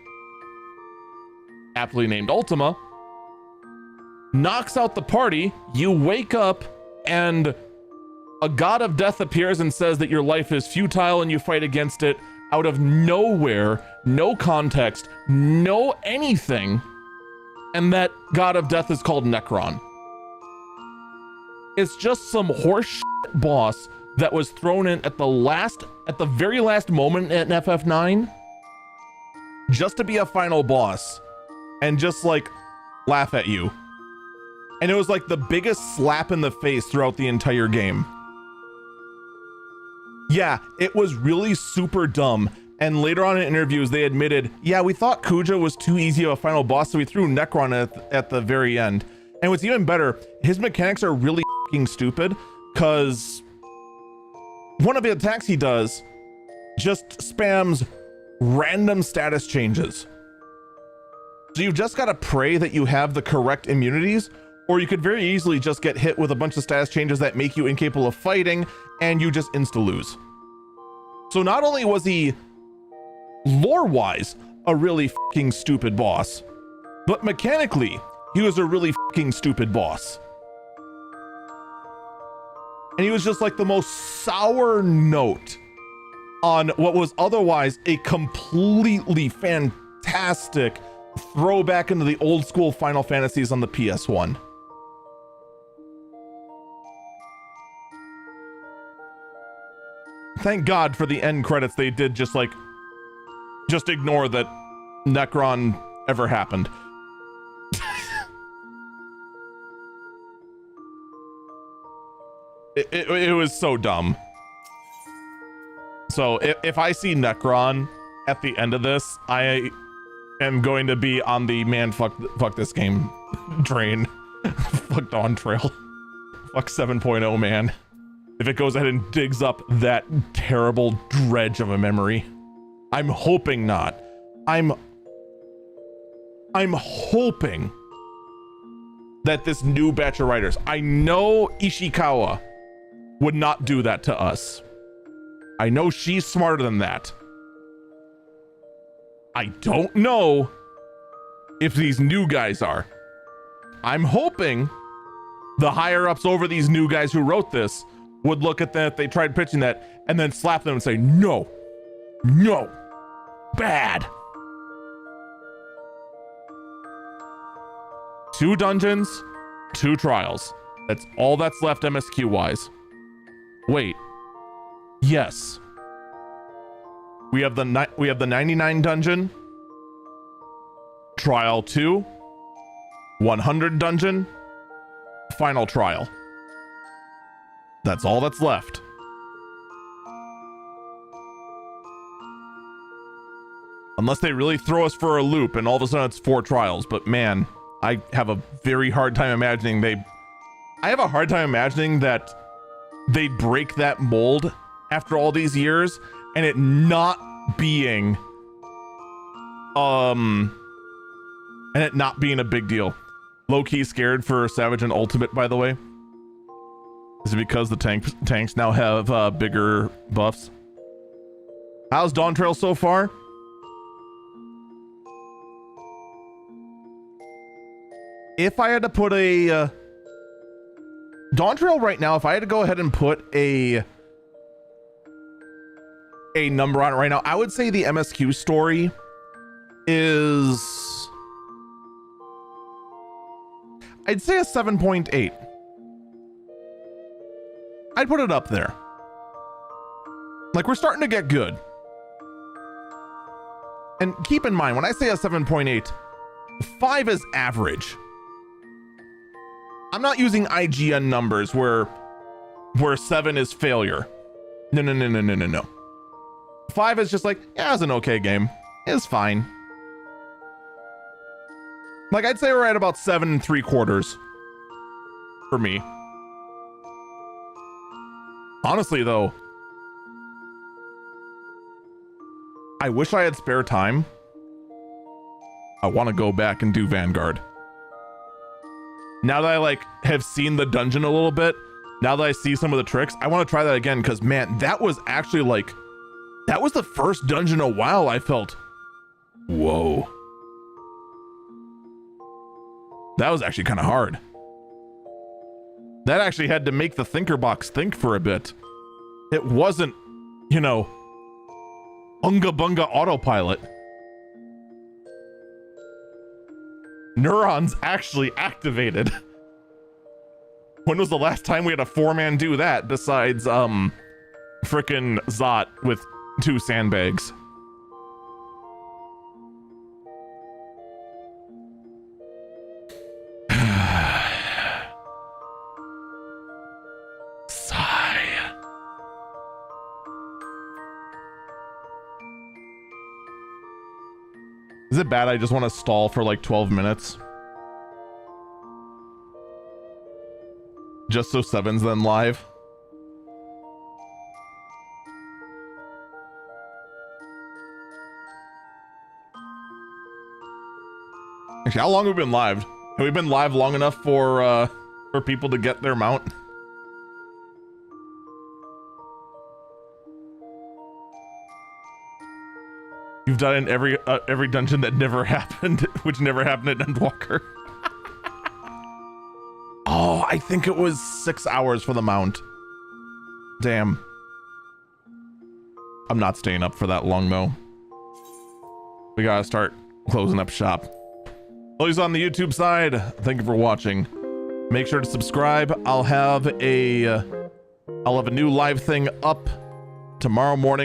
aptly named Ultima, knocks out the party, you wake up, and a god of death appears and says that your life is futile and you fight against it out of nowhere, no context, no anything, and that god of death is called Necron. It's just some horse shit boss that was thrown in at the very last moment in FF9 just to be a final boss and just like laugh at you. And it was like the biggest slap in the face throughout the entire game. Yeah, it was really super dumb. And later on in interviews, they admitted, yeah, we thought Kuja was too easy of a final boss, so we threw Necron at the very end. And what's even better, his mechanics are really fucking stupid, because one of the attacks he does just spams random status changes. So you've just got to pray that you have the correct immunities, or you could very easily just get hit with a bunch of status changes that make you incapable of fighting, and you just insta-lose. So not only was he lore-wise a really fucking stupid boss, but mechanically he was a really fucking stupid boss. And he was just like the most sour note on what was otherwise a completely fantastic throwback into the old school Final Fantasies on the PS1. Thank God for the end credits. They did just ignore that Necron ever happened. It was so dumb. So if I see Necron at the end of this, I am going to be on the man fuck this game train. Fuck Dawn Trail. Fuck 7.0, man. If it goes ahead and digs up that terrible dredge of a memory. I'm hoping not. I'm hoping that this new batch of writers, I know Ishikawa would not do that to us. I know she's smarter than that. I don't know if these new guys are. I'm hoping the higher ups over these new guys who wrote this would look at that if they tried pitching that and then slap them and say, no, bad. 2 dungeons, 2 trials. That's all that's left MSQ wise. Wait. Yes. We have the 99 dungeon, trial 2, 100 dungeon, final trial. That's all that's left. Unless they really throw us for a loop and all of a sudden it's 4 trials. But man, I have a very hard time imagining that they'd break that mold after all these years and it not being a big deal. Low-key scared for Savage and Ultimate, by the way. Is it because the tanks now have bigger buffs? How's Dawn Trail so far? If I had to put a Dawn Trail right now, if I had to go ahead and put a number on it right now, I would say the MSQ story is, I'd say a 7.8. I'd put it up there. Like, we're starting to get good. And keep in mind, when I say a 7.8, 5 is average. I'm not using IGN numbers where 7 is failure. No. 5 is just like, yeah, it's an okay game. It's fine. Like, I'd say we're at about 7 3/4 for me. Honestly, though, I wish I had spare time. I want to go back and do Vanguard. Now that I have seen the dungeon a little bit, Now that I see some of the tricks, I want to try that again because, man, that was actually like, that was the first dungeon in a while I felt, whoa. That was actually kind of hard. That actually had to make the thinker box think for a bit. It wasn't, you know, unga bunga autopilot. Neurons actually activated. When was the last time we had a 4-man do that besides, frickin' Zot with 2 sandbags? Sigh. Is it bad I just want to stall for like 12 minutes? Just so 7's then live? Actually, how long have we been live? Have we been live long enough for people to get their mount? You've done it in every dungeon that never happened, which never happened at Endwalker. Oh, I think it was 6 hours for the mount. Damn. I'm not staying up for that long though. We gotta start closing up shop. Those on the YouTube side, thank you for watching. Make sure to subscribe. I'll have a new live thing up tomorrow morning